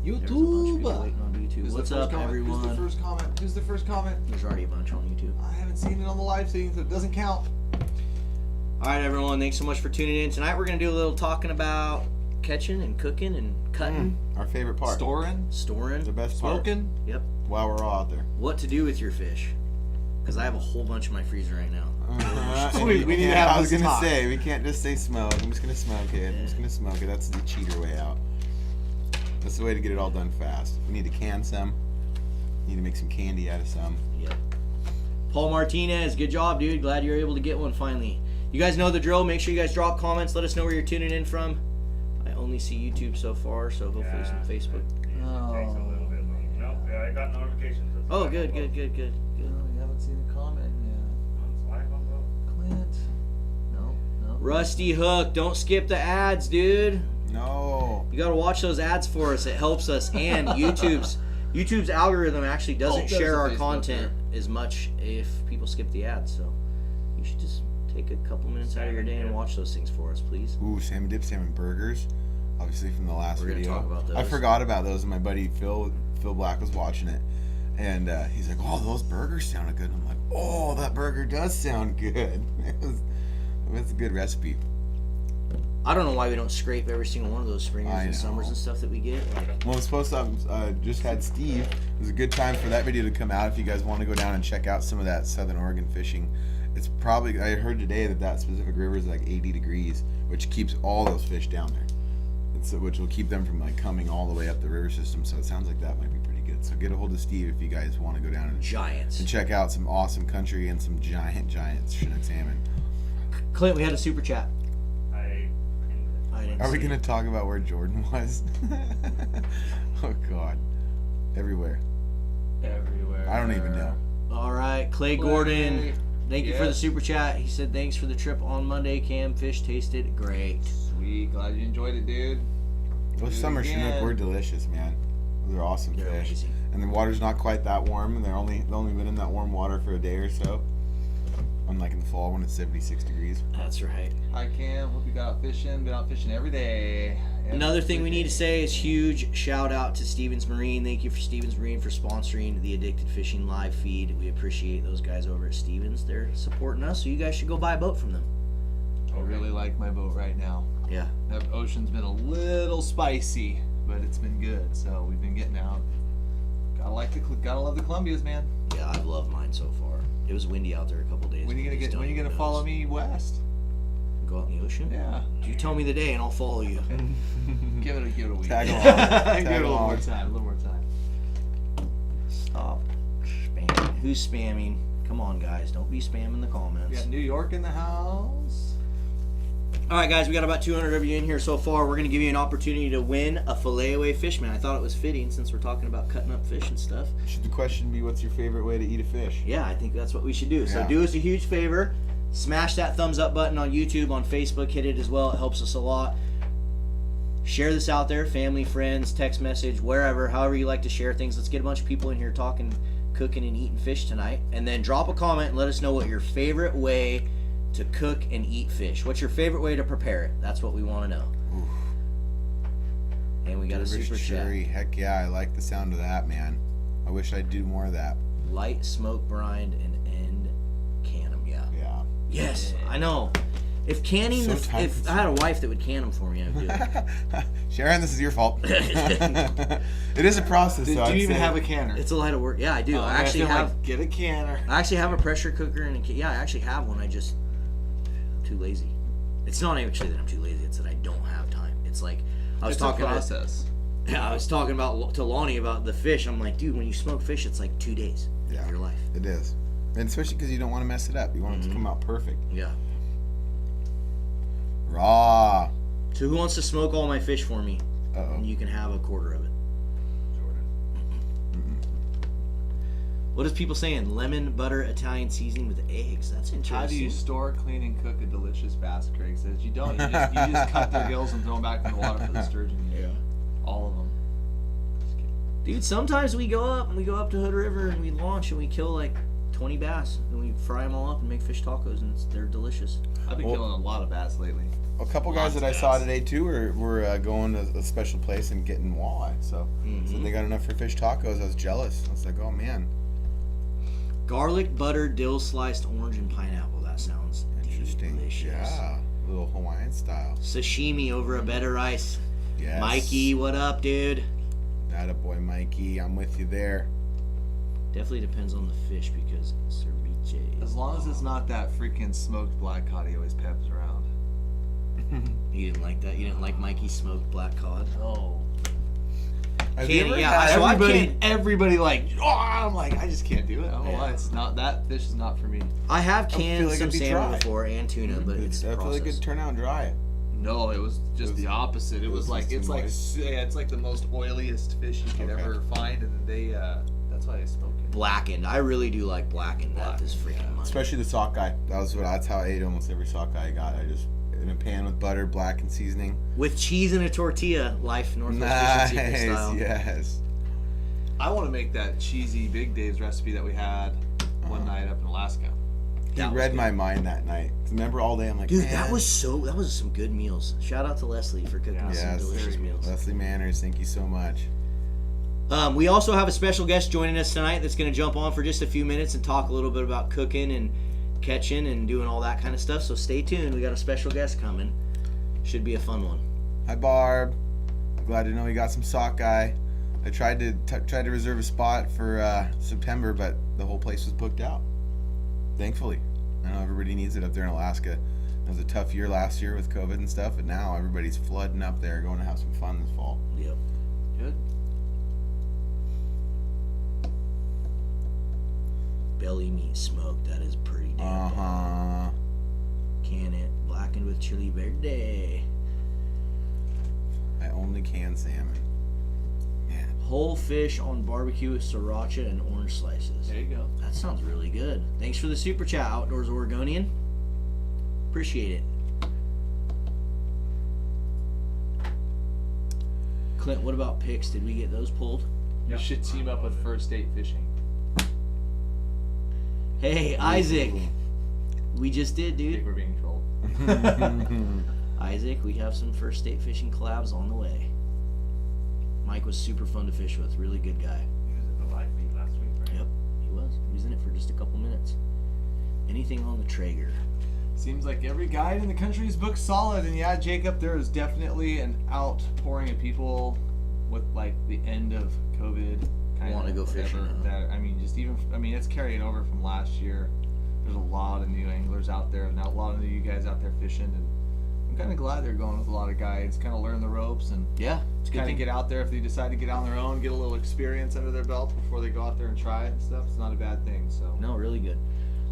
YouTube. What's up, everyone? Who's the first comment? There's already a bunch on YouTube. I haven't seen it on the live stream, so it doesn't count. All right, everyone. Thanks so much for tuning in. Tonight we're going to do a little talking about catching and cooking and cutting. Our favorite part. Storing. The best part. Smoking. Yep. While we're all out there. What to do with your fish. Because I have a whole bunch in my freezer right now. We need to have I was this going to talk. say, we can't just say smoke. I'm just going to smoke it. I'm just going to smoke it. That's the cheater way out. That's the way to get it all done fast. We need to can some. We need to make some candy out of some. Yep. Paul Martinez, good job, dude. Glad you're able to get one finally. You guys know the drill. Make sure you guys drop comments. Let us know where you're tuning in from. I only see YouTube so far, so hopefully some Facebook. Oh. Takes a little bit. Nope, yeah, I got notifications. Oh, good. Oh, you haven't seen a comment yet. Clint. No. Rusty Hook, don't skip the ads, dude. No. You gotta watch those ads for us. It helps us, and YouTube's algorithm actually doesn't Does share the our Facebook content as much if people skip the ads. So you should just take a couple minutes out of your day and watch those things for us, please. Ooh, salmon dip, salmon burgers. Obviously from the last We're gonna video. talk about those. I forgot about those, and my buddy Phil Black was watching it. And he's like, oh, those burgers sounded good. And I'm like, oh, that burger does sound good. It was a good recipe. I don't know why we don't scrape every single one of those springers I and know. summers and stuff that we get. Like, Well, it's supposed to just had Steve. It was a good time for that video to come out if you guys want to go down and check out some of that Southern Oregon fishing. It's probably, I heard today that specific river is like 80 degrees, which keeps all those fish down there. Which will keep them from like coming all the way up the river system. So it sounds like that might be pretty good. So get a hold of Steve if you guys want to go down and giants. check out some awesome country and some giant Chinook salmon. Clint, we had a super chat. I didn't Are we see going it. to talk about where Jordan was? Oh, God. Everywhere. Everywhere. I don't even know. All right, Clay Gordon. Thank you for the super chat. He said thanks for the trip on Monday. Cam fish tasted great. Sweet. Glad you enjoyed it, dude. Those Do it summer Chinook again. were delicious, man. They're awesome They're fish. amazing. And the water's not quite that warm, and they've only been in that warm water for a day or so. Unlike in the fall when it's 76 degrees. That's right. Hi, Cam. Hope you got out fishing. Been out fishing every day. Another thing we need to say is huge shout out to Stevens Marine. Thank you for Stevens Marine for sponsoring the Addicted Fishing live feed. We appreciate those guys over at Stevens. They're supporting us, so you guys should go buy a boat from them. I really like my boat right now. Yeah. That ocean's been a little spicy, but it's been good. So we've been getting out. Gotta love the Columbias, man. Yeah, I've loved mine so far. It was windy out there a couple days. When you gonna follow me west? Go out in the ocean? Yeah. You tell me the day and I'll follow you. Give it a week. Tag along. Give Tag it a little more along. time. A little more time. Stop spamming. Who's spamming? Come on, guys. Don't be spamming the We comments. got New York in the house. All right, guys. We got about 200 of you in here so far. We're going to give you an opportunity to win a filet away fish, man. I thought it was fitting since we're talking about cutting up fish and stuff. Should the question be, what's your favorite way to eat a fish? Yeah, I think that's what we should do. So Yeah. do us a huge favor. Smash that thumbs up button on YouTube, on Facebook. Hit it as well. It helps us a lot. Share this out there. Family, friends, text message, wherever. However you like to share things. Let's get a bunch of people in here talking, cooking, and eating fish tonight. And then drop a comment and let us know what your favorite way to cook and eat fish. What's your favorite way to prepare it? That's what we want to know. Oof. And we got a Irish super cherry. chat. Heck yeah, I like the sound of that, man. I wish I'd do more of that. Light smoke brined and end can 'em. Yeah. Yeah. Yes, I know. If canning, So if I time-consuming. had a wife that would can them for me, I'd do it. Sharon, this is your fault. It is a process. Do so I'd you even say- have a canner? It's a lot of work. Yeah, I do. Oh, I actually feel have. like, get a canner. I actually have a pressure cooker and yeah, I actually have one. I'm too lazy. It's not actually that I'm too lazy. It's that I don't have time. It's like I was It's talking a process. Yeah, I was talking about to Lonnie about the fish. I'm like, dude, when you smoke fish, it's like 2 days Yeah. of your life. It is. And especially because you don't want to mess it up. You want it to come out perfect. Yeah. Raw. So who wants to smoke all my fish for me? Uh-oh. And you can have a quarter of it. What is people saying? Lemon, butter, Italian seasoning with eggs. That's interesting. How do you store, clean, and cook a delicious bass? Craig says you don't. You just cut their gills and throw them back in the water for the sturgeon. Yeah. All of them. Dude, sometimes we go up to Hood River and we launch and we kill like 20 bass and we fry them all up and make fish tacos and they're delicious. I've been killing a lot of bass lately. a couple guys that I saw today too were going to a special place and getting walleye. So, so they got enough for fish tacos. I was jealous. I was like, oh man. Garlic, butter, dill, sliced orange, and pineapple. That sounds Interesting. delicious. Yeah, a little Hawaiian style. Sashimi over a bed of rice. Yes. Mikey, what up, dude? Atta boy, Mikey. I'm with you there. Definitely depends on the fish because ceviche. As long as it's not that freaking smoked black cod he always peps around. You didn't like that? You didn't like Mikey's smoked black cod? Oh. Have you ever yeah, had- so I Everybody, can't- everybody like, oh, I'm like, I just can't do it. I don't know Yeah. why. It's not, that fish is not for me. I have feel canned like some it'd be salmon dry. before and tuna, but it's I a feel like process. it'd turn out dry. No, it was just It was- the opposite. It it was was like, just it's too like, moist. yeah, it's like the most oiliest fish you could Okay. ever find, and they, that's why they smoke it. Blackened. I really do like blackened. That is freaking money. Especially the sockeye. That's how I ate almost every sockeye I got. I just in a pan with butter, black and seasoning. With cheese and a tortilla, life Northwest Fishing Secret style. Yes. I want to make that cheesy Big Dave's recipe that we had one night up in Alaska. He That was read good. my mind that night. Remember all day? I'm like, Dude, man. that was some good meals. Shout out to Leslie for cooking us some Yes. delicious meals. Leslie Manners. Thank you so much. We also have a special guest joining us tonight that's going to jump on for just a few minutes and talk a little bit about cooking and catching and doing all that kind of stuff. So stay tuned. We got a special guest coming. Should be a fun one. Hi, Barb. I'm glad to know you got some sockeye. I tried to reserve a spot for September, but the whole place was booked out. Thankfully, I know everybody needs it up there in Alaska. It was a tough year last year with COVID and stuff, but now everybody's flooding up there, going to have some fun this fall. Yep. Good. Belly meat smoked. That is pretty damn bomb. Can it. Blackened with chili verde. I only can salmon. Man, Whole fish on barbecue with sriracha and orange slices. There you go. That sounds really good. Thanks for the super chat, Outdoors Oregonian. Appreciate it. Clint, what about picks? Did we get those pulled? You should team up with First Date Fishing. Hey, Isaac. We just did, I think dude. we're being trolled. Isaac, we have some first state fishing collabs on the way. Mike was super fun to fish with. Really good guy. He was at the live feed last week, right? Yep, he was. He was in it for just a couple minutes. Anything on the Traeger? Seems like every guide in the country is booked solid, and yeah, Jacob, there is definitely an outpouring of people with like the end of COVID kind Wanna of go fishing, whatever, huh? That I mean, just even it's carrying over from last year. There's a lot of new anglers out there, and a lot of you guys out there fishing, and I'm kind of glad they're going with a lot of guides, kind of learn the ropes and Yeah, it's a good kind of thing. get out there if they decide to get on their own, get a little experience under their belt before they go out there and try it and stuff. It's not a bad thing. So No, really good.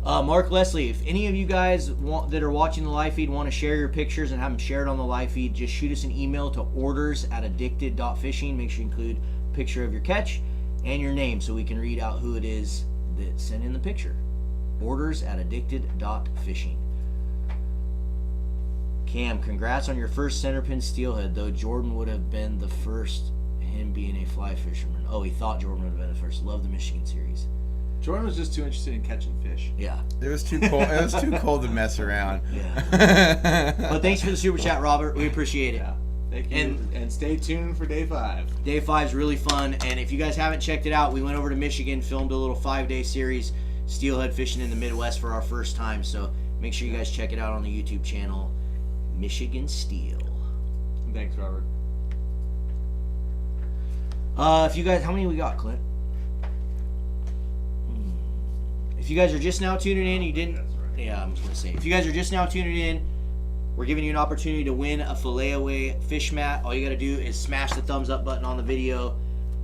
Mark Leslie, if any of you guys that are watching the live feed want to share your pictures and have them shared on the live feed, just shoot us an email to orders@addicted.fishing. Make sure you include a picture of your catch and your name so we can read out who it is that sent in the picture. Orders@addicted.fishing. Cam, congrats on your first centerpin steelhead, though Jordan would have been the first, him being a fly fisherman. Oh, he thought Jordan would have been the first. Love the Michigan series. Jordan was just too interested in catching fish. Yeah. it was too cold. It was too cold to mess around. Yeah. But thanks for the super chat, Robert. We appreciate it. Yeah. Thank you. And stay tuned for day 5. Day 5 is really fun, and if you guys haven't checked it out, we went over to Michigan, filmed a little 5-day series, steelhead fishing in the Midwest for our first time. So make sure you guys check it out on the YouTube channel, Michigan Steel. Thanks, Robert. If you guys, how many we got, Clint? If you guys are just now tuning in, you didn't. That's right. Yeah, I'm just gonna say. If you guys are just now tuning in, we're giving you an opportunity to win a Filet Away fish mat. All you gotta do is smash the thumbs up button on the video,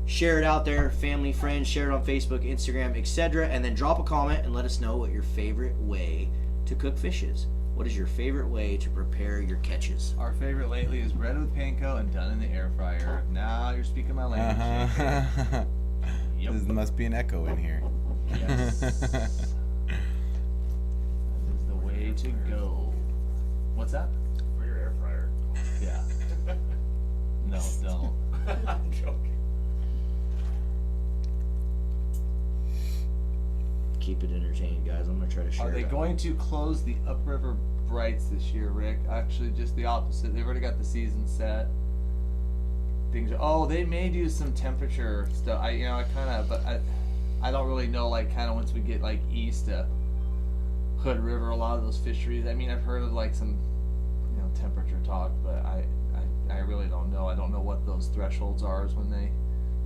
share it out there, family, friends, share it on Facebook, Instagram, etc., and then drop a comment and let us know what your favorite way to cook fish is. What is your favorite way to prepare your catches? Our favorite lately is bread with panko and done in the air fryer. Now you're speaking my language. Uh-huh. Yep. There must be an echo in here. Yes. That is the way to go. What's that? For your air fryer. Yeah. No, don't. I'm joking. keep it entertaining, guys. I'm gonna try to share. Are they that. going to close the Upriver Brights this year, Rick? Actually, just the opposite. They've already got the season set. Things. They may do some temperature stuff. I don't really know. Like, kind of once we get like east to Hood River, a lot of those fisheries. I mean, I've heard of like some, temperature talk, but I really don't know. I don't know what those thresholds are when they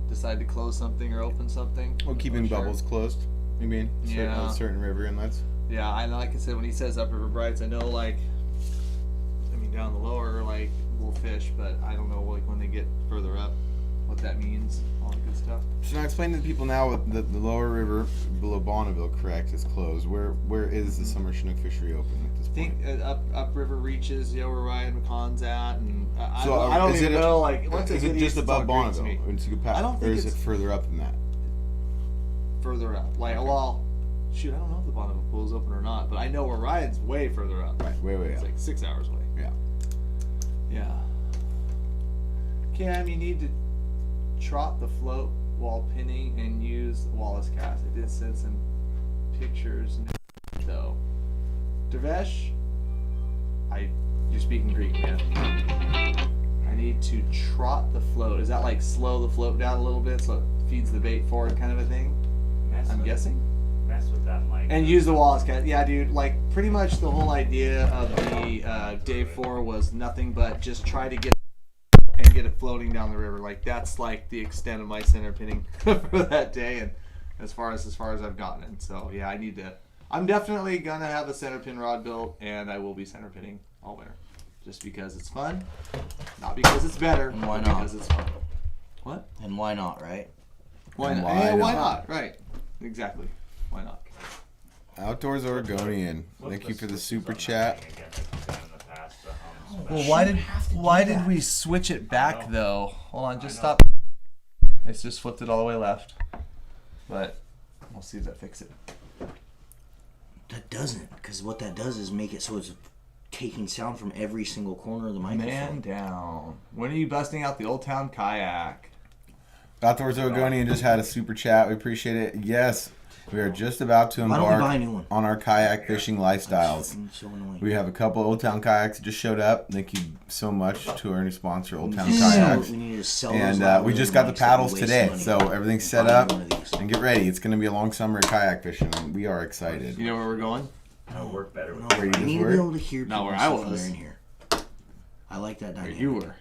decide to close something or open something. Well, keeping bubbles closed. You mean? Yeah. On certain river inlets. Yeah, I know. Like I said, when he says Upriver Brights, I know down the lower we'll fish, but I don't know when they get further up what that means, all the good stuff. So now explain to the people now what the lower river below Bonneville, correct, is closed. Where is the summer Chinook fishery open at this I point? think upriver reaches, where Ryan McConn's at, and I So, don't is even it- know. Once Is it it gets just east, it's above all great to Bonneville? me. Once you go past, I don't or think is it it's- further up than that? Further up, shoot, I don't know if the Bonneville pool is open or not, but I know where Ryan's way further up. Right, way It's up. like 6 hours away. Yeah. Yeah. Cam, you need to trot the float while pinning and use the Wallace cast. I did send some pictures though. Dervesh, you're speaking Greek, man. I need to trot the float. Is that like slow the float down a little bit so it feeds the bait forward kind of a thing? I'm guessing. Mess with that mic. And use the Wallace cast. Yeah, dude. Like pretty much the whole idea of the day 4 was nothing but just try to get it floating down the river. Like that's like the extent of my center pinning for that day, and as far as I've gotten it. So yeah, I'm definitely gonna have a center pin rod built, and I will be center pinning all winter, just because it's fun, not because it's better. And why but not? Because it's fun. What? And why not, right? Why And not? why Yeah, why not? not? Right. Exactly. Why not? Outdoors Oregonian. Thank you for the super chat. Well, why did we switch it back though? Hold on, just stop. It's just flipped it all the way left. But we'll see if that fixes it. That doesn't, because what that does is make it so it's taking sound from every single corner of the microphone. Man down. When are you busting out the Old Town kayak? Outdoors Oregonian just had a super chat. We appreciate it. Yes, we are just about to Why don't we embark buy a new one? on our kayak fishing lifestyles. It's so annoying. We have a couple Old Town kayaks that just showed up. Thank you so much to our new sponsor, Old Town Kayaks. We need to sell And those we just got the mics that we paddles waste today, money so on. everything's Buy set up. one of these. And get ready. It's going to be a long summer of kayak fishing, and we are excited. You know where we're going? It'll work better with Where you I just need to were? be able to hear Not people where I stuff when was. they're in here. I like that Where dynamic. you were.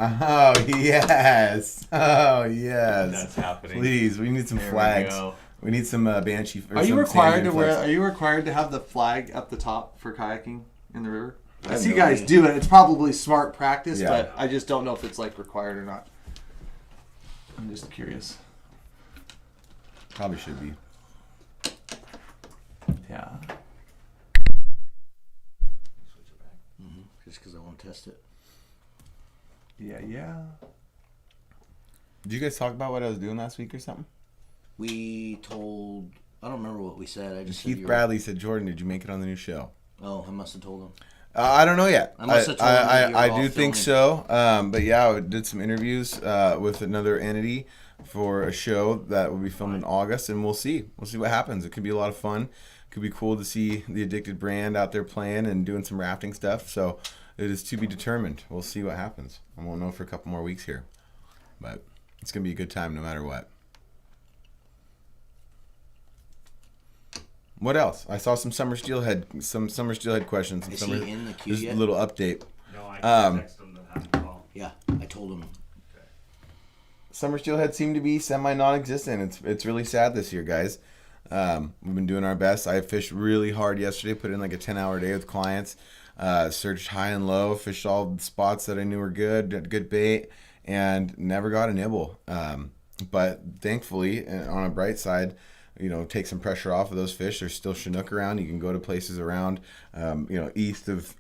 Oh, yes. Oh, yes. That's happening. Please, we need some There we flags. go. We need some banshee. Or Are you some required to sand wear? flags. Are you required to have the flag up the top for kayaking in the river? I have see no guys idea. do it. It's probably smart practice, Yeah. but I just don't know if it's like required or not. I'm just curious. Probably should be. Yeah. Just because I want to test it. Yeah. Did you guys talk about what I was doing last week or something? We told. I don't remember what we said. I just said Keith you were- Bradley said, "Jordan, did you make it on the new show?" Oh, I must have told him. I don't know yet. I must have told him that you were I all do think filming. so. But yeah, I did some interviews with another entity for a show that will be filmed in August, and we'll see. We'll see what happens. It could be a lot of fun. Could be cool to see the Addicted brand out there playing and doing some rafting stuff. So it is to be determined. We'll see what happens. I won't know for a couple more weeks here, but it's gonna be a good time no matter what. What else? I saw some summer steelhead questions. Is Some he in the queue just yet? a little update. No, I Um, texted him to have him call. Yeah, I told him. Summer steelhead seem to be semi non-existent. It's really sad this year, guys. We've been doing our best. I fished really hard yesterday. Put in like a 10-hour day with clients. Searched high and low. Fished all the spots that I knew were good. Had good bait, and never got a nibble. But thankfully, on a bright side, take some pressure off of those fish. There's still Chinook around. You can go to places around, east of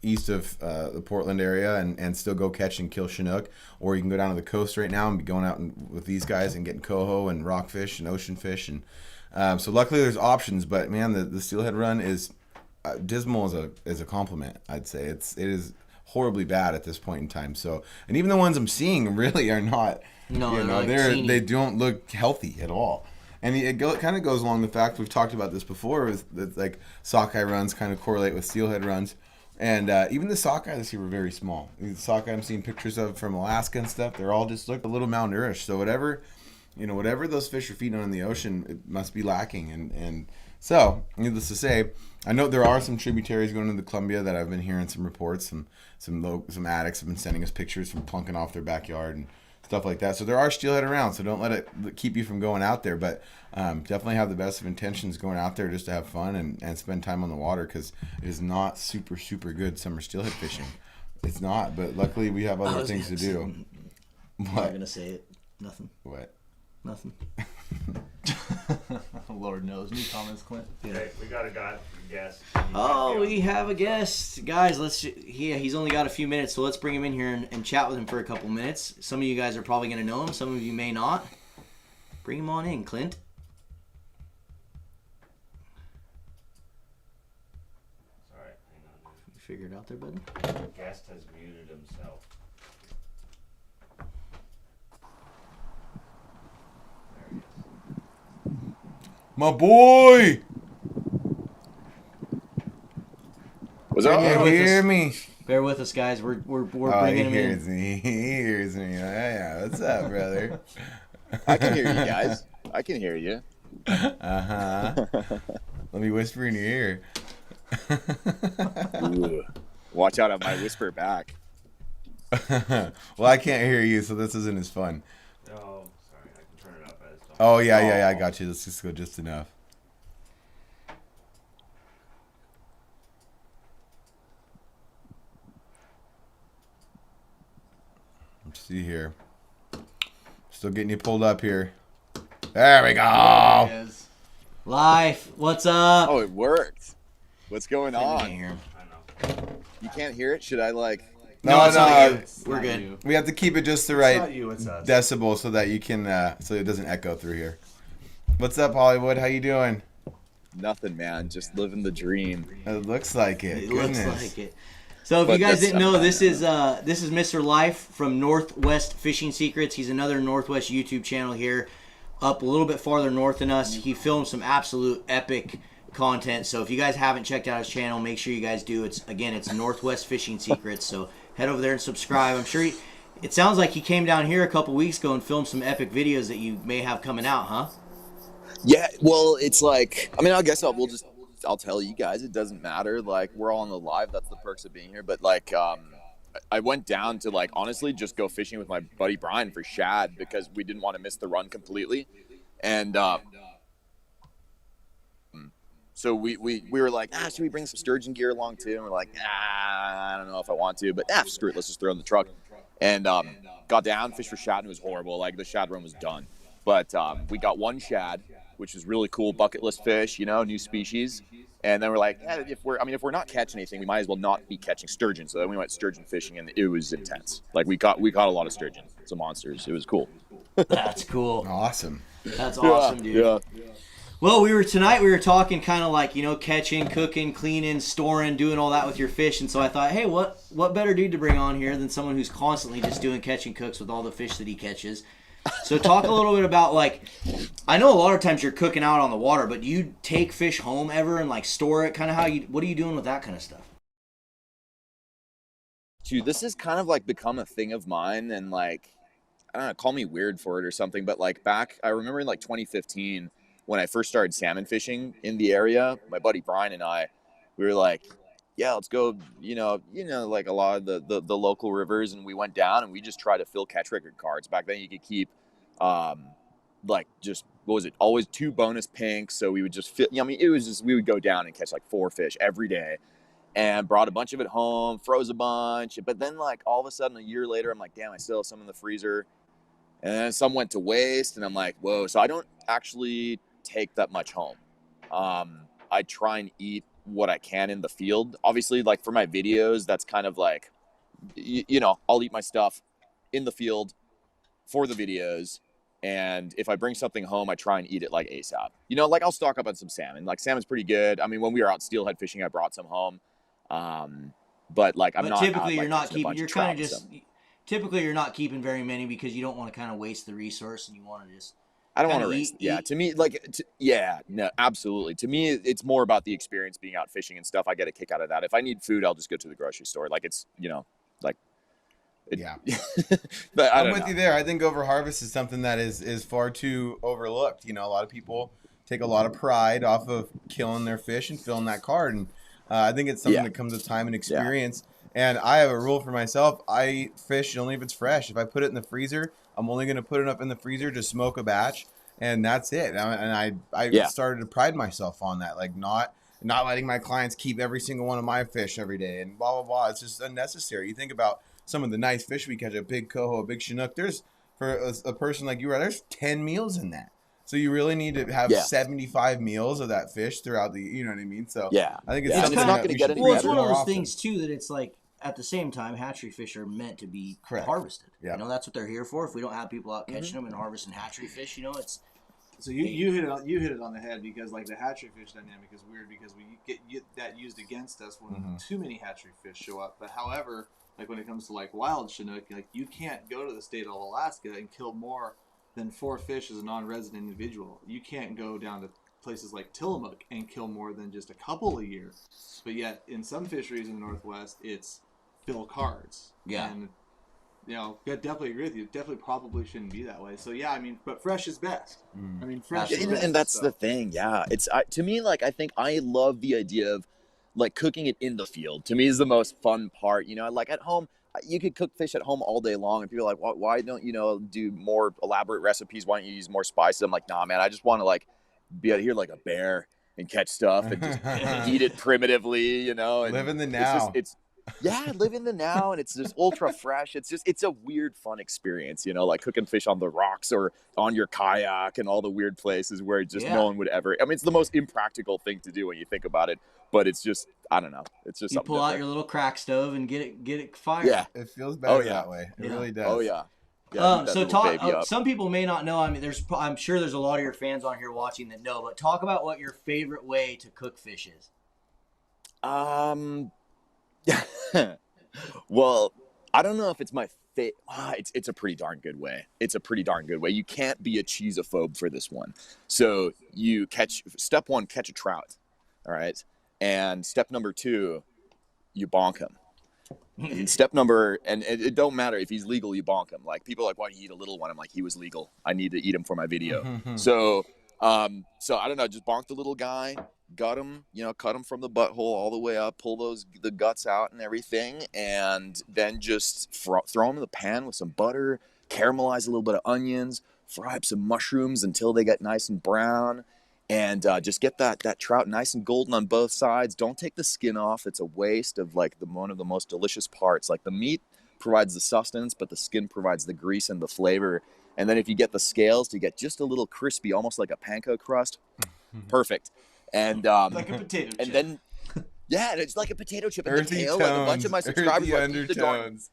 the Portland area and still go catch and kill Chinook. Or you can go down to the coast right now and be going out with these guys and getting coho and rockfish and ocean fish. And so luckily there's options. But man, the steelhead run is dismal as a compliment. I'd say it is horribly bad at this point in time. So, and even the ones I'm seeing really are not. No, they're like they teeny. don't look healthy at all. And it kind of goes along the fact we've talked about this before, is that like sockeye runs kind of correlate with steelhead runs. And even the sockeye this year were very small. The sockeye I'm seeing pictures of from Alaska and stuff, they're all just look a little malnourished. So whatever those fish are feeding on in the ocean, it must be lacking. And so, needless to say, I know there are some tributaries going into the Columbia that I've been hearing some reports. Some addicts have been sending us pictures from plunking off their backyard and stuff like that. So there are steelhead around, so don't let it keep you from going out there. But definitely have the best of intentions going out there just to have fun and spend time on the water, because it is not super, super good summer steelhead fishing. It's not, but luckily we have other things to do. I'm not going to say it. Nothing. What? Nothing. Lord knows. New comments, Clint. Okay, we got a guest. Oh, we have a guest. Guys, he's only got a few minutes, so let's bring him in here and chat with him for a couple minutes. Some of you guys are probably going to know him. Some of you may not. Bring him on in, Clint. Sorry, hang on. You figure it out there, buddy? The guest has muted himself. There he is. My boy! Was that Bear Can with you hear us. me? Bear with us, guys. We're Oh, bringing he him hears in. me. He hears me. Yeah. What's up, brother? I can hear you guys. I can hear you. Uh-huh. Let me whisper in your ear. Ooh. Watch out, I might whisper back. Well, I can't hear you, so this isn't as fun. No, sorry, I can turn it up. I just don't. Oh, yeah, I got you. Let's just go just enough. Let's see here. Still getting you pulled up here. There we There go. he is. Life, what's up? Oh, it worked. What's going I can't on? hear him. I know. You can't hear it? Should I like... No, it's not you. It's We're not good. you. We have to keep it just the It's right not you, it's us. decibel so that you can, so it doesn't echo through here. What's up, Hollywood? How you doing? Nothing, man. Just living the dream. It looks like it. It Goodness. looks like it. So if But you guys that's didn't know, not this bad. is Mr. Life from Northwest Fishing Secrets. He's another Northwest YouTube channel here, up a little bit farther north than us. He films some absolute epic content. So if you guys haven't checked out his channel, make sure you guys do. It's Northwest Fishing Secrets. So head over there and subscribe. I'm sure it sounds like he came down here a couple weeks ago and filmed some epic videos that you may have coming out, huh? Yeah, well, it's like... I mean, I guess I'll tell you guys. It doesn't matter. Like, we're all on the live. That's the perks of being here. But, like, I went down to, like, honestly just go fishing with my buddy Brian for shad because we didn't want to miss the run completely. And so we were like, should we bring some sturgeon gear along too? And we're like, I don't know if I want to, but screw it, let's just throw it in the truck. And got down, fished for shad, and it was horrible. Like, the shad run was done. But we got one shad, which is really cool, bucket list fish, new species. And then we're like, if we're not catching anything, we might as well not be catching sturgeon. So then we went sturgeon fishing, and it was intense. Like, we caught a lot of sturgeon, some monsters. It was cool. That's cool. Awesome. That's awesome, dude. Yeah. Well, we were talking kind of like, catching, cooking, cleaning, storing, doing all that with your fish. And so I thought, hey, what better dude to bring on here than someone who's constantly just doing catch and cooks with all the fish that he catches. So talk a little bit about, like, I know a lot of times you're cooking out on the water, but do you take fish home ever and, like, store it? Kind of what are you doing with that kind of stuff? Dude, this has kind of, like, become a thing of mine. And, like, I don't know, call me weird for it or something. But, like, I remember in, like, 2015, when I first started salmon fishing in the area, my buddy Brian and I, we were like, yeah, let's go, like a lot of the local rivers. And we went down and we just tried to fill catch record cards. Back then you could keep, like, just, what was it? Always 2 bonus pinks. So we would just fit, it was just, we would go down and catch like 4 fish every day and brought a bunch of it home, froze a bunch. But then, like, all of a sudden a year later, I'm like, damn, I still have some in the freezer. And then some went to waste and I'm like, whoa. So I don't actually take that much home. I try and eat what I can in the field. Obviously, like, for my videos, that's kind of like, I'll eat my stuff in the field for the videos. And if I bring something home, I try and eat it like ASAP. Like, I'll stock up on some salmon. Like, salmon's pretty good. I mean, when we were out steelhead fishing, I brought some home. But, like, I'm not. Typically, out, you're like, not catching a keeping. bunch You're of kind of trout and just. stuff. Typically, you're not keeping very many because you don't want to kind of waste the resource, and you want to just. I don't want to Kinda race. eat- Yeah, eat- to me, like, yeah, no, absolutely. To me, it's more about the experience being out fishing and stuff. I get a kick out of that. If I need food, I'll just go to the grocery store. Like, it's, like, it, Yeah. but I I'm don't with know. you there. I think over harvest is something that is far too overlooked. A lot of people take a lot of pride off of killing their fish and filling that card, and I think it's something Yeah. that comes with time and Yeah. experience. And I have a rule for myself: I eat fish only if it's fresh. If I put it in the freezer, I'm only going to put it up in the freezer to smoke a batch, and that's it. I Yeah. started to pride myself on that, like not letting my clients keep every single one of my fish every day, and blah blah blah. It's just unnecessary. You think about some of the nice fish we catch, a big coho, a big chinook. There's for a person like you, there's 10 meals in that. So you really need to have Yeah. 75 meals of that fish throughout the, you know what I mean? So Yeah. I think it's Yeah. And something it's not that gonna we get should any Well, do it's one more of those often. things too that it's like at the same time, hatchery fish are meant to be Correct. harvested. Yeah. That's what they're here for. If we don't have people out catching them and harvesting hatchery fish, it's So you hit it on the head, because like the hatchery fish dynamic is weird, because we get that used against us when too many hatchery fish show up. But however, like when it comes to like wild Chinook, like you can't go to the state of Alaska and kill more than 4 fish as a non-resident individual. You can't go down to places like Tillamook and kill more than just a couple a year. But yet in some fisheries in the Northwest, it's fill cards. Yeah. And I definitely agree with you. It definitely probably shouldn't be that way. So yeah, I mean, but fresh is best. I mean, fresh is And, best. and that's so. the thing. Yeah. To me, like, I think I love the idea of like cooking it in the field. To me is the most fun part. Like at home, you could cook fish at home all day long, and people are like, why don't do more elaborate recipes? Why don't you use more spices? I'm like, nah, man, I just want to like be out here like a bear and catch stuff and just eat it primitively, and Live in the now. Live in the now, and it's just ultra fresh. It's a weird, fun experience, like cooking fish on the rocks or on your kayak and all the weird places where just no one would ever. I mean, it's the most impractical thing to do when you think about it, but it's just, I don't know. It's just you something pull out different. your little crack stove and get it fired. Yeah. It feels better yeah. that way. It Yeah. really does. Oh yeah. Yeah, heat that So little baby up. some people may not know. I mean, I'm sure there's a lot of your fans on here watching that know. But talk about what your favorite way to cook fish is. Well, I don't know if it's my favorite. It's a pretty darn good way. It's a pretty darn good way. You can't be a cheesophobe for this one. So you step 1, catch a trout. All right. And step number 2, you bonk him. And and it don't matter if he's legal, you bonk him. Like people are like, why do you eat a little one? I'm like, he was legal. I need to eat him for my video. So I don't know, just bonk the little guy, gut him, cut him from the butthole all the way up, pull the guts out and everything, and then just throw him in the pan with some butter, caramelize a little bit of onions, fry up some mushrooms until they get nice and brown. And just get that trout nice and golden on both sides. Don't take the skin off. It's a waste of like one of the most delicious parts. Like the meat provides the sustenance, but the skin provides the grease and the flavor. And then if you get the scales to get just a little crispy, almost like a panko crust, perfect. And Like a potato chip. and then it's like a potato chip. And the Earthy tail, tones. like a bunch of my subscribers Earthy like, eat the darn- undertones.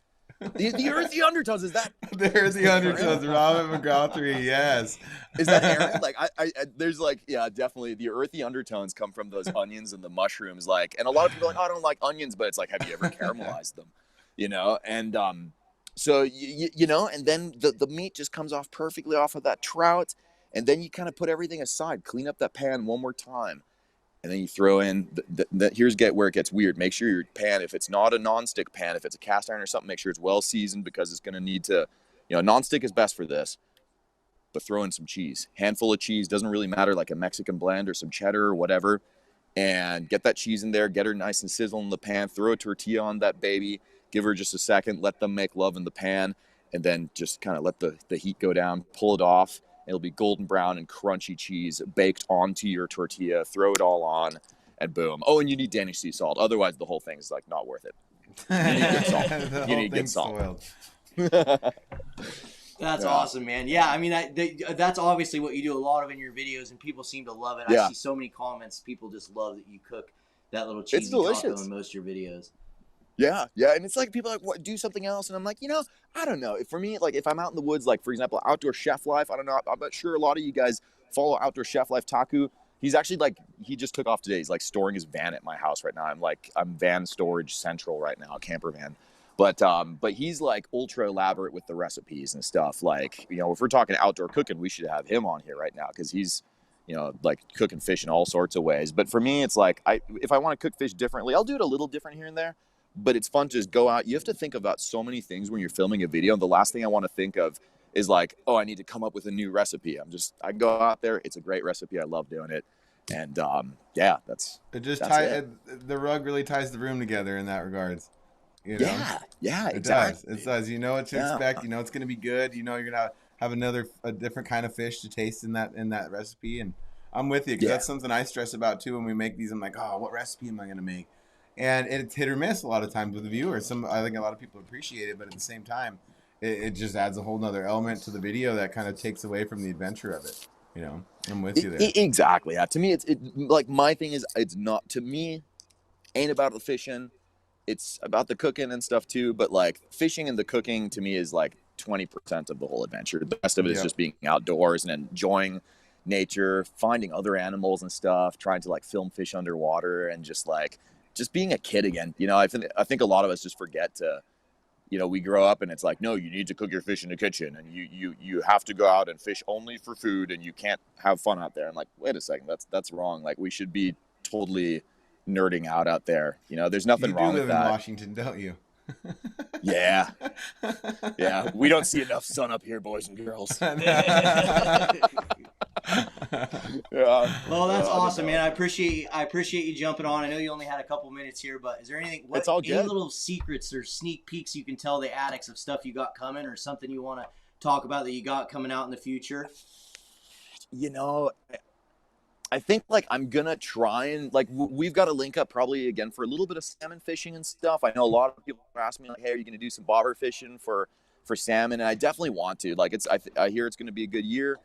the earthy undertones. Is that There's the undertones. Robert McGothry, yes. Is that Aaron? Like, I there's like, yeah, definitely the earthy undertones come from those onions and the mushrooms. Like, and a lot of people are like, oh, I don't like onions, but it's like, have you ever caramelized them? And so and then the meat just comes off perfectly off of that trout, and then you kind of put everything aside, clean up that pan one more time, and then you throw in where it gets weird. Make sure your pan, if it's not a nonstick pan, if it's a cast iron or something, make sure it's well seasoned, because it's going to need to, nonstick is best for this. But throw in some cheese, handful of cheese, doesn't really matter, like a Mexican blend or some cheddar or whatever, and get that cheese in there, get her nice and sizzle in the pan, throw a tortilla on that baby, give her just a second, let them make love in the pan, and then just kind of let the heat go down, pull it off. It'll be golden brown and crunchy cheese baked onto your tortilla, throw it all on, and boom. Oh, and you need Danish sea salt, otherwise the whole thing's like not worth it. You need good salt. You need good salt. That's awesome, man. Yeah, I mean, that's obviously what you do a lot of in your videos, and people seem to love it. I see so many comments. People just love that you cook that little cheesy taco in most of your videos. Yeah, and it's like people are like, what, do something else, and I'm like, I don't know. For me, like if I'm out in the woods, like for example, Outdoor Chef Life, I don't know. I'm not sure a lot of you guys follow Outdoor Chef Life. Taku, he's actually like, he just took off today. He's like storing his van at my house right now. I'm van storage central right now, camper van. But he's like ultra elaborate with the recipes and stuff. Like, you know, if we're talking outdoor cooking, we should have him on here right now because he's, you know, like cooking fish in all sorts of ways. But for me, it's like if I want to cook fish differently, I'll do it a little different here and there. But it's fun to just go out. You have to think about so many things when you're filming a video. And the last thing I want to think of is like, oh, I need to come up with a new recipe. I go out there. It's a great recipe. I love doing it. And yeah, that's the rug really ties the room together in that regards. You know? Yeah, it exactly. does. It does. You know what to expect. You know it's going to be good. You know you're going to have a different kind of fish to taste in that recipe. And I'm with you because that's something I stress about too when we make these. I'm like, oh, what recipe am I going to make? And it's hit or miss a lot of times with the viewers. I think a lot of people appreciate it, but at the same time, it just adds a whole nother element to the video that kind of takes away from the adventure of it. You know, I'm with you there. Exactly. Yeah. To me, it's like my thing is it's not, to me, ain't about the fishing. It's about the cooking and stuff too. But like fishing and the cooking to me is like 20% of the whole adventure. The rest of it is just being outdoors and enjoying nature, finding other animals and stuff, trying to like film fish underwater and just being a kid again. You know, I think a lot of us just forget to, you know, we grow up and it's like, no, you need to cook your fish in the kitchen and you have to go out and fish only for food and you can't have fun out there. I'm like, wait a second, that's wrong. Like we should be totally nerding out there. You know, there's nothing wrong with that. You live in Washington, don't you? Yeah. Yeah. We don't see enough sun up here, boys and girls. Yeah. Well, that's awesome, man. I appreciate you jumping on. I know you only had a couple minutes here, but is there anything? It's all any good. Little secrets or sneak peeks you can tell the addicts of stuff you got coming, or something you want to talk about that you got coming out in the future? You know, I think like I'm gonna try and like we've got to link up probably again for a little bit of salmon fishing and stuff. I know a lot of people are asking me like, hey, are you gonna do some bobber fishing for salmon? And I definitely want to. Like I hear it's gonna be a good year.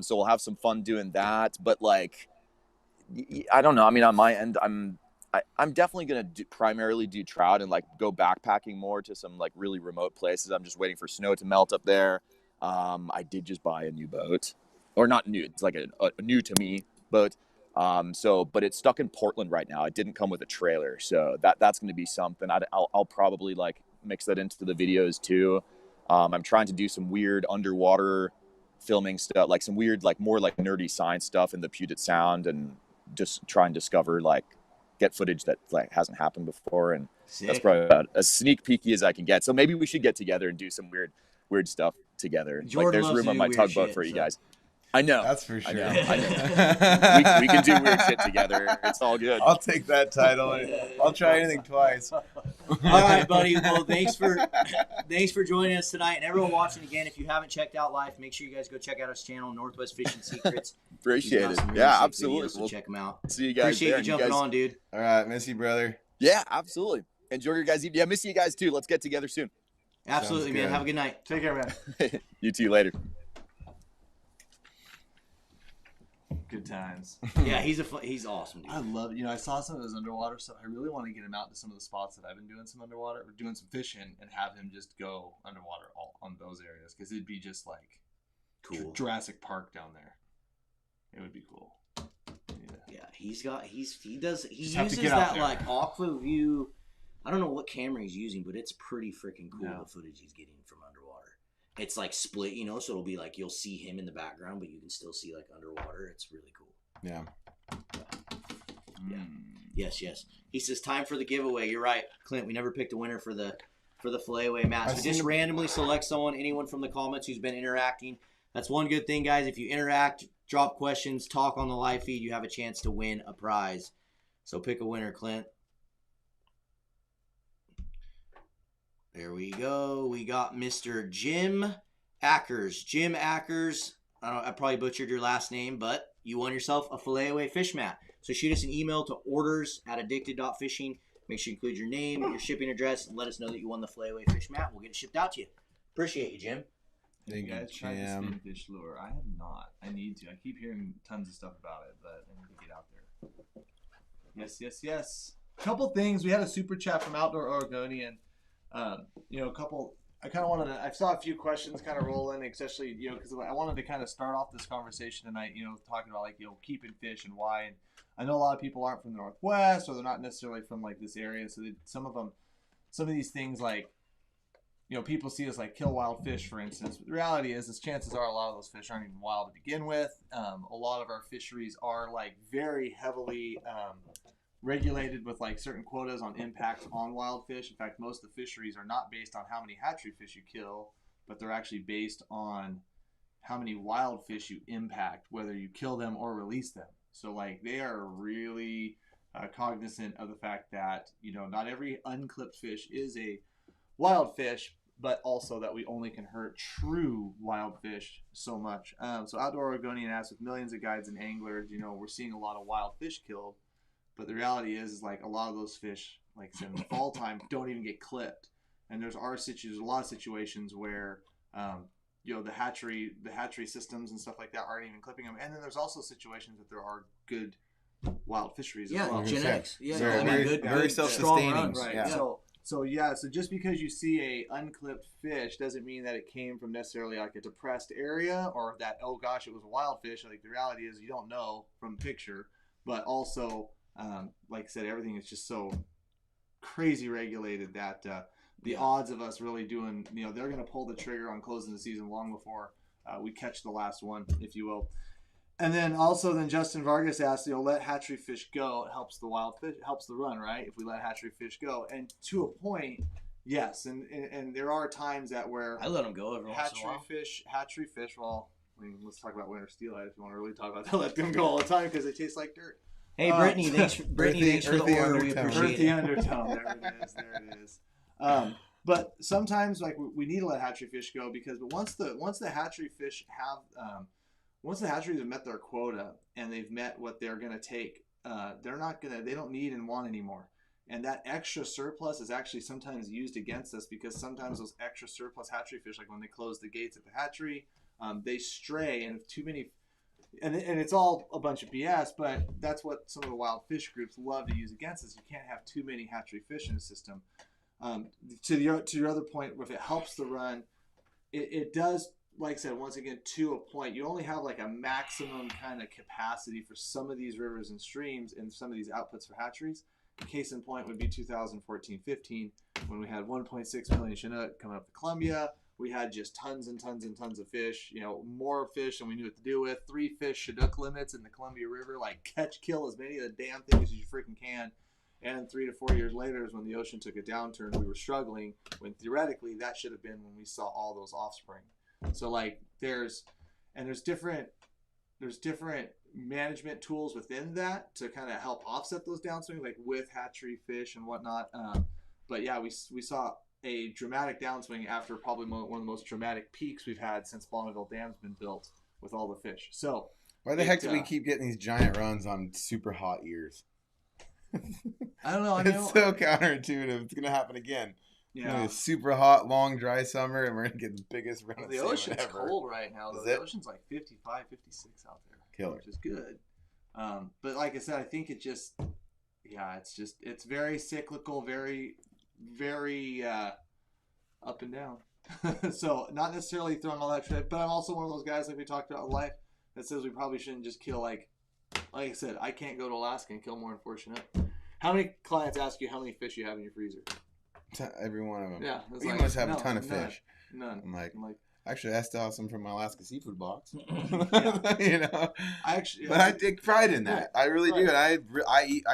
So we'll have some fun doing that. But like, I don't know. I mean, on my end, I'm definitely gonna primarily do trout and like go backpacking more to some like really remote places. I'm just waiting for snow to melt up there. I did just buy a new boat, or not new. It's like a new to me boat. But it's stuck in Portland right now. It didn't come with a trailer, so that's gonna be something. I'll probably like mix that into the videos too. I'm trying to do some weird underwater filming stuff, like some weird, like more like nerdy science stuff in the Puget Sound, and just try and discover, like, get footage that like hasn't happened before. And that's probably about as sneak peeky as I can get. So maybe we should get together and do some weird stuff together. Jordan like there's loves room to on do my weird tugboat shit, for you so. guys. I know. That's for sure. I know. We can do weird shit together. It's all good. I'll take that title. I'll try anything twice. All right, buddy. Well, thanks for joining us tonight, and everyone watching again. If you haven't checked out Life, make sure you guys go check out his channel, Northwest Fishing Secrets. Appreciate it. Really Yeah, absolutely. Videos, so check them out. See you guys. Appreciate you jumping on, dude. All right, miss you, brother. Yeah, absolutely. Enjoy your guys' evening. Yeah, miss you guys too. Let's get together soon. Absolutely, man. Have a good night. Take care, man. You too. Later. Good times. Yeah, he's awesome, dude. I love, I saw some of his underwater stuff. I really want to get him out to some of the spots that I've been doing some underwater, or doing some fishing, and have him just go underwater all on those areas, because it'd be just like Cool. Jurassic Park down there. It would be cool. Yeah, he uses get out that there. like aqua view. I don't know what camera he's using, but it's pretty freaking cool, the footage he's getting from underwater. It's like split, so it'll be like you'll see him in the background, but you can still see like underwater. It's really cool. Yeah. Yeah. Yes. He says time for the giveaway. You're right, Clint. We never picked a winner for the fillet match. We just randomly select anyone from the comments who's been interacting. That's one good thing, guys. If you interact, drop questions, talk on the live feed, you have a chance to win a prize. So pick a winner, Clint. There we go. We got Mr. Jim Ackers. Jim Ackers. I probably butchered your last name, but you won yourself a fillet away fish mat. So shoot us an email to orders@addicted.fishing. Make sure you include your name, your shipping address, and let us know that you won the fillet away fish mat. We'll get it shipped out to you. Appreciate you, Jim. Thank you guys tried the spin fish lure? I have not. I need to. I keep hearing tons of stuff about it, but I need to get out there. Yes. A couple things. We had a super chat from Outdoor Oregonian. A couple. I kind of wanted to. I saw a few questions kind of roll in, especially because I wanted to kind of start off this conversation tonight. Talking about keeping fish and why. And I know a lot of people aren't from the Northwest, or they're not necessarily from like this area. So some of these things like people see us like kill wild fish, for instance. But the reality is chances are a lot of those fish aren't even wild to begin with. A lot of our fisheries are like very heavily regulated with like certain quotas on impacts on wild fish. In fact, most of the fisheries are not based on how many hatchery fish you kill, but they're actually based on how many wild fish you impact, whether you kill them or release them. So like they are really cognizant of the fact that not every unclipped fish is a wild fish, but also that we only can hurt true wild fish so much. So Outdoor Oregonian asks, with millions of guides and anglers, we're seeing a lot of wild fish killed, but the reality is like a lot of those fish, like I said, in the fall time, don't even get clipped. And there's a lot of situations where the hatchery systems and stuff like that aren't even clipping them. And then there's also situations that there are good wild fisheries as well. Genetics. Yeah, very self-sustaining. Runs. Right. Yeah. So just because you see a unclipped fish doesn't mean that it came from necessarily like a depressed area, or that, oh gosh, it was a wild fish. Like the reality is you don't know from the picture, but also like I said, everything is just so crazy regulated that the odds of us really doing, they're going to pull the trigger on closing the season long before we catch the last one, if you will. And then Justin Vargas asked, let hatchery fish go. It helps the wild fish, it helps the run, right? If we let hatchery fish go. And to a point, yes. And there are times that where I let them go every once in a while. hatchery fish, well, let's talk about winter steelhead if you want to really talk about that. Let them go all the time because they taste like dirt. Hey, Brittany, thanks for the order. We appreciate the it. undertone. There it is. But sometimes like we need to let hatchery fish go because once the hatchery fish have once the hatcheries have met their quota and they've met what they're going to take, they don't need and want anymore. And that extra surplus is actually sometimes used against us because sometimes those extra surplus hatchery fish, like when they close the gates at the hatchery, they stray, and if too many, and it's all a bunch of BS, but that's what some of the wild fish groups love to use against us. You can't have too many hatchery fish in the system. To your other point, if it helps the run, it does. Like I said, once again, to a point, you only have like a maximum kind of capacity for some of these rivers and streams and some of these outputs for hatcheries. Case in point would be 2014-15 when we had 1.6 million Chinook coming up the Columbia. We had just tons and tons and tons of fish, more fish than we knew what to do with. 3 fish Chinook limits in the Columbia River, like catch, kill as many of the damn things as you freaking can. And 3 to 4 years later is when the ocean took a downturn. We were struggling when theoretically that should have been when we saw all those offspring. So like there's different management tools within that to kind of help offset those downswings, like with hatchery fish and whatnot. But yeah, we saw a dramatic downswing after probably one of the most dramatic peaks we've had since Bonneville Dam's been built with all the fish. So why the heck do we keep getting these giant runs on super hot years? I don't know. It's so counterintuitive. It's gonna happen again. Yeah, a super hot, long, dry summer, and we're going to get the biggest run of the salmon ocean's ever. cold right now. The ocean's like 55, 56 out there. Killer. Which is good. But like I said, I think it's very cyclical, very, very up and down. So not necessarily throwing all that shit, but I'm also one of those guys, like we talked about in life, that says we probably shouldn't just kill, like I said, I can't go to Alaska and kill more than 4 Chinook. How many clients ask you how many fish you have in your freezer? Every one of them. Yeah, you must have a ton of fish. None. I'm like, actually, I still have some from my Alaska seafood box. I actually, but I take pride in that. I really do, and I eat.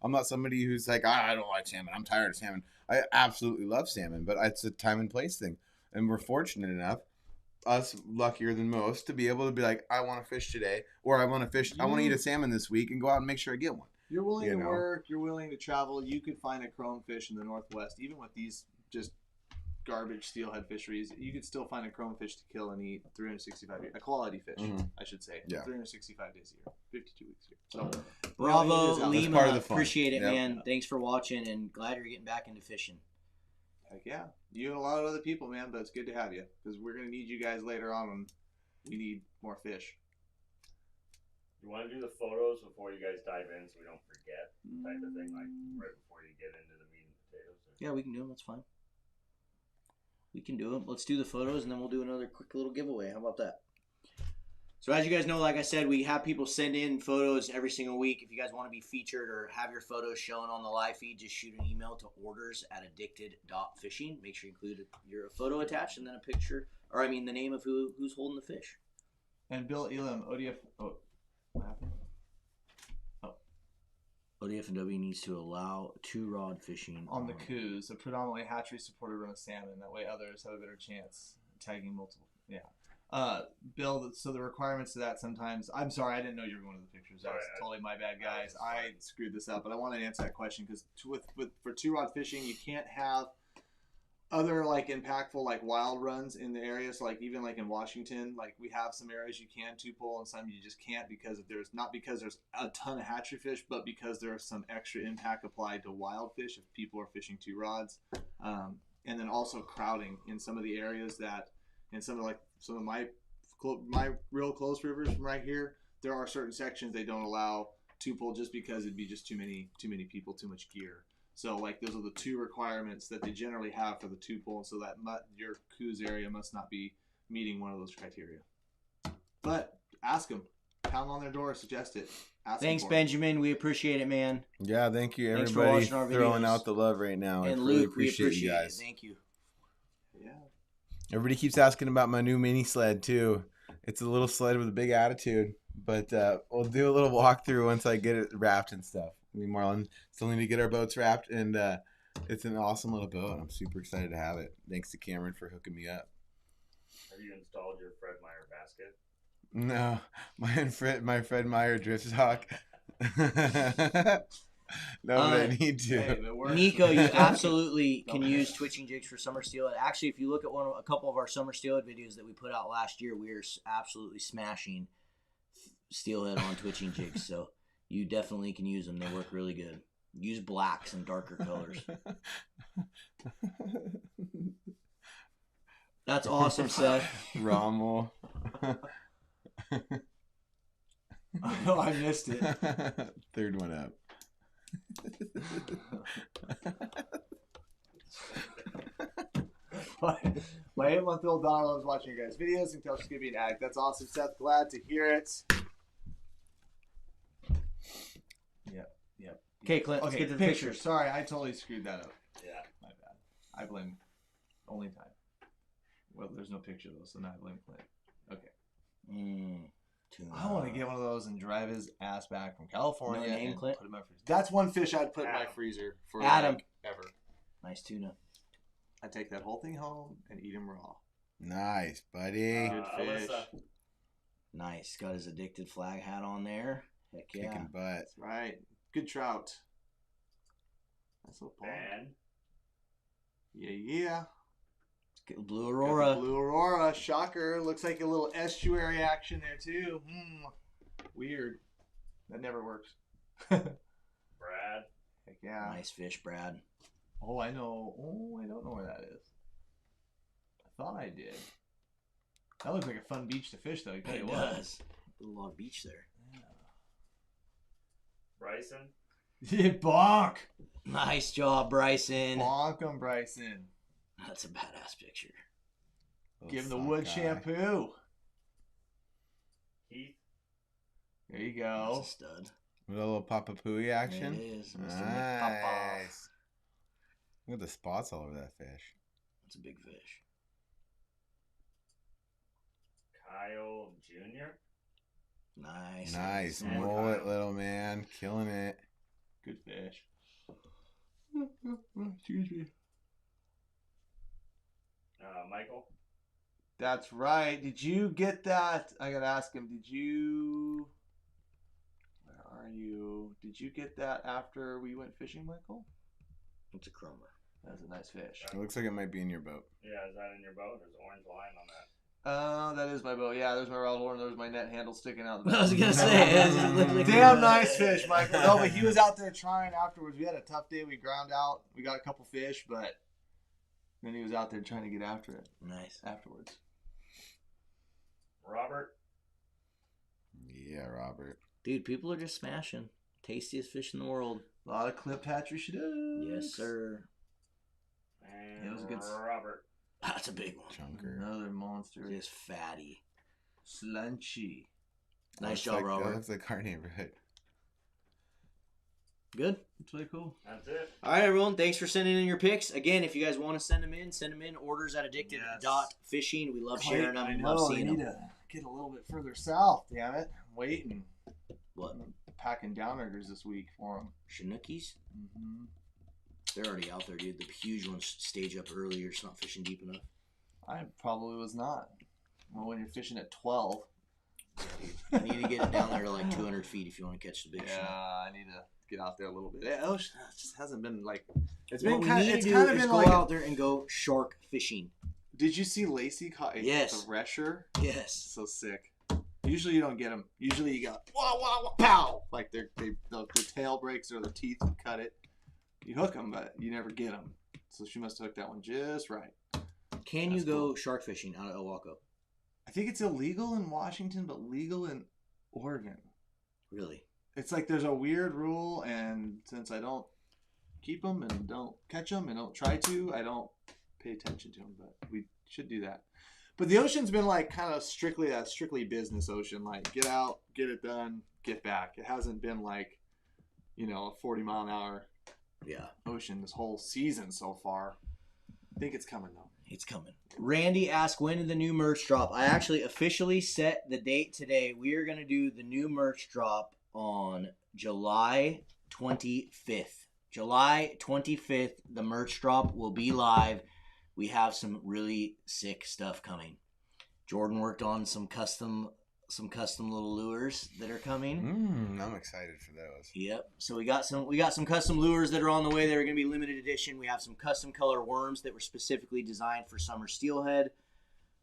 I'm not somebody who's like, I don't like salmon. I'm tired of salmon. I absolutely love salmon, but it's a time and place thing, and we're fortunate enough, us luckier than most, to be able to be like, I want to fish today, or I want to fish. I want to eat a salmon this week, and go out and make sure I get one. You're willing to work. You're willing to travel. You could find a chromefish in the Northwest, even with these just garbage steelhead fisheries. You could still find a chromefish to kill and eat 365 days. A quality fish, I should say. Yeah. 365 days a year, 52 weeks a year. So, bravo, Lima. Part of the fun. Appreciate it, man. Yeah. Thanks for watching, and glad you're getting back into fishing. Heck yeah, you and a lot of other people, man. But it's good to have you because we're gonna need you guys later on when we need more fish. You want to do the photos before you guys dive in so we don't forget type of thing, like right before you get into the meat and potatoes? Yeah, we can do them. That's fine. We can do them. Let's do the photos, and then we'll do another quick little giveaway. How about that? So as you guys know, like I said, we have people send in photos every single week. If you guys want to be featured or have your photos shown on the live feed, just shoot an email to orders@addicted.fishing. Make sure you include your photo attached and then a picture, or I mean the name of who's holding the fish. And Bill Elam, ODF. Oh, what happened? ODF&W needs to allow 2-rod fishing On the coos, a predominantly hatchery supported run of salmon. That way others have a better chance tagging multiple. Yeah. Bill, so the requirements to that sometimes, I'm sorry, I didn't know you were going to the pictures. That's totally my bad, guys. I screwed this up, but I want to answer that question because for 2-rod fishing, you can't have other like impactful like wild runs in the area. So like even like in Washington, like we have some areas you can 2-pole and some you just can't because there's a ton of hatchery fish, but because there's some extra impact applied to wild fish if people are fishing 2 rods, and then also crowding in some of the areas that in some of my real close rivers from right here, there are certain sections they don't allow 2-pole just because it'd be just too many people, too much gear. So like those are the 2 requirements that they generally have for the 2-pole, and so that your coos area must not be meeting one of those criteria. But ask them, pound on their door, suggest it. Thanks, Benjamin. We appreciate it, man. Yeah, thank you, Thanks for everybody, watching our throwing videos. out the love right now. And I really Luke, we appreciate you guys. it. Thank you. Yeah. Everybody keeps asking about my new mini sled too. It's a little sled with a big attitude, but we'll do a little walkthrough once I get it wrapped and stuff. Me and Marlon still need to get our boats wrapped, and it's an awesome little boat. I'm super excited to have it. Thanks to Cameron for hooking me up. Have you installed your Fred Meyer basket? No, my Fred Meyer drift stock. No, but I need to. Hey, if it works. Nico, you absolutely can use twitching jigs for summer steelhead. Actually, if you look at a couple of our summer steelhead videos that we put out last year, we are absolutely smashing steelhead on twitching jigs. So you definitely can use them. They work really good. Use blacks and darker colors. That's awesome, Seth. Rommel. Oh, I missed it. Third one up. My 8-month-old daughter loves watching your guys' videos and tells she's gonna be an addict. That's awesome, Seth. Glad to hear it. Yep. Okay, Clint, let's get to the pictures. Sorry, I totally screwed that up. Yeah. My bad. I blame only time. Well, there's no picture though, so now I blame Clint. Okay. I want to get one of those and drive his ass back from California No name, and Clint? put it in my freezer. That's one fish I'd put in my Adam. freezer for Adam. like ever. Nice tuna. I'd take that whole thing home and eat him raw. Nice, buddy. Good fish. Alyssa. Nice. Got his addicted flag hat on there. Heck yeah. Kicking butt. That's right. Good trout. Nice little pond. And Yeah. Blue Got Aurora. the Blue Aurora. Shocker. Looks like a little estuary action there too. Weird. That never works. Heck Brad. yeah. Nice fish, Brad. Oh, I know. Oh, I don't know where that is. I thought I did. That looks like a fun beach to fish, though. You tell you It what. does. A lot of beach there. Bryson. Yeah, bonk. Nice job, Bryson. Bonk 'em, Bryson. That's a badass picture. Give him the wood shampoo. Heath. There you That's go. a stud. With a little Papa Pooey action. It is. Mr. McPapa. Nice. Look at the spots all over that fish. That's a big fish. Kyle Jr. Nice. Nice. Nice. Mullet, little man. Killing it. Good fish. Excuse me. Michael. That's right. Did you get that? I gotta ask him. Did you? Where are you? Did you get that after we went fishing, Michael? It's a chroma. That's a nice fish. It looks like it might be in your boat. Yeah, is that in your boat? There's an orange line on that. That is my boat. Yeah, there's my rod holder and there's my net handle sticking out. I was gonna say. it looked like Damn nice fish, Michael. No, but he was out there trying afterwards. We had a tough day. We ground out. We got a couple fish, but then he was out there trying to get after it Nice. afterwards. Robert. Yeah, Robert. Dude, people are just smashing. Tastiest fish in the world. A lot of clipped hatchery shadooks. Yes, sir. And It was a good Robert. That's a big one. Chunker. Another monster. Just fatty. Slunchy. Nice job, That Robert. looks like our neighborhood. Good. It's really cool. That's it. All right, everyone. Thanks for sending in your picks. Again, if you guys want to send them in. Orders at addicted.fishing. We love sharing them. I We know. love I seeing need them. to get a little bit further south. Damn it! I'm waiting. What? I'm packing downriggers this week for them. Chinookies? Mm-hmm. They're already out there, dude. The huge ones stage up early. You're just not fishing deep enough. I probably was not. Well, when you're fishing at 12. You need to get it down there to like 200 feet if you want to catch the big Yeah, shrimp. I need to get out there a little bit. It just hasn't been like. It's What been we kind. need It's to do kind of is been go like. out there and go shark fishing. Did you see Lacey caught a Yes. resher? Yes. So sick. Usually you don't get them. Usually you got wah wah wah pow, like the tail breaks or the teeth would cut it. You hook them, but you never get them. So she must have hooked that one just right. Can you go shark fishing out of Owako? I think it's illegal in Washington, but legal in Oregon. Really? It's like there's a weird rule, and since I don't keep them and don't catch them and don't try to, I don't pay attention to them. But we should do that. But the ocean's been like kind of strictly business ocean. Like get out, get it done, get back. It hasn't been like, a 40-mile-an-hour ocean this whole season so far. I think it's coming though. It's coming. Randy asked, when did the new merch drop? I actually officially set the date today. We are going to do the new merch drop on July 25th. July 25th, the merch drop will be live. We have some really sick stuff coming. Jordan worked on some custom little lures that are coming. I'm excited for those. Yep. So we got some custom lures that are on the way. They're going to be limited edition. We have some custom color worms that were specifically designed for summer steelhead.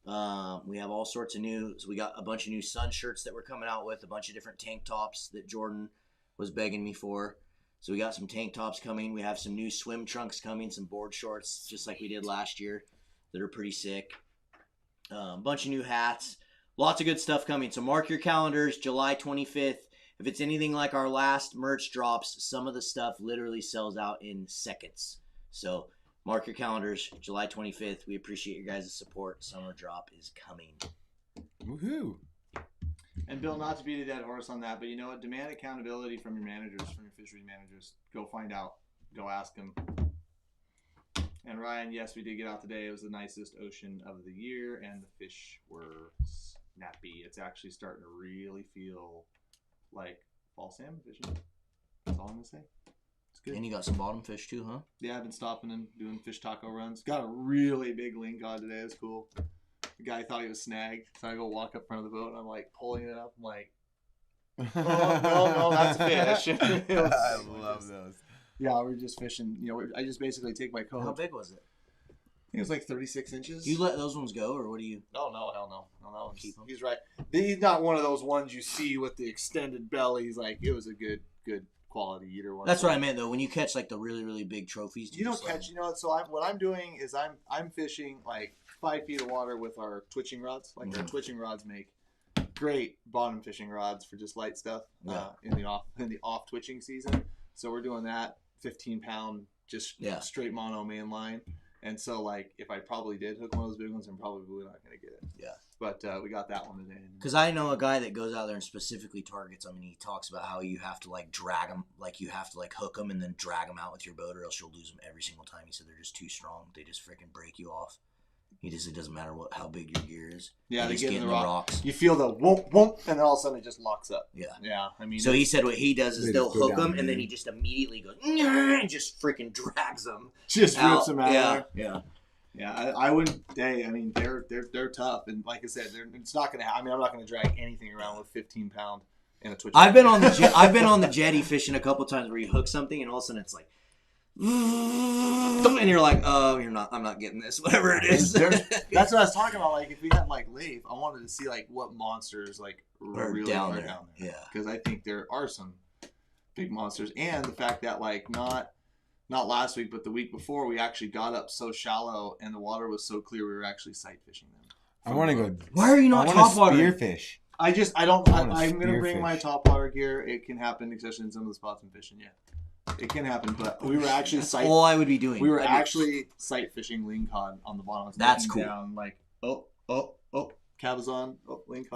We have all sorts of so we got a bunch of new sun shirts that we're coming out with, a bunch of different tank tops that Jordan was begging me for. So we got some tank tops coming. We have some new swim trunks coming, some board shorts, just like we did last year, that are pretty sick. A bunch of new hats. Lots of good stuff coming. So mark your calendars, July 25th. If it's anything like our last merch drops, some of the stuff literally sells out in seconds. So mark your calendars, July 25th. We appreciate your guys' support. Summer drop is coming. Woohoo! And Bill, not to beat a dead horse on that, but you know what? Demand accountability from your managers, from your fishery managers. Go find out. Go ask them. And Ryan, yes, we did get out today. It was the nicest ocean of the year, and the fish were snappy. It's actually starting to really feel like fall salmon fishing. That's all I'm going to say. It's good. And you got some bottom fish too, huh? Yeah, I've been stopping and doing fish taco runs. Got a really big lingcod today. It was cool. The guy thought he was snagged, so I go walk up front of the boat, and I'm like pulling it up. I'm like, oh, no, that's a fish. I love those. Yeah, we're just fishing. I just basically take my coat. How big was it? I think it was like 36 inches. Do you let those ones go, or what do you? No, hell no. No, Keep 'em. he's right. He's not one of those ones you see with the extended belly. He's like, it was a good quality eater one. That's what I meant though. When you catch like the really, really big trophies, You don't catch, so what I'm doing is I'm fishing like 5 feet of water with our twitching rods. Like our twitching rods make great bottom fishing rods for just light stuff in the off twitching season. So we're doing that 15-pound just straight mono main line. And so like if I probably did hook one of those big ones, I'm probably not going to get it. Yeah. But we got that one today. Because I know a guy that goes out there and specifically targets them, and he talks about how you have to like drag them, like you have to like hook them and then drag them out with your boat, or else you'll lose them every single time. He said they're just too strong; they just freaking break you off. It doesn't matter how big your gear is. Yeah, they just get in the rocks. You feel the whoop whoop, and then all of a sudden it just locks up. Yeah. Yeah. I mean, so he said what he does is They they'll just go hook down them, and then there. he just immediately goes and just freaking drags them. just rips them out. Yeah, Of there. yeah. Yeah, I wouldn't. I mean, they're tough, and like I said, it's not gonna. I'm not gonna drag anything around with 15-pound and a twitch. I've been on the jetty fishing a couple times where you hook something and all of a sudden it's like, and you're like, I'm not getting this, whatever it is. That's what I was talking about. Like if we had like Leif, I wanted to see like what monsters like really down are there. down there. Yeah, because I think there are some big monsters, and the fact that like not last week, but the week before, we actually got up so shallow and the water was so clear we were actually sight fishing them. I want to go. Why are you not I top want to water? spearfish. I'm going to bring my spearfish. top water gear. It can happen, especially in some of the spots I'm fishing. Yeah, it can happen. But we were actually That's all I would be doing. actually sight fishing lingcod on the bottom. That's Looking cool. Down, like Cabazon, Lincoln.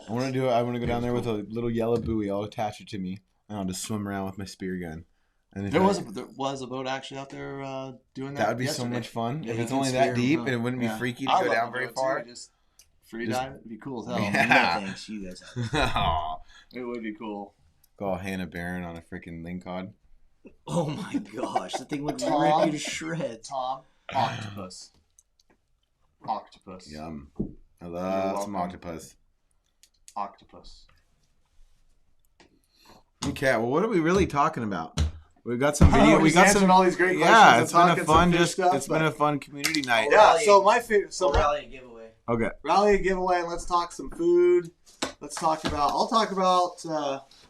I want to do it. I want to go down there with a little yellow buoy. I'll attach it to me, and I'll just swim around with my spear gun. And if There was a boat actually out there doing that. that would be yesterday. so much fun. Yeah, if you it's can only spear that 'em, deep, huh? and it wouldn't be freaky to I go love down to very do it, far. too. Just free Just- dive. It'd be cool as hell. Yeah. No thanks, you guys have. Aw. It would be cool. Go all Hannah Barron on a freaking lingcod. Oh my gosh, the thing would rip Tom? you to shreds. Tom, octopus. Octopus. Yum. I love some welcome. octopus. Octopus. Okay, well, what are we really talking about? We've got some video. Oh, we just got answering some. all these great questions Yeah, and it's been a talking some fun. fish Just stuff, it's been but- a fun community night. Yeah. So my favorite. So Rally giveaway. Okay. rally giveaway, and let's talk some food. Let's talk about. I'll talk about.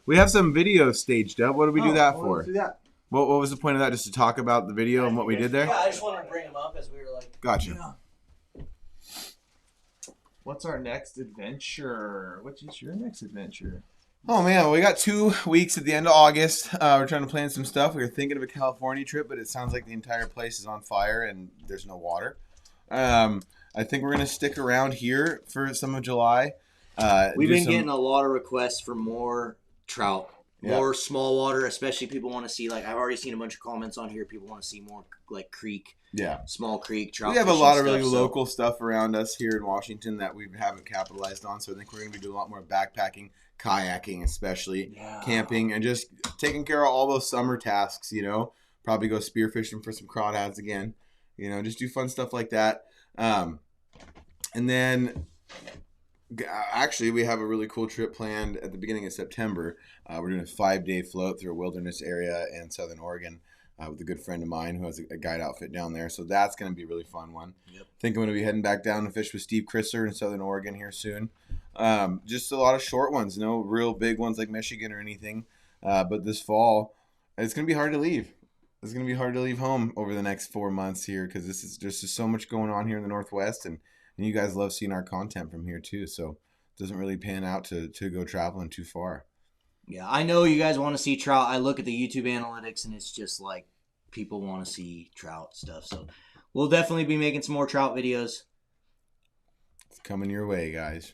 We have some video staged up. What did we do that for? Let's do that. What was the point of that? Just to talk about the video and what we did there? Yeah, I just wanted to bring them up as we were like. Gotcha. What's our next adventure? What is your next adventure? Oh man, we got 2 weeks at the end of August. We're trying to plan some stuff. We were thinking of a California trip, but it sounds like the entire place is on fire and there's no water. I think we're gonna stick around here for some of July. We've do been some- getting a lot of requests for more trout, Yeah. more small water, especially people want to see, like, I've already seen a bunch of comments on here. People want to see more, like, creek, yeah. small creek trout. We have a fishing lot of really stuff, so- local stuff around us here in Washington that we haven't capitalized on. So I think we're going to be doing a lot more backpacking, kayaking, especially Yeah. camping, and just taking care of all those summer tasks. You know, probably go spearfishing for some crawdads again. You know, just do fun stuff like that. And then actually, we have a really cool trip planned at the beginning of September. We're doing a 5-day float through a wilderness area in Southern Oregon. With a good friend of mine who has a guide outfit down there. So that's going to be a really fun one. Yep. I think I'm going to be heading back down to fish with Steve Crisler in Southern Oregon here soon. Just a lot of short ones, no real big ones like Michigan or anything. But this fall, it's going to be hard to leave. It's going to be hard to leave home over the next 4 months here because there's just so much going on here in the Northwest. And you guys love seeing our content from here too. So it doesn't really pan out to go traveling too far. Yeah, I know you guys want to see trout. I look at the YouTube analytics, and it's just like people want to see trout stuff. So we'll definitely be making some more trout videos. It's coming your way, guys.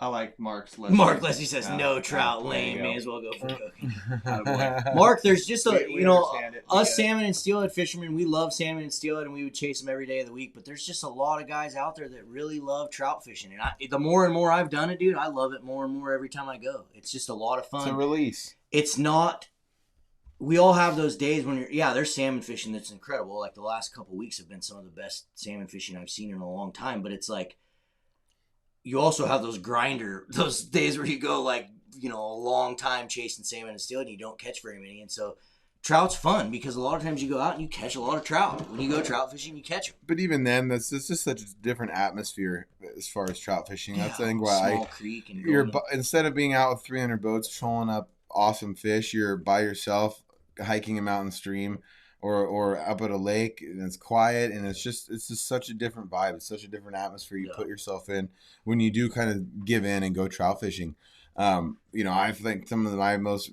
I like Mark's Leslie. Mark Leslie says, Yeah. no trout, There you lame. go. May as well go for cooking. Attaboy. Mark, there's just a, We you know, understand it. We us get it. salmon and steelhead fishermen, we love salmon and steelhead, and we would chase them every day of the week. But there's just a lot of guys out there that really love trout fishing. And the more and more I've done it, dude, I love it more and more every time I go. It's just a lot of fun. It's a release. It's not. We all have those days when there's salmon fishing that's incredible. Like the last couple weeks have been some of the best salmon fishing I've seen in a long time. But it's like, you also have those days where you go like, a long time chasing salmon and steelhead and you don't catch very many. And so trout's fun because a lot of times you go out and you catch a lot of trout. When you go trout fishing, you catch them. But even then, that's just such a different atmosphere as far as trout fishing. That's I think why small creek and instead of being out with 300 boats trolling up awesome fish, you're by yourself hiking a mountain stream or up at a lake, and it's quiet, and it's just such a different vibe. It's such a different atmosphere you put yourself in when you do kind of give in and go trout fishing. I think some of my most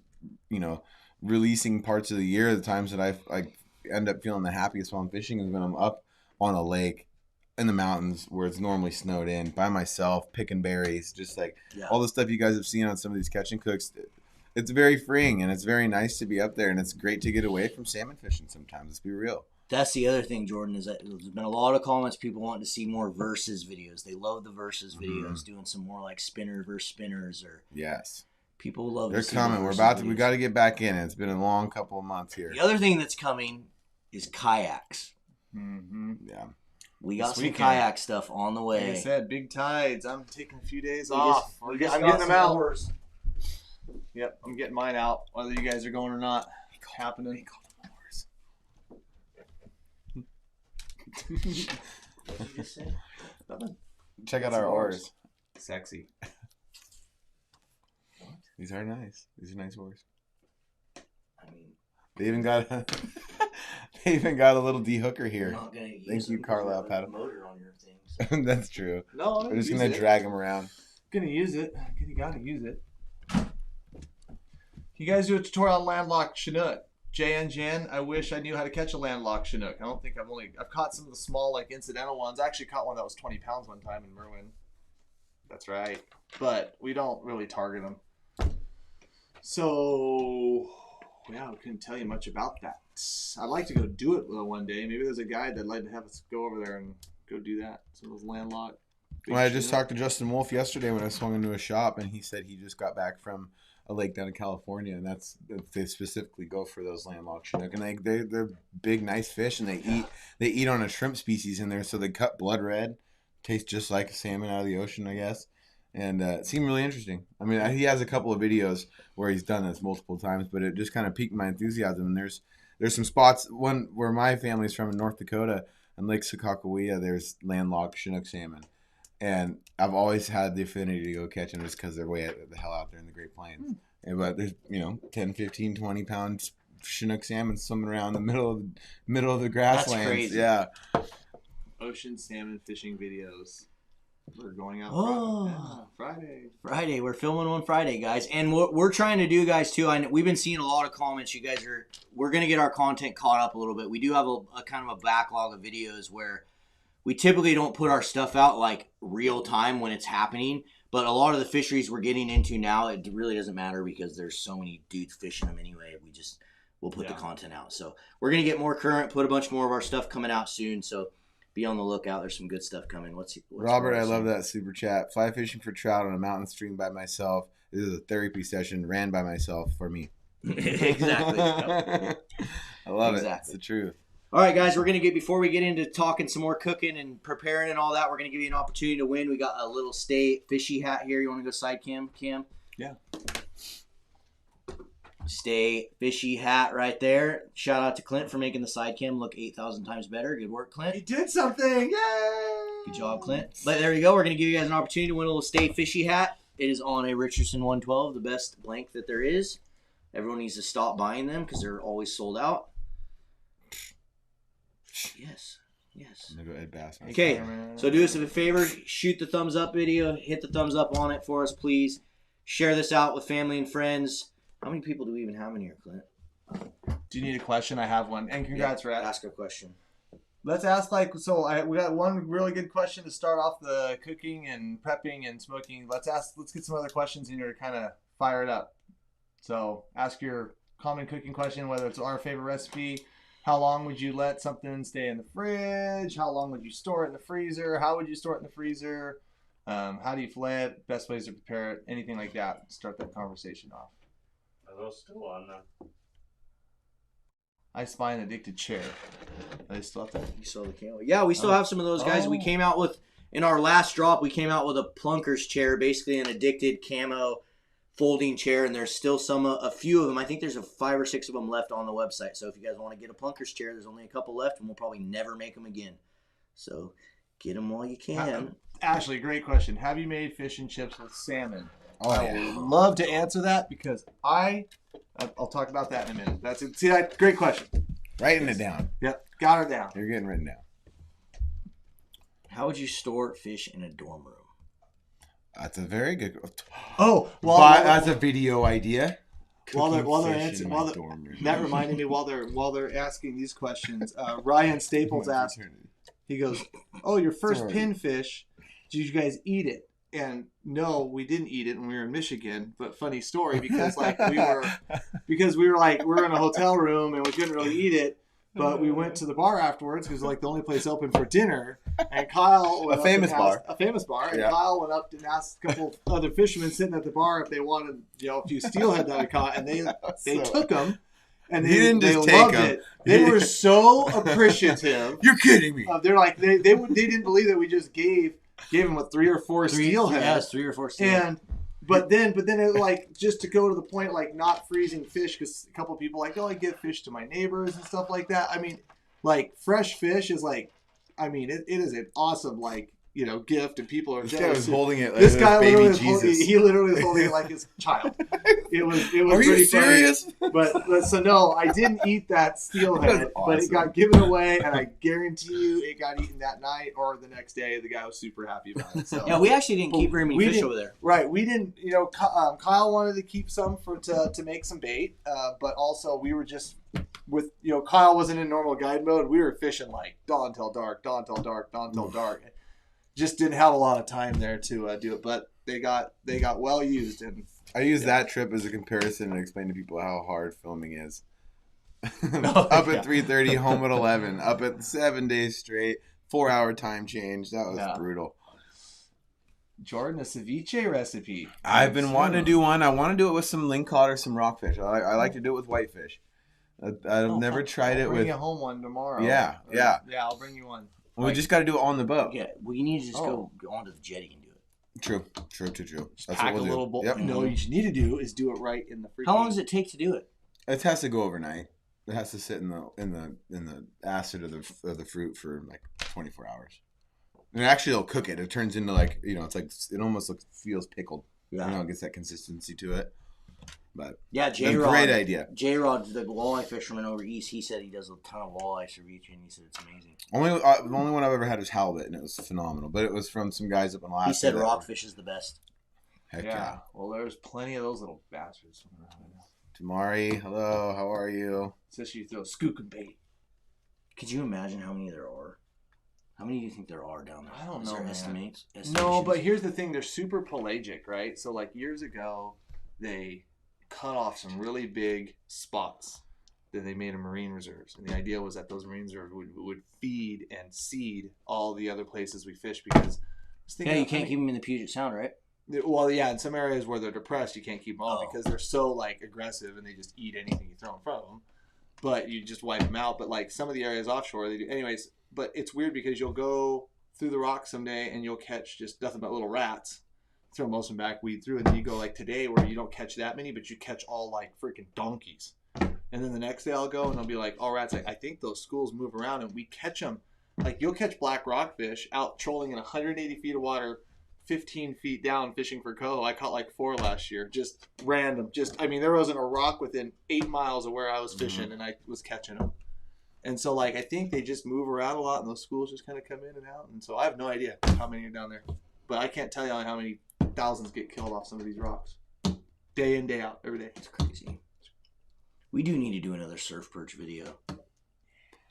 releasing parts of the year, the times that I end up feeling the happiest while I'm fishing, is when I'm up on a lake in the mountains where it's normally snowed in by myself, picking berries, just like all the stuff you guys have seen on some of these catch and cooks. It's very freeing, and it's very nice to be up there, and it's great to get away from salmon fishing sometimes. Let's be real. That's the other thing, Jordan, is that there's been a lot of comments, people wanting to see more versus videos. They love the versus videos, doing some more like spinner versus spinners, or yes, people love. They're to see coming. the We're versus about to. videos. We got to get back in it. It's been a long couple of months here. The other thing that's coming is kayaks. Mm-hmm. Yeah. We got This some weekend. kayak stuff on the Like I way. said, big tides. I'm taking a few days We off. just- we I'm just getting got them some out. oars. Yep, I'm getting mine out, whether you guys are going or not. Happening. What did you just say? Check out Some our oars. oars. Sexy. These are nice. These are nice oars. I mean, They even got a little dehooker you're here. not gonna use Thank you, them Carlisle because of the Paddle. motor on your things. That's true. No, I'm We're just gonna drag them around. Gonna use it. You gotta use it. You guys do a tutorial on landlocked Chinook. Jay and Jen, I wish I knew how to catch a landlocked Chinook. I don't think I've caught some of the small, like, incidental ones. I actually caught one that was 20 pounds one time in Merwin. That's right. But we don't really target them. So, yeah, I couldn't tell you much about that. I'd like to go do it one day. Maybe there's a guide that'd like to have us go over there and go do that. Some of those landlocked. Well, I just talked to Justin Wolf yesterday when I swung into a shop, and he said he just got back from a lake down in California, and they specifically go for those landlocked Chinook, and they're big, nice fish, and they eat on a shrimp species in there, so they cut blood red, taste just like a salmon out of the ocean, I guess, and it seemed really interesting. I mean, he has a couple of videos where he's done this multiple times, but it just kind of piqued my enthusiasm. And there's some spots, one where my family's from in North Dakota, in Lake Sakakawea, there's landlocked Chinook salmon. And I've always had the affinity to go catch them just because they're way the hell out there in the Great Plains. But there's 10, 15, 20 pound Chinook salmon swimming around the middle of the grasslands. That's crazy. Yeah. Ocean salmon fishing videos. We're going out Friday. Friday. We're filming on Friday, guys. And what we're trying to do, guys, too, we've been seeing a lot of comments. You guys we're going to get our content caught up a little bit. We do have a kind of a backlog of videos where we typically don't put our stuff out like real time when it's happening, but a lot of the fisheries we're getting into now, it really doesn't matter because there's so many dudes fishing them anyway. We'll put the content out. So we're going to get more current, put a bunch more of our stuff coming out soon. So be on the lookout. There's some good stuff coming. What's Robert, I love that super chat. Fly fishing for trout on a mountain stream by myself. This is a therapy session ran by myself for me. Exactly. I love it. It's the truth. All right, guys, before we get into talking some more cooking and preparing and all that, we're going to give you an opportunity to win. We got a little Stay Fishy hat here. You want to go side cam? Yeah. Stay Fishy hat right there. Shout out to Clint for making the side cam look 8,000 times better. Good work, Clint. He did something. Yay! Good job, Clint. But there you go. We're going to give you guys an opportunity to win a little Stay Fishy hat. It is on a Richardson 112, the best blank that there is. Everyone needs to stop buying them because they're always sold out. Yes. I'm gonna go Ed Bass. Okay, so do us a favor, shoot the thumbs up video, hit the thumbs up on it for us, please. Share this out with family and friends. How many people do we even have in here, Clint? Do you need a question? I have one. And congrats, Rat. Ask a question. Let's ask we got one really good question to start off the cooking and prepping and smoking. Let's get some other questions in here to kind of fire it up. So ask your common cooking question, whether it's our favorite recipe. How long would you let something stay in the fridge? How long would you store it in the freezer? How would you store it in the freezer? How do you fillet it? Best ways to prepare it? Anything like that. Start that conversation off. Are those still on the... I spy an addicted chair. Are they still up there? You saw the camera. Yeah, we still have some of those guys. We came out with, in our last drop, we came out with a plunker's chair, basically an addicted camo folding chair, and there's still a few of them. I think there's 5 or 6 of them left on the website. So if you guys want to get a plunker's chair, there's only a couple left, and we'll probably never make them again. So get them while you can. Ashley, great question. Have you made fish and chips with salmon? Oh, I would love to answer that because I'll talk about that in a minute. See that? Great question. Writing it down. Yep, got her down. You're getting written down. How would you store fish in a dorm room? That's a very good. Oh, that's a video idea. While they're answering, that reminded me while they're asking these questions. Ryan Staples asked. He goes, "Oh, your first pinfish. Did you guys eat it?" And no, we didn't eat it when we were in Michigan. But funny story because we were in a hotel room and we couldn't really eat it. But we went to the bar afterwards because the only place open for dinner. And Kyle went a famous bar. And Kyle went up and asked a couple of other fishermen sitting at the bar if they wanted a few steelhead that we caught, and they took them. And they loved it. They were so appreciative. You're kidding me. They're like they didn't believe that we just gave him 3 or 4 steelhead. Yes, 3 or 4 steelhead. But then it just to go to the point not freezing fish because a couple of people I give fish to my neighbors and stuff like that. I mean, fresh fish is it is an awesome gift, and people are. This guy was holding it. This guy baby he literally was holding it like his child. It was. Are you serious? Funny. But so no, I didn't eat that steelhead, awesome. But it got given away, and I guarantee you, it got eaten that night or the next day. The guy was super happy about it. So. Yeah, we actually didn't keep very many fish over there. Right, we didn't. Kyle wanted to keep some to make some bait, but also we were just. With Kyle wasn't in normal guide mode. We were fishing dawn till dark. just didn't have a lot of time there to do it. But they got well used. And I use that trip as a comparison and explain to people how hard filming is. Oh, Up yeah. at 3:30, home at 11. Up at 7 days straight. 4-hour time change. That was brutal. Jordan, a ceviche recipe. I've been wanting to do one. I want to do it with some lingcod or some rockfish. I like to do it with whitefish. I've never tried it I'll bring with. you home one tomorrow. Yeah. Yeah, I'll bring you one. We just got to do it on the boat. Yeah, well, you need to just go onto the jetty and do it. True. That's Pack what we'll a do. little bowl. Yep. No, what you need to do is do it right in the freaking. How long does it take to do it? It has to go overnight. It has to sit in the acid of the fruit for like 24 hours. And actually, it'll cook it. It turns into like, it's like it almost feels pickled. Yeah. It gets that consistency to it. But Yeah, a J-Rod. great idea. J-Rod, the walleye fisherman over east, he said he does a ton of walleye ceviche, and he said it's amazing. The only one I've ever had was halibut, and it was phenomenal. But it was from some guys up in Alaska. He said rockfish is the best. Heck Yeah. Well, there's plenty of those little bastards swimming around. Tamari, hello, how are you? Especially you throw a skook and bait. Could you imagine how many there are? How many do you think there are down there? I don't Is know, there man. estimations? No, but here's the thing: they're super pelagic, right? So like years ago, they cut off some really big spots that they made in marine reserves, and the idea was that those marine reserves would feed and seed all the other places we fish because. Yeah, you can't keep them in the Puget Sound, right? Well, yeah, in some areas where they're depressed, you can't keep them all Oh. because they're so like aggressive and they just eat anything you throw in front of them. But you just wipe them out. But like some of the areas offshore, they do. Anyways, but it's weird because you'll go through the rocks someday and you'll catch just nothing but little rats. Throw most of them back, weed through, and then you go like today where you don't catch that many, but you catch all like freaking donkeys. And then the next day I'll go and they'll be like, all rats. Like I think those schools move around and we catch them. Like you'll catch black rockfish out trolling in 180 feet of water, 15 feet down fishing for coho. I caught like 4 last year, just random. There wasn't a rock within 8 miles of where I was fishing, and I was catching them. And so, like, I think they just move around a lot, and those schools just kind of come in and out. And so I have no idea how many are down there, but I can't tell you how many thousands get killed off some of these rocks, day in, day out, every day. It's crazy. We do need to do another surf perch video.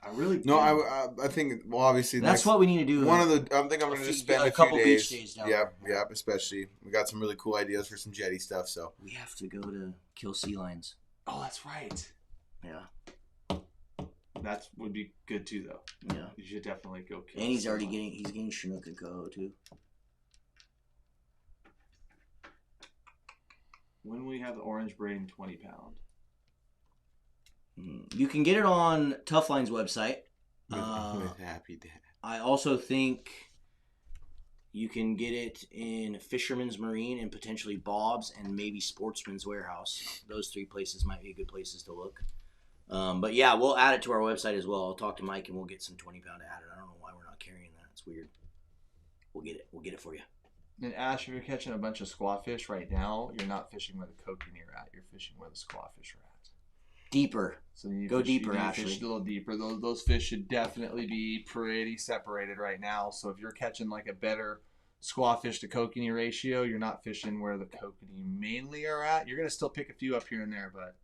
I really No, I think, well, obviously That's what we need to do. I think I'm going to just spend a a couple few beach days. days down Yep, especially. We got some really cool ideas for some jetty stuff, so. We have to go to kill sea lions. Oh, that's right. Yeah. That would be good too, though. Yeah. You should definitely go kill. And he's someone. getting Chinook and coho too. When will we have the orange brain 20 pound? You can get it on Tough Line's website. With Happy Dad. I also think you can get it in Fisherman's Marine and potentially Bob's and maybe Sportsman's Warehouse. Those 3 places might be good places to look. But yeah, we'll add it to our website as well. I'll talk to Mike and we'll get some 20 pound added. I don't know why we're not carrying that. It's weird. We'll get it. We'll get it for you. And Ash, if you're catching a bunch of squawfish right now, you're not fishing where the kokanee are at. You're fishing where the squawfish are at. Deeper. So you Go fish, deeper, you Ashley. fish a little deeper. Those fish should definitely be pretty separated right now. So if you're catching like a better squawfish to kokanee ratio, you're not fishing where the kokanee mainly are at. You're gonna still pick a few up here and there, but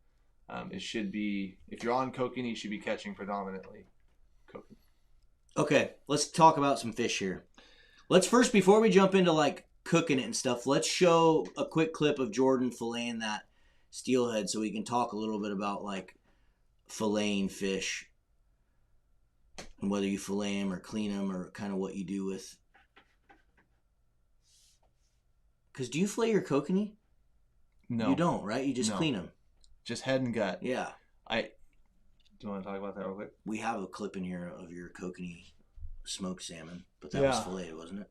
it should be, if you're on kokanee, you should be catching predominantly kokanee. Okay, let's talk about some fish here. Let's first, before we jump into like cooking it and stuff, let's show a quick clip of Jordan filleting that steelhead so we can talk a little bit about like filleting fish and whether you fillet them or clean them or kind of what you do with. Because do you fillet your kokanee? No, You don't, right? You just No. clean them. just head and gut. Yeah. Do you want to talk about that real quick? We have a clip in here of your kokanee smoked salmon, but that was Yeah. filleted, wasn't it?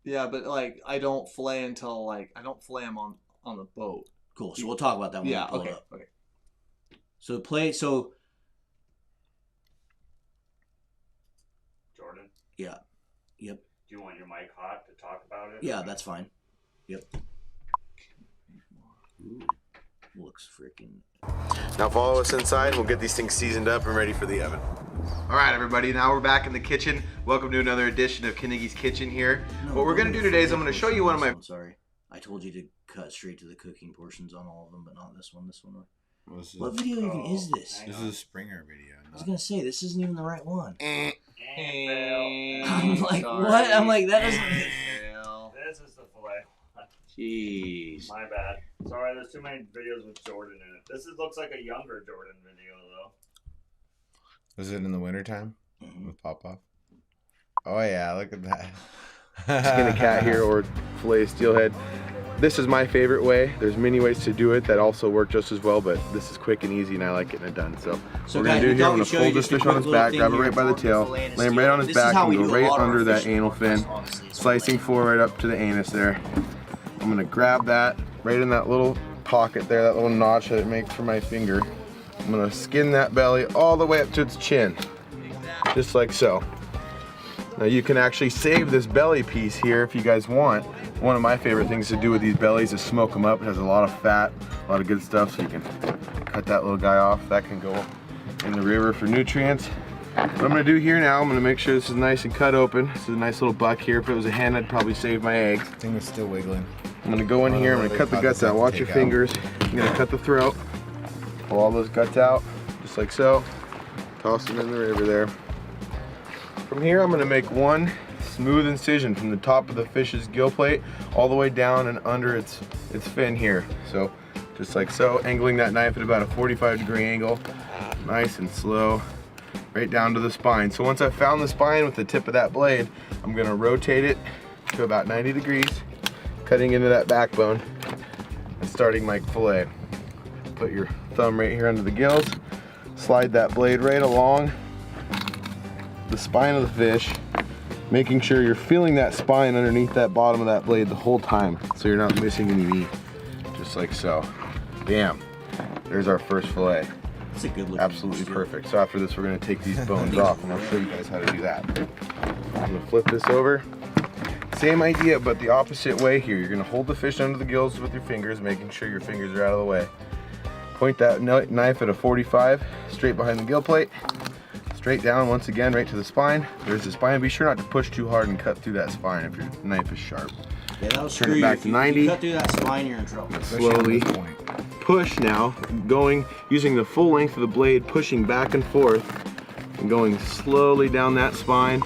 Yeah, but like I don't fillet until like I don't fillet them on the boat. Cool. So we'll talk about that when Yeah. we pull Okay. it up. Okay. So Jordan, yeah. Yep. do you want your mic hot to talk about it? Yeah, that's fine. Yep. Ooh, looks freaking. Now follow us inside and we'll get these things seasoned up and ready for the oven. All right, everybody, now we're back in the kitchen. Welcome to another edition of Carnegie's Kitchen here. What we're gonna do today is I'm gonna show you one of my... Sorry, I told you to cut straight to the cooking portions on all of them, but not this one. This one. Well, this is, What video even is this? this is a Springer video. I was gonna say this isn't even the right one. Fail. I'm like, what? I'm like, that doesn't. This is the fillet. Jeez. My bad. Sorry, there's too many videos with Jordan in it. This looks like a younger Jordan video, though. Was it in the wintertime with Pop-Off? Oh, yeah, look at that. Skin a cat here or fillet steelhead. This is my favorite way. There's many ways to do it that also work just as well, but this is quick and easy and I like getting it done. So So what we're gonna guys, do we here, thought I'm gonna we'd show you fold this just a fish on quick his little back, thing grab it here right by the for the tail, fillet and lay him right on his this is back how and we go do a right lot of our under that fishing anal with fin, this, honestly. It's slicing fillet. forward right up to the anus there. I'm gonna grab that right in that little pocket there, that little notch that it makes for my finger. I'm gonna skin that belly all the way up to its chin, just like so. Now you can actually save this belly piece here if you guys want. One of my favorite things to do with these bellies is smoke them up. It has a lot of fat, a lot of good stuff, so you can cut that little guy off. That can go in the river for nutrients. What I'm gonna do here now, I'm gonna make sure this is nice and cut open. This is a nice little buck here. If it was a hen, I'd probably save my eggs. Thing is still wiggling. I'm gonna go in here, I'm gonna cut the guts out. Watch your fingers. I'm gonna cut the throat. Pull all those guts out, just like so. Toss them in the river there. From here, I'm gonna make one smooth incision from the top of the fish's gill plate all the way down and under its fin here. So, just like so, angling that knife at about a 45-degree angle, nice and slow, right down to the spine. So once I've found the spine with the tip of that blade, I'm gonna rotate it to about 90 degrees, cutting into that backbone and starting my fillet. Put your thumb right here under the gills, slide that blade right along the spine of the fish, making sure you're feeling that spine underneath that bottom of that blade the whole time so you're not missing any meat. Just like so. Bam. There's our first fillet. It's a good look. Absolutely perfect. So after this, we're gonna take these bones off and I'll show you guys how to do that. I'm gonna flip this over. Same idea, but the opposite way here. You're gonna hold the fish under the gills with your fingers, making sure your fingers are out of the way. Point that knife at a 45, straight behind the gill plate. Straight down once again, right to the spine. There's the spine. Be sure not to push too hard and cut through that spine if your knife is sharp. Yeah, that'll Turn screw it you. back If to you 90. cut through that spine, you're in trouble. Slowly push now, using the full length of the blade, pushing back and forth, and going slowly down that spine,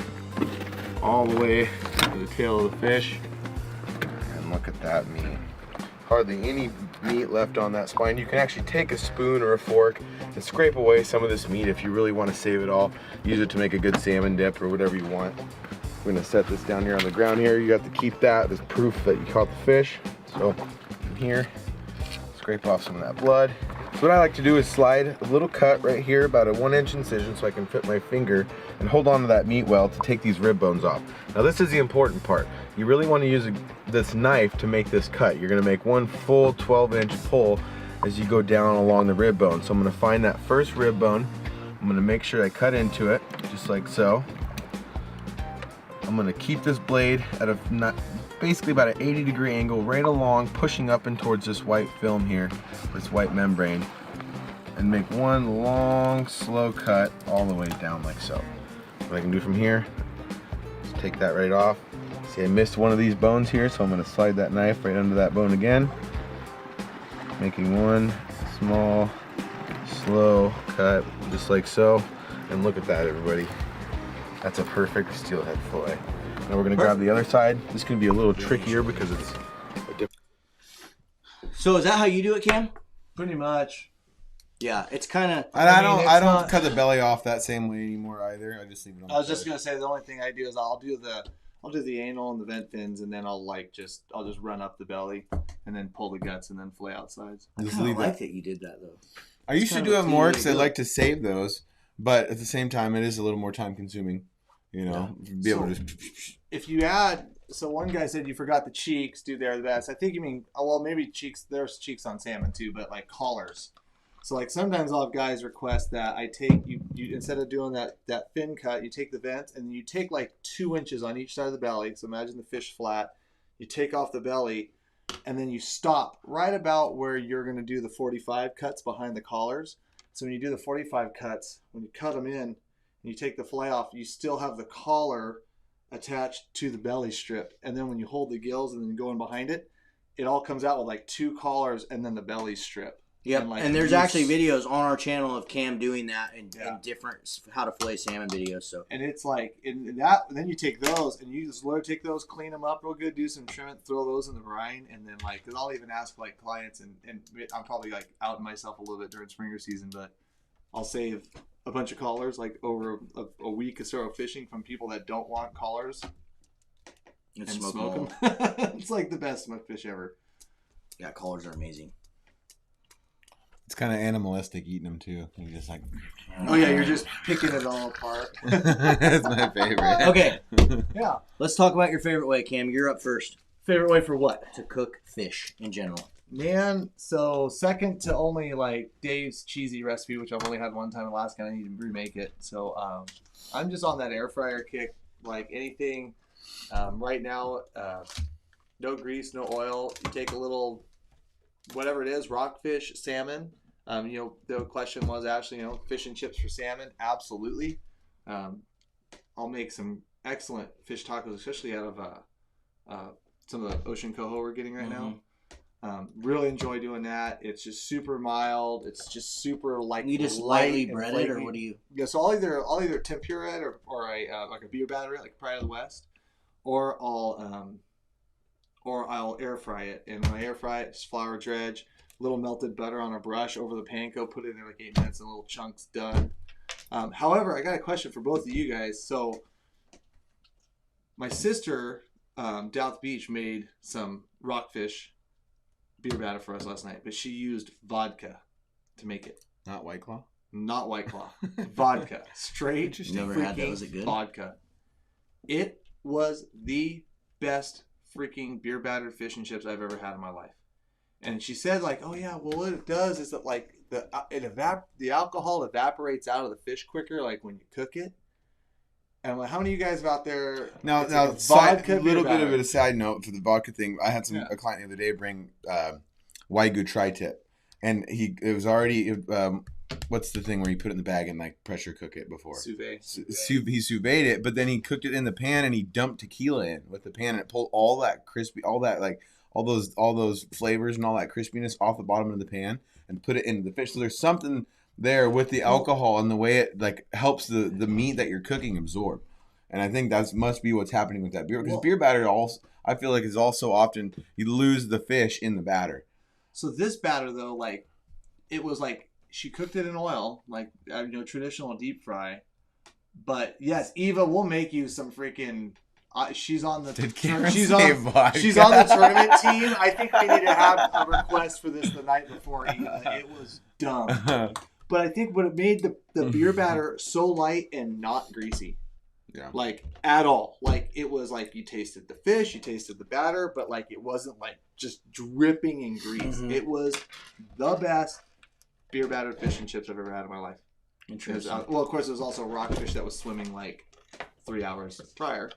all the way to the tail of the fish. And look at that meat. Hardly any meat left on that spine. You can actually take a spoon or a fork and scrape away some of this meat if you really want to save it all. Use it to make a good salmon dip or whatever you want. We're gonna set this down here on the ground here. You have to keep that as proof that you caught the fish. So from here, scrape off some of that blood. So what I like to do is slide a little cut right here, about a 1-inch incision, so I can fit my finger and hold on to that meat well to take these rib bones off. Now this is the important part. You really want to use this knife to make this cut. You're gonna make one full 12-inch pull as you go down along the rib bone. So I'm gonna find that first rib bone. I'm gonna make sure I cut into it, just like so. I'm gonna keep this blade at basically about an 80-degree angle right along, pushing up and towards this white film here, this white membrane, and make one long, slow cut all the way down like so. What I can do from here is take that right off. See, I missed one of these bones here, so I'm gonna slide that knife right under that bone again, making one small, slow cut, just like so. And look at that, everybody. That's a perfect steelhead fillet. Now we're gonna grab the other side. This is gonna be a little trickier because it's a different. So is that how you do it, Cam? Pretty much. Yeah, it's kind of. I mean, don't it's I don't not- got the belly off that same way anymore either. I just leave it on. I was just gonna say the only thing I do is I'll do the anal and the vent fins, and then I'll just run up the belly, and then pull the guts, and then fillet out sides. I just kind leave of like that. that you did that though. I used to kind do of it a more tedious because I do like it. to save those, but at the same time, it is a little more time consuming. You know, to be able to. If you add, so one guy said you forgot the cheeks, dude, they're the best. I think you mean, well, maybe cheeks. There's cheeks on salmon too, but like collars. So like sometimes I'll have guys request that I take you instead of doing that fin cut, you take the vent and you take like 2 inches on each side of the belly. So imagine the fish flat. You take off the belly, and then you stop right about where you're going to do the 45 cuts behind the collars. So when you do the 45 cuts, when you cut them in and you take the fillet off, you still have the collar attached to the belly strip. And then when you hold the gills and then go in behind it, it all comes out with like 2 collars and then the belly strip. Yep, And, like, and there's use- actually videos on our channel of Cam doing that and Yeah. different how to fillet salmon videos. So And it's like in that. Then you take those and you just literally take those, clean them up real good, do some trim it, throw those in the brine, and then like, because I'll even ask like clients, and I'm probably like outing myself a little bit during springer season, but I'll save a bunch of collars like over a week or so of fishing from people that don't want collars and and smoke smoke them. them. It's like the best smoked fish ever. Yeah, collars are amazing. It's kind of animalistic eating them too. You're just like, Oh yeah, you're just picking it all apart. that's my favorite. Okay, Yeah. let's talk about your favorite way, Cam. You're up first Favorite way for what? to cook fish in general. Man, so second to only like Dave's cheesy recipe, which I've only had one time in Alaska, and I need to remake it. So I'm just on that air fryer kick. Like anything, right now, no grease, no oil. You take a little, whatever it is, rockfish, salmon. The question was actually, fish and chips for salmon. Absolutely. I'll make some excellent fish tacos, especially out of some of the ocean coho we're getting right now. Really enjoy doing that. It's just super mild. It's just super like You just light lightly and bread it, or flaky. what do you? Yeah, so I'll either tempura it or a like a beer batter it, like Pride of the West, or I'll air fry it. And when I air fry it, just flour dredge, little melted butter on a brush over the panko, put it in there like 8 minutes, and little chunks done. However, I got a question for both of you guys. So my sister down at the beach made some rockfish beer batter for us last night, but she used vodka to make it. Not White Claw. Not White Claw. Vodka. Straight Interesting. Never had that. Was it good? vodka. It was the best freaking beer battered fish and chips I've ever had in my life. And she said, like, oh yeah, well what it does is that like the alcohol evaporates out of the fish quicker, like when you cook it. And I'm like, how many of you guys out there? Now, it's like a vodka. beer Little bit of batter. a side note for the vodka thing. I had Yeah. a client the other day bring Wagyu tri-tip, and it was already what's the thing where you put it in the bag and like pressure cook it before? Sous vide. He sous vide it, but then he cooked it in the pan and he dumped tequila in with the pan and it pulled all that crispy, all that like all those flavors and all that crispiness off the bottom of the pan and put it into the fish. So there's something there with the alcohol and the way it like helps the meat that you're cooking absorb. And I think that must be what's happening with that beer, because beer batter also I feel like is also often you lose the fish in the batter. So this batter though, like it was like she cooked it in oil, like traditional deep fry. But yes, Eva will make you some freaking. She's on the. Did Karen she's say on. vodka? She's on the tournament team. I think we need to have a request for this the night before Eva. It was dumb, but I think what it made the beer batter so light and not greasy. Yeah. Like at all. Like it was like you tasted the fish, you tasted the batter, but like it wasn't like just dripping in grease. Mhm. It was the best beer battered fish and chips I've ever had in my life. Interesting. Well, of course, it was also rockfish that was swimming like 3 hours prior,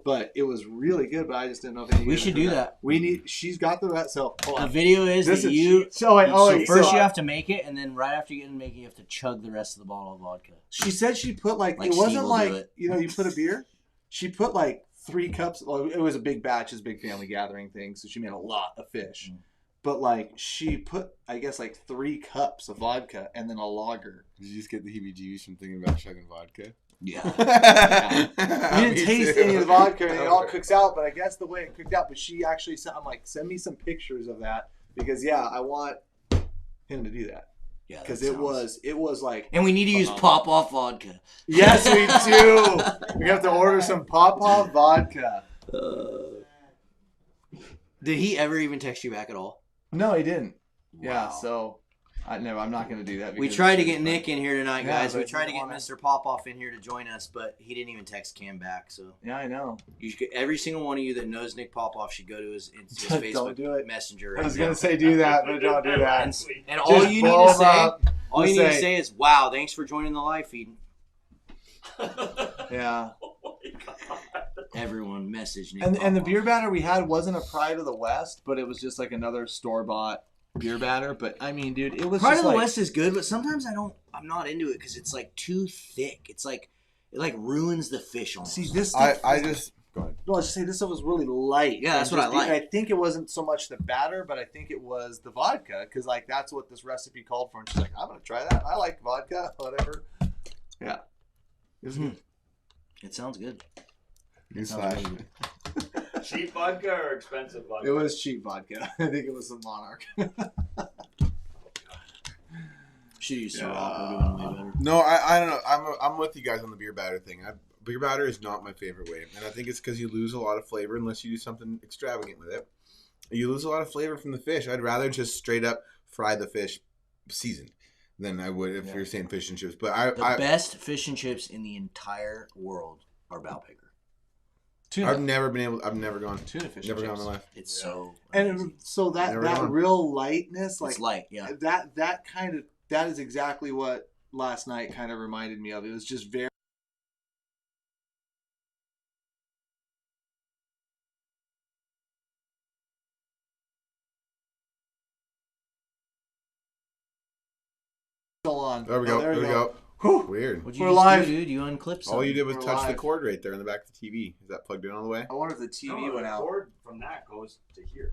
but it was really good. But I just didn't know if any of you We guys should heard do that. We need. She's got the rest. So hold The on. video is This that is you. so first you have to make it, and then right after you get to make it, you have to chug the rest of the bottle of vodka. She said she put like Like it Steve wasn't will like do it. you put a beer. She put like 3 cups. Well, it was a big batch, it's a big family gathering thing, so she made a lot of fish. But like she put, I guess, like 3 cups of vodka and then a lager. Did you just get the heebie-jeebies from thinking about chugging vodka? Yeah. We didn't taste any of the vodka, and it all cooks out. But I guess the way it cooked out. But she actually said, "I'm like, send me some pictures of that because I want him to do that Yeah. because that it was like." And we need to use pop off vodka. Yes, we do. We have to order some Pop-Off vodka. Did he ever even text you back at all? No, he didn't. Yeah, Wow. so I'm not going to do that. We because tried to it's get Nick in here tonight, Yeah, guys. but We tried to he get didn't Mr. Popoff in here to join us, but he didn't even text Cam back. So Yeah, I know. you should, every single one of you that knows Nick Popoff should go to his Don't Facebook do it. Messenger. I was right going now. to say do that, but don't do that. And all Just you need blow to him say, up. all you Just need to say- say is, "Wow, thanks for joining the live feed." Yeah. Everyone message Nick. And the Popoff. beer batter we had wasn't a Pride of the West, but it was just like another store-bought beer batter. But I mean, dude, it was Pride just of the like, West is good, but sometimes I'm not into it because it's like too thick. It's like it like ruins the fish almost. See this. I Stuff, just Go ahead. No, I was just saying this stuff was really light. Yeah, that's And what I just like. I think it wasn't so much the batter, but I think it was the vodka, because like that's what this recipe called for. And she's like, I'm gonna try that. I like vodka, whatever. Yeah, it was good. It sounds good. Newsflash. Cheap vodka or expensive vodka? It was cheap vodka. I think it was some Monarch. Should use Ciroc. We're doing way better. No, I don't know. I'm with you guys on the beer batter thing. Beer batter is not my favorite way, and I think it's because you lose a lot of flavor unless you do something extravagant with it. You lose a lot of flavor from the fish. I'd rather just straight up fry the fish seasoned than I would if you're saying fish and chips. But The best fish and chips in the entire world are Balpicker. I've never gone Tuna fish never and gone in my chips. life. It's so And amazing. so that Never gone. real lightness, like It's light, yeah. that is exactly what last night kind of reminded me of. It was just very. On. There we go. Oh, there we go. Whew. Weird. What'd you We're just live. do, dude? You unclipped something. All you did was We're touch the live. cord right there in the back of the TV. Is that plugged in all the way? I wonder if the TV No, went the out. cord from that goes to here.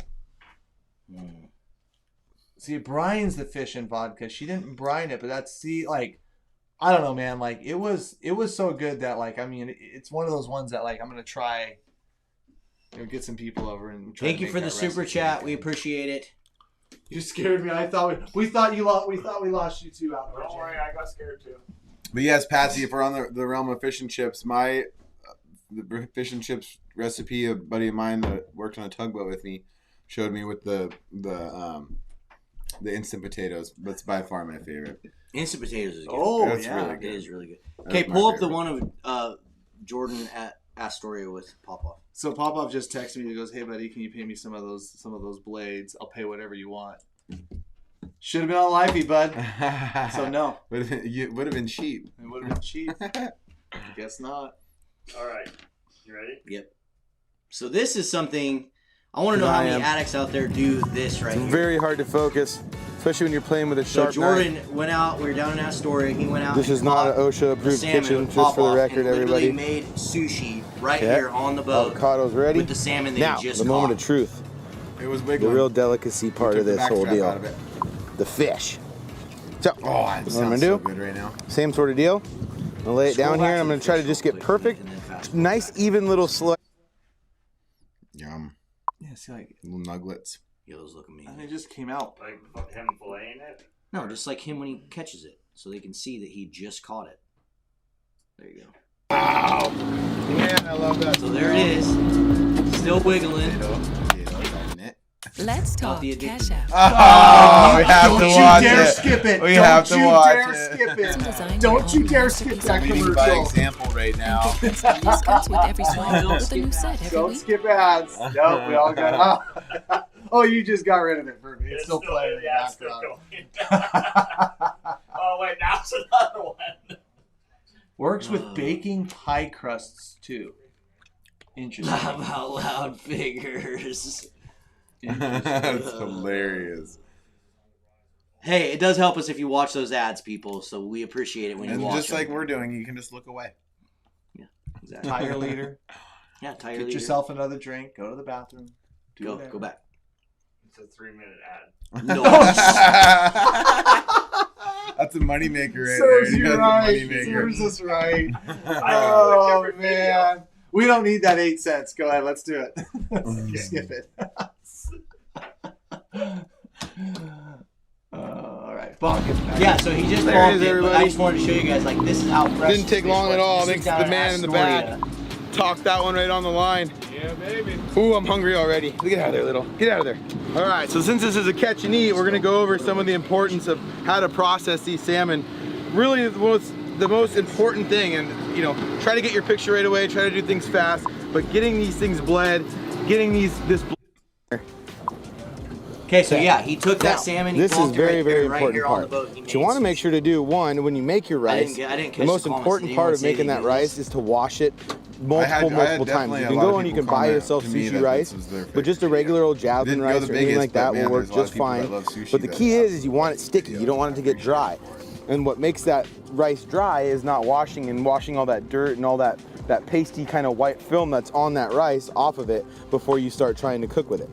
Mm. See, it brines the fish in vodka. She didn't brine it, but I don't know, man. Like it was so good that like I mean, it's one of those ones that like I'm gonna try. Get some people over and try. Thank to you make for the that super recipe. chat. We appreciate it. You scared me. I thought we thought you lost. We thought we lost you two out. Don't worry, I got scared too. But yes, Patsy, if we're on the realm of fish and chips, the fish and chips recipe, a buddy of mine that worked on a tugboat with me showed me with the instant potatoes. That's by far my favorite. Instant potatoes is good. Oh That's yeah. really It good. is really good. That's Okay, my pull up the favorite. one of Jordan at Astoria with Popoff. So Popov just texted me. He goes, "Hey buddy, can you pay me some of those blades? I'll pay whatever you want." Should have been on live feed, bud. So no, Would have been cheap. it would have been cheap. Guess not. All right, you ready? Yep. So this is something I want to know how many addicts out there do this right here. Very hard to focus, especially when you're playing with a So sharp Jordan knife. went out. We were down in Astoria. He went out. This and is not caught an OSHA the approved salmon kitchen, with just for the Popoff record, and literally everybody. made sushi right Okay. here on the boat Avocado's ready. with the salmon that Now, he just the caught. moment of truth, It was the wiggling. real delicacy part Took of the this whole backstrap deal, out of it. the fish. So, Oh, it what I'm sounds gonna so do? good right now. Same sort of deal. I'm gonna lay it Scroll down back here, and to I'm the gonna try to fish just real get quick, perfect, and then fast forward nice, back. even little slice. Yum. Yeah, see, like Little nuggets. Yeah, those look amazing. and it just came out. Like him filleting it? No, just like him when he catches it, so they can see that he just caught it. There you go. Man, I love that. So there it is, still wiggling. Let's talk the Cash App. Oh, we have Don't to you watch dare it. skip it. We Don't have to you watch dare it. skip it. Some design Don't you your dare own skip recipes that Leading by commercial. example right now. Instant discounts with every swipe with a new set every Don't week. skip ads. Nope, we all got. Oh, you just got rid of it for me. It's still still playing in the yeah, it's still background. going. Oh wait, now it's another one. Works with baking pie crusts too. Interesting. Laugh out loud figures. That's hilarious. Hey, it does help us if you watch those ads, people. So we appreciate it when you And watch just like them. we're doing, you can just look away. Exactly. Tire leader. Yeah, tire Get leader. yourself another drink. Go to the bathroom. Do Go, whatever. go back. It's a 3-minute ad. No. That's a moneymaker right Serves there. you That's right. a moneymaker. Serves us right. I Oh can do a different man, we don't need that 8 cents. Go ahead, let's do it. Skip it. All right, bonk it. Yeah, so he just There it bonked is, it, but I everybody. just wanted to show you guys, like, this is how fresh Didn't take this long fish at was. all. This Thanks is to the down man in the back. Astoria. Talk that one right on the line. Yeah, baby. Ooh, I'm hungry already. Get out of there, little. Get out of there. All right, so since this is a catch and eat, we're gonna go over some of the importance of how to process these salmon. Really, the most important thing, and you know, try to get your picture right away. Try to do things fast, but getting these things bled, getting this. Okay, so yeah, he took that Now, salmon. He this is bonked it very, right very there, right important here on the part. boat. He What you made want to some- make sure to do, one, when you make your I rice, didn't catch the most comments. important Did part anyone of say making they that do rice this? is to wash it multiple I had times. definitely You a can lot of go and you people can buy comment yourself to me sushi that rice, this was their but just a favorite regular old video. jasmine Didn't go rice the or anything biggest, like but that man, will work there's a lot of just people that fine. love sushi But the that key watch is you want it sticky. video. You don't want it to get dry. And what makes that rice dry is not washing and washing all that dirt and all that that pasty kind of white film that's on that rice off of it before you start trying to cook with it.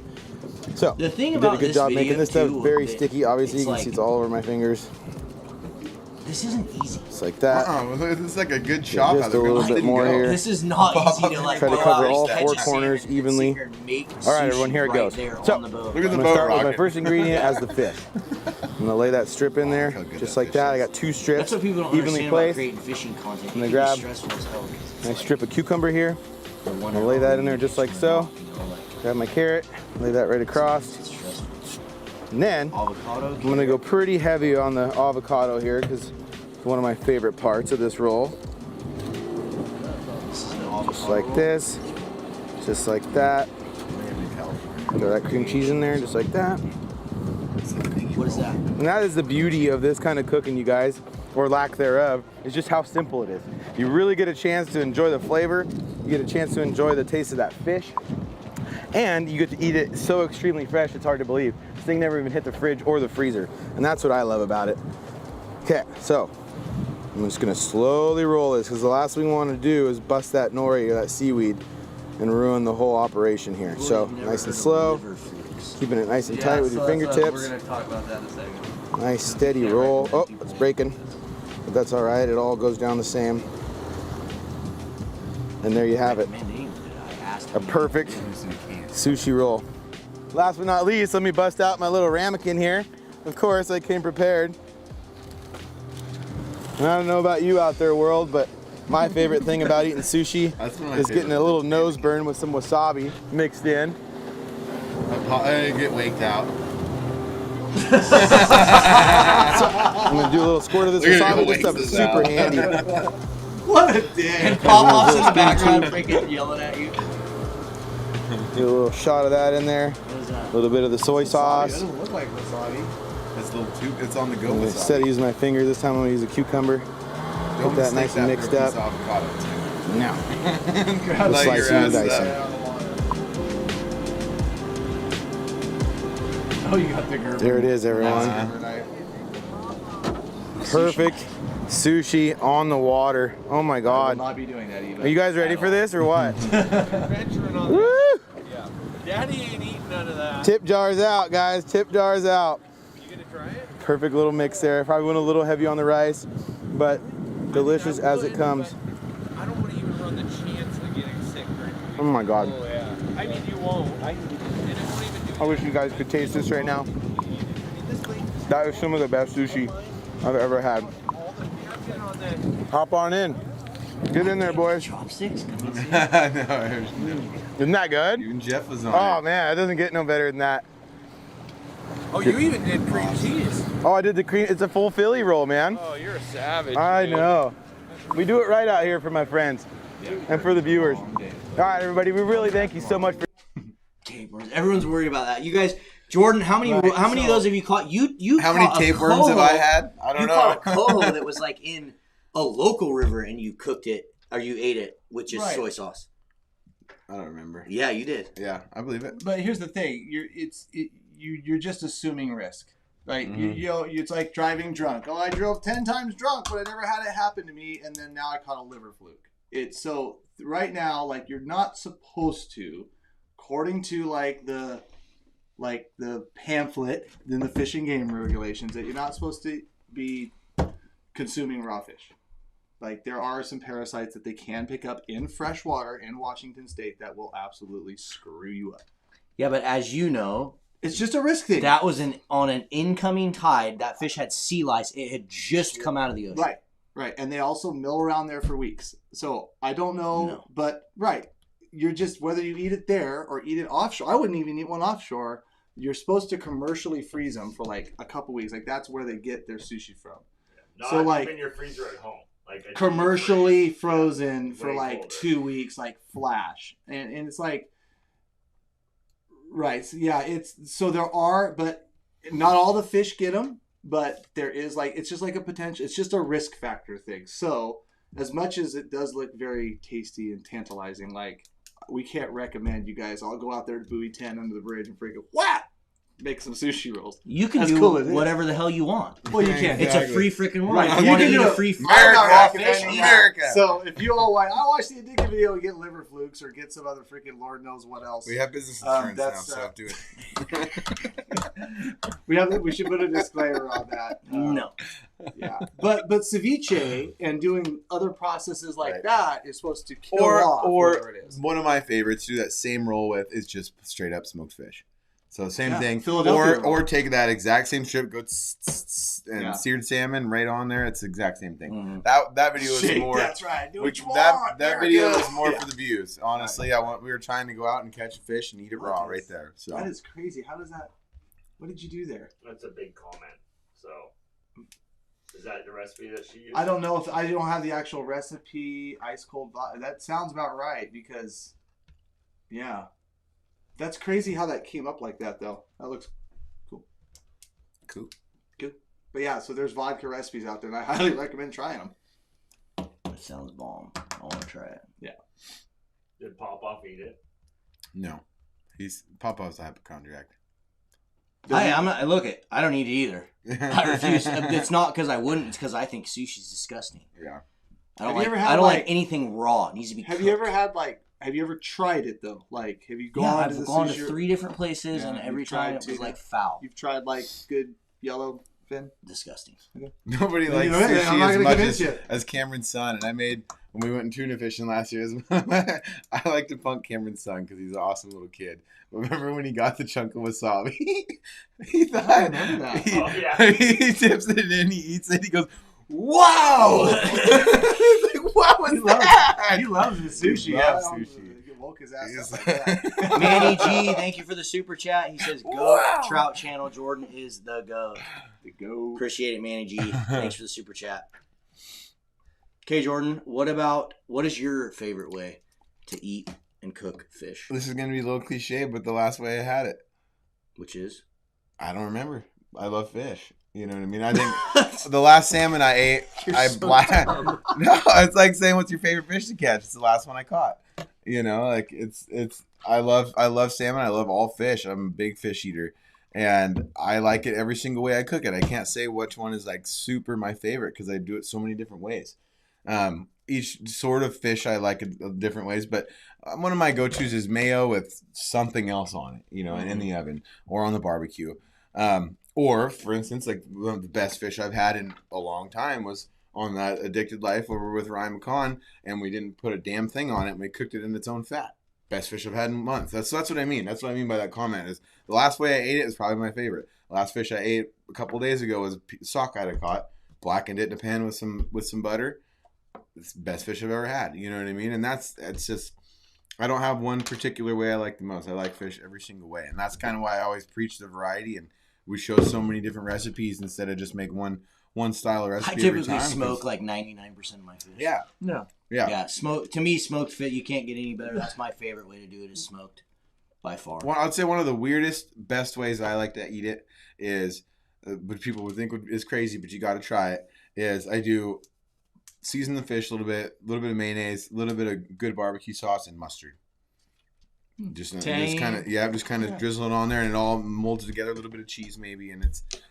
So The thing we did a about good this job video, making this stuff too, very that sticky. Obviously, you it's can see like- it's all over my fingers. This isn't easy. Just like that. It's like a good shop. just how the a little reels bit didn't more go. here. This is not easy to like Try to go cover out all and catch four a salmon corners and sit evenly. here and make All right, sushi everyone, here it right goes. there So, on the boat. Look at the I'm boat gonna start with my rocket. first ingredient as the fish. I'm gonna lay that strip in there, how good just that like fish that. I is. got 2 strips, That's what people don't evenly understand about placed. creating fishing content. I'm gonna It can be grab stressful as hell. Nice strip of cucumber here. I'm gonna lay that in there just like so. Grab my carrot, lay that right across. It's stressful. And then Avocado. I'm gonna go pretty heavy on the avocado here because it's one of my favorite parts of this roll. This is an avocado. Just like this, just like that. Throw that cream cheese in there, just like that. What is that? And that is the beauty of this kind of cooking, you guys, or lack thereof, is just how simple it is. You really get a chance to enjoy the flavor, you get a chance to enjoy the taste of that fish, and you get to eat it so extremely fresh, it's hard to believe. This thing never even hit the fridge or the freezer, and that's what I love about it. Okay, so I'm just gonna slowly roll this, because the last thing we want to do is bust that nori or that seaweed and ruin the whole operation here. So nice and slow, keeping it nice and tight with your fingertips. We're gonna talk about that in a second. Nice steady roll. Oh, it's breaking, but that's all right. It all goes down the same. And there you have it, a perfect sushi roll. Last but not least, let me bust out my little ramekin here. Of course, I came prepared. And I don't know about you out there, world, but my favorite thing about eating sushi That's one of my is getting a favorite little things. nose burn with some wasabi mixed in. I get waked out. I'm gonna do a little squirt of this We're gonna wasabi. This waste stuff is this super out. handy. What a dick. And Pop-Off's in the background freaking yelling at you. Do a little shot of that in there. What is that? A little bit of the soy sauce. doesn't look like wasabi. It's a little too. It's on the go. And wasabi. instead of using my finger, this time I'm gonna use a cucumber. Don't that mistake nice and for a mixed piece up. of avocado, too. No. Like slicing your and ass dicing. up. Oh, you got the Gerber. There it is, everyone. Perfect sushi on the water. Oh my I will God. not be doing that either. Are you guys ready for this or what? Venturing on Woo! Yeah. Daddy ain't eating none of that. Tip jars out, guys. Tip jars out. You gonna try it? Perfect little mix there. Probably went a little heavy on the rice, but delicious I as it would, comes. but I don't want to even run the chance of getting sick during the week. Oh my God. Oh yeah. I mean, you won't. And it won't even do I wish you guys could taste this right now. That is some of the best sushi I've ever had. all the napkin on the. Hop on in. Get in there, boys. Chopsticks? No, Isn't that good? even Jeff was on Oh it. man, it doesn't get no better than that. Oh, you even did cream cheese. Oh, I did the cream. It's a full Philly roll, man. Oh, you're a savage. I dude. know. We do it right out here for my friends and for the viewers. All right, everybody. We really thank you so much for. Tapeworms. Everyone's worried about that. You guys, Jordan, how many of those have you caught? You How many caught a tapeworms have coho. I had? I don't You know. caught a coho that was like in a local river and you cooked it or you ate it with just Right. soy sauce. I don't remember. Yeah, you did. Yeah, I believe it. But here's the thing: you're just assuming risk, right? It's like driving drunk. Oh, I drove 10 times drunk, but I never had it happen to me, and then now I caught a liver fluke. It's so right now, like you're not supposed to, according to like the pamphlet in the Fish and Game regulations, that you're not supposed to be consuming raw fish. Like there are some parasites that they can pick up in fresh water in Washington State that will absolutely screw you up. Yeah, but as you know, It's just a risk thing. that was on an incoming tide. That fish had sea lice. It had just come out of the ocean. Right. And they also mill around there for weeks. So I don't know, No. but you're just, whether you eat it there or eat it offshore. I wouldn't even eat one offshore. You're supposed to commercially freeze them for like a couple weeks. Like that's where they get their sushi from. Not So, like, even your freezer at home. Like a Commercially deep freeze. frozen for Way like colder. 2 weeks, like flash. And it's like, right. So yeah, so there are, but not all the fish get them, but there is like, it's just like a potential, it's just a risk factor thing. So as much as it does look very tasty and tantalizing, like we can't recommend you guys all go out there to Buoy 10 under the bridge and freaking whap. make some sushi rolls. You can As do cool as it is. whatever the hell you want. Well, you can't. It's a Exactly. free freaking world. Right. If you You want to can eat do a it. free America, raw fish, America. eat it. America. So if you all want, I watch the addictive video and get liver flukes or get some other freaking Lord knows what else. We have business insurance now, that's, so do it. We should put a disclaimer on that. No. Yeah, but ceviche and doing other processes like Right. that is supposed to kill or off whatever it is. one of my favorites to do that same roll with is just straight up smoked fish. So same Yeah, thing. Philadelphia Or roll. take that exact same strip, go and Yeah. seared salmon right on there. It's the exact same thing. Mhm. That video was Shake, more. that's right. Do what you that want, that video America. was more Yeah. for the views. Honestly, we were trying to go out and catch a fish and eat it raw right there. So That is crazy. How does that? What did you do there? That's a big comment. So, is that the recipe that she used? I don't know if I don't have the actual recipe. Ice cold. That sounds about right because, yeah, that's crazy how that came up like that though. That looks cool. cool. But yeah, so there's vodka recipes out there, and I highly recommend trying them. That sounds bomb. I want to try it. Did Pop Off eat it? No, Papa's a hypochondriac. I'm not. Look it. I don't eat it either. I refuse. It's not because I wouldn't. It's because I think sushi's disgusting. Yeah. I don't Have you like. ever had, I don't like like- anything raw. It needs to be. Have you cooked. ever had Have you ever tried it though? Like, have you gone Yeah, to the I've gone to sushi- 3 different places, Yeah, and every you've tried time it was tuna? like foul, You've tried like good yellow fin. disgusting. Nobody You likes know what? I'm sushi not as gonna much convince you. as Cameron's son. And I made, when we went tuna fishing last year, I like to punk Cameron's son because he's an awesome little kid. But remember when he got the chunk of wasabi? He thought, I remember that. He, Oh, yeah. he dips it in, he eats it, he goes, wow! He's like, what was that? He loves his sushi. He Yeah, loves sushi. He woke his ass Yes. up like that. Manny G, thank you for the super chat. He says, "Go Wow. Trout Channel. Jordan is the go." To go. Appreciate it, Manny G. Thanks for the super chat. Okay, Jordan. What is your favorite way to eat and cook fish? This is going to be a little cliche, but the last way I had it, Which is I don't remember. I love fish. You know what I mean? I think the last salmon I ate, No, it's like saying what's your favorite fish to catch. It's the last one I caught. You know, like it's. I love salmon. I love all fish. I'm a big fish eater, and I like it every single way I cook it. I can't say which one is like super my favorite because I do it so many different ways. Each sort of fish I like in different ways, but one of my go-tos is mayo with something else on it. You know, in the oven or on the barbecue. Or, for instance, like one of the best fish I've had in a long time was on that Addicted Life over with Ryan McCon, and we didn't put a damn thing on it, and we cooked it in its own fat. Best fish I've had in months. That's what I mean. That's what I mean by that comment. Is the last way I ate it is probably my favorite. The last fish I ate a couple days ago was sockeye I caught, blackened it in a pan with some butter. It's the best fish I've ever had. You know what I mean? And it's just. I don't have one particular way I like the most. I like fish every single way, and that's kind of why I always preach the variety and. We show so many different recipes instead of just make one style of recipe. I typically every time, smoke like 99% of my fish. Yeah. No. Yeah. To me, smoked fish, you can't get any better. That's my favorite way to do it is smoked, by far. I'd say one of the weirdest, best ways I like to eat it is, but people would think is crazy, but you got to try it. Is I do season the fish a little bit of mayonnaise, a little bit of good barbecue sauce, and mustard. Just kind of drizzle it on there, and it all molds together. A little bit of cheese, maybe, and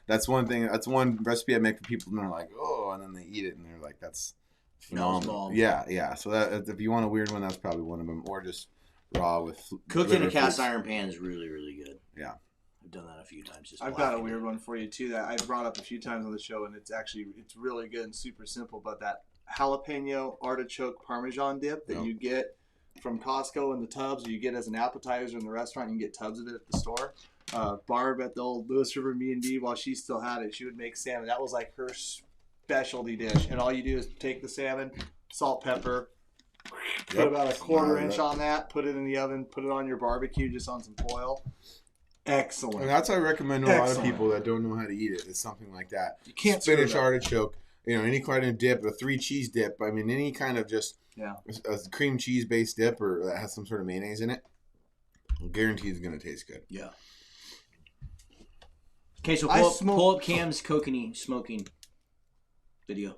that's one recipe I make for people, and they're like, oh, and then they eat it, and they're like, that's phenomenal. Yeah. So that if you want a weird one, that's probably one of them, or just raw with cooked in a liver cast flakes. iron pan is really, really good. Yeah. I've done that a few times. I've got a weird one for you too that I've brought up a few times on the show, and it's really good and super simple. But that jalapeno artichoke parmesan dip that you get from Costco in the tubs, or you get as an appetizer in the restaurant, you can get tubs of it at the store. Barb at the old Lewis River Me&D, while she still had it, she would make salmon. That was like her specialty dish. And all you do is take the salmon, salt, pepper, put about a quarter inch on that, put it in the oven, put it on your barbecue just on some foil. Excellent. And that's what I recommend to a lot of people that don't know how to eat it. Is something like that. You can't spinach screw it up. artichoke. Any kind of dip, a 3 cheese dip. I mean, any kind of just a cream cheese based dip or that has some sort of mayonnaise in it. I guarantee it's gonna taste good. Yeah. Okay, so pull up Cam's kokanee smoking video.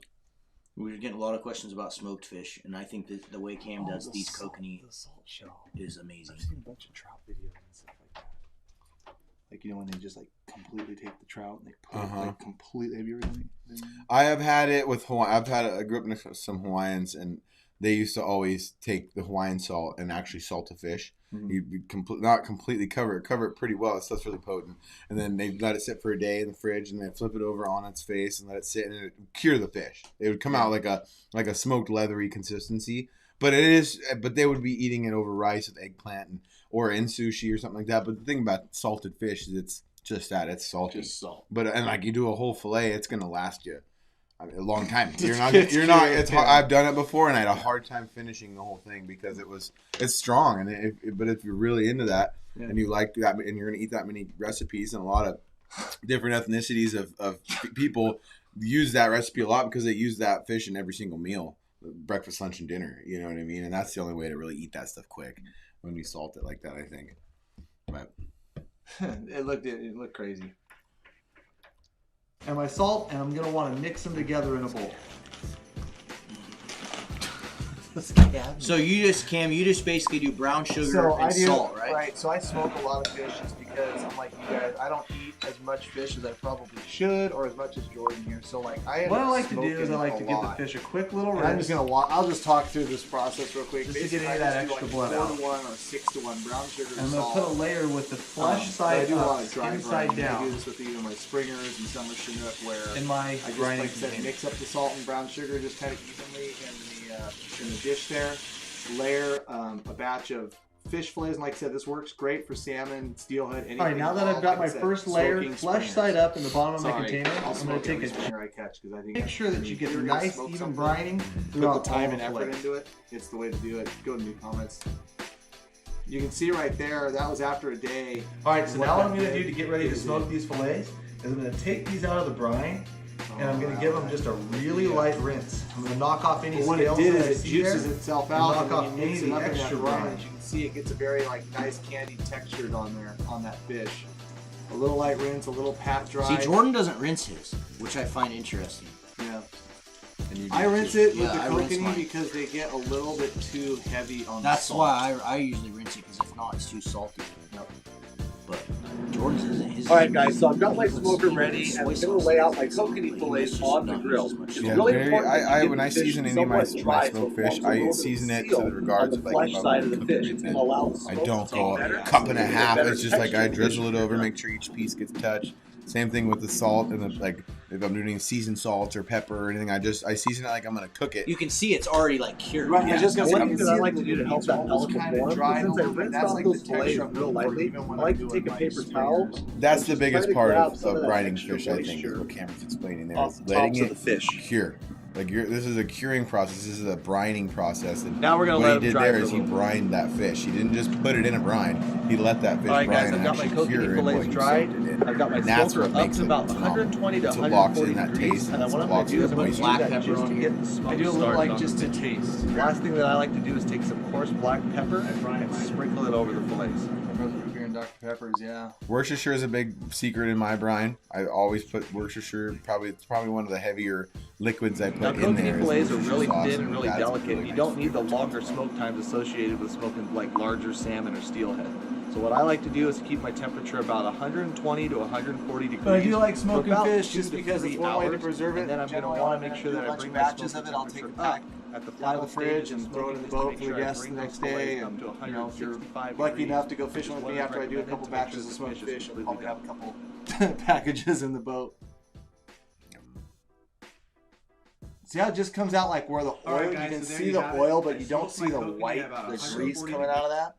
We're getting a lot of questions about smoked fish, and I think that the way Cam does these kokanee the salt shell is amazing. I've seen a bunch of trout videos and stuff like that. Like, you know, when they just like completely take the trout and they put it like completely. Have you ever done it? I have had it with Hawaii. I grew up next to some Hawaiians, and they used to always take the Hawaiian salt and actually salt a fish. You not completely cover it pretty well. It stuff's really potent, and then they let it sit for a day in the fridge, and then flip it over on its face and let it sit, and it would cure the fish. It would come out like a smoked leathery consistency. But they would be eating it over rice with eggplant or in sushi or something like that. But the thing about salted fish is it's just that it's salty. Just salt. But and like you do a whole fillet, it's gonna last you a long time. You're not. It's hard. I've done it before, and I had a hard time finishing the whole thing because it's strong. And but if you're really into that and you like that, and you're gonna eat that many recipes, and a lot of different ethnicities of people use that recipe a lot because they use that fish in every single meal. Breakfast, lunch, and dinner. You know what I mean? And that's the only way to really eat that stuff quick when we salt it like that, I think. But it looked crazy. And my salt, and I'm gonna want to mix them together in a bowl. So you just basically do brown sugar and salt, right? Right. So I smoke a lot of fish just because I'm like you guys. I don't eat as much fish as I probably should, or as much as Jordan here. So like what I like to do is I like to give the fish a quick little rinse. I'm just gonna I'll just talk through this process real quick. Just to get any of that extra blood out. 4-to-1 or 6-to-1 brown sugar and salt. I'm gonna put a layer with the flesh side I do a lot of dry inside grinding. down. I do this with either my Springers and summer Chinook, where In my I just grinding like I said, mix up the salt and brown sugar just kind of evenly in the dish there. Layer a batch of fish fillets, and like I said, this works great for salmon, steelhead, anything. All right, now that I've got my first layer, flesh side up in the bottom of my container, I'm going to take a Springer I catch because I think make sure that you get you're nice gonna smoke even something, brining put throughout the time all and the effort fillet. into it. It's the way to do it. Go to new comments. You can see right there, that was after a day. All right, so What now what that I'm going to did do to get ready to is smoke it- these fillets is I'm going to take these out of the brine and I'm going to give them just a really light rinse. I'm going to knock off any But what it scales did that I is it see juices there. itself and out, knock and when off you any mix of it the up in that extra brine, brine. as you can see, it gets a very nice candy textured on there on that fish. A little light rinse, a little pat dry. See, Jordan doesn't rinse his, which I find interesting. Yeah. and you I do rinse too. it Yeah, with the I rinse kokanee mine. because they get a little bit too heavy on the That's salt. why I usually rinse it, because if not, it's too salty. But Jordan's isn't his. All right, guys, so I've got my smoker ready, and I'm going to lay out my kokanee fillets on the grill. Yeah, really very, important that you when get I the fish season any of my somewhat dry, so smoked it fish, forms a I little bit season of it to seal the regards on of the like flesh if I side want of to the cook fish. it It's right going to then. allow the I smoke don't to go take better. a cup and a It's gonna half. get better It's just like I texture. drizzle it over, make sure each piece gets touched. Same thing with the salt and the like. If I'm doing seasoned salt or pepper or anything, I season it like I'm gonna cook it. You can see it's already like cured. Right, yeah, just One gonna thing that I like to do to help that pellicle form, dry since I rinsed off those fillets real lightly, I like to take a paper towel. That's and the just biggest try to part grab of some of that brining extra fish, I think, is moisture what Cameron's explaining there. off Is the letting tops of it the fish. cure. Like this is a curing process. This is a brining process. And Now we're gonna what let he it did dry there for is a he little brined that fish. He didn't just put it in a brine. He let that fish All right, brine guys, I've and got my actually cure kokanee in what fillets he dried. soaked it in. I've got my And that's smoker what up makes to it about phenomenal. 120 to That's what locks 140 in that degrees, taste. and I That's want what to locks do in is the I'm going to moisture. use Black that pepper juice on to here. get the smoke I do a little started like on just the to fish. taste. Last thing that I like to do is take some coarse black pepper and sprinkle it over the fillets. Root beer and Dr. Peppers, yeah. Worcestershire is a big secret in my brine. I always put Worcestershire. It's probably one of the heavier liquids I Now, put in there. kokanee is fillets are Worcestershire really sauce, thin and really that's a delicate. really You nice don't need the flavor to it. longer smoke times associated with smoking like larger salmon or steelhead. So what I like to do is keep my temperature about 120 to 140 degrees. But I do like for smoking about fish 2 just to because 3 it's one way to hours, preserve it. And then I'm going to Generally, want to I'm make sure gonna that do a I bunch bring of my batches smoking of it. I'll take temperature a pack, up at the fly final the fridge stages of and throw it in the smoking boat just for to the make sure I guests the bring next those fillets day. up And to you know, if you're 165 lucky degrees, enough to go which fishing is with what me is after I do a recommended couple to make batches sure of the smoked fish is fish, I'll completely probably have a couple packages in the boat. See how it just comes out like where the oil, right, you guys, can so there see you the have it. oil, but I you don't smoked see my the kokanee white, at about the 140 grease coming out of that.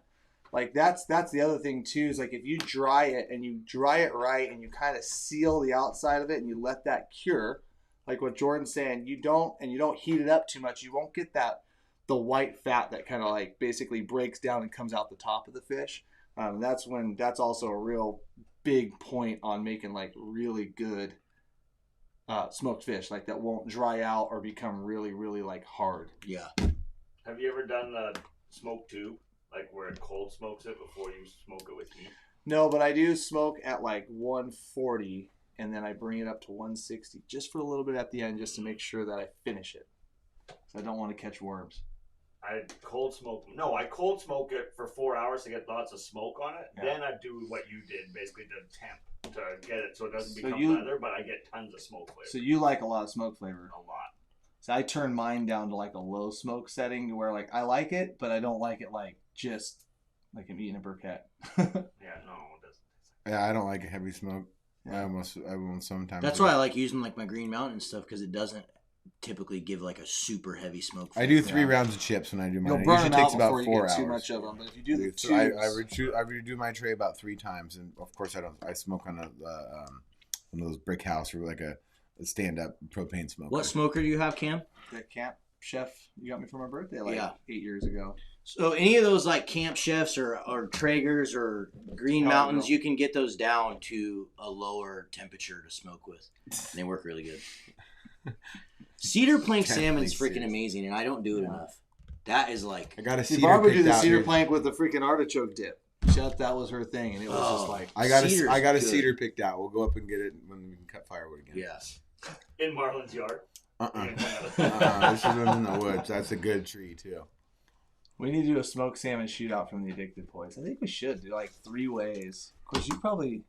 Like that's the other thing too, is like if you dry it and you dry it right and you kind of seal the outside of it and you let that cure, like what Jordan's saying, you don't heat it up too much, you won't get the white fat that kind of like basically breaks down and comes out the top of the fish. That's also a real big point on making like really good smoked fish, like that won't dry out or become really, really like hard. Yeah. Have you ever done the smoke tube, like where it cold smokes it before you smoke it with heat? No, but I do smoke at like 140 and then I bring it up to 160 just for a little bit at the end just to make sure that I finish it. So I don't want to catch worms. I cold smoke. No, I cold smoke it for 4 hours to get lots of smoke on it. Yeah. Then I do what you did, basically the temp to get it so it doesn't So become you- leather, but I get tons of smoke flavor. So you like a lot of smoke flavor. A lot. So I turn mine down to like a low smoke setting to where like I like it, but I don't like it like just like I'm eating a briquette. Yeah, no, it doesn't. Yeah, I don't like a heavy smoke. I won't sometimes. That's why I like using like my Green Mountain stuff because it doesn't typically give like a super heavy smoke. I do flavor. 3 rounds of chips when I do mine. You'll It burn usually them out takes about before 4 you hours. get too much of them. But if you do the So I tubes, redo my tray about 3 times, and of course I smoke on one of those brick house or like a stand-up propane smoker. What smoker do you have, Cam? the Camp Chef you got me for my birthday like Yeah. 8 years ago. So any of those like Camp Chefs or Traegers or Green Mountains, you can get those down to a lower temperature to smoke with. And they work really good. Cedar plank salmon's freaking amazing, and I don't do it enough. That is like I got a See, cedar Barbara picked did the out cedar here. plank with the freaking artichoke dip. That was her thing, and it was just like I got Cedar's a good. cedar picked out. We'll go up and get it when we can cut firewood again. yes. In Marlon's yard. This is one in the woods. That's a good tree too. we need to do a smoked salmon shootout from the Addicted Boys. I think we should do like 3 ways. Of course, you probably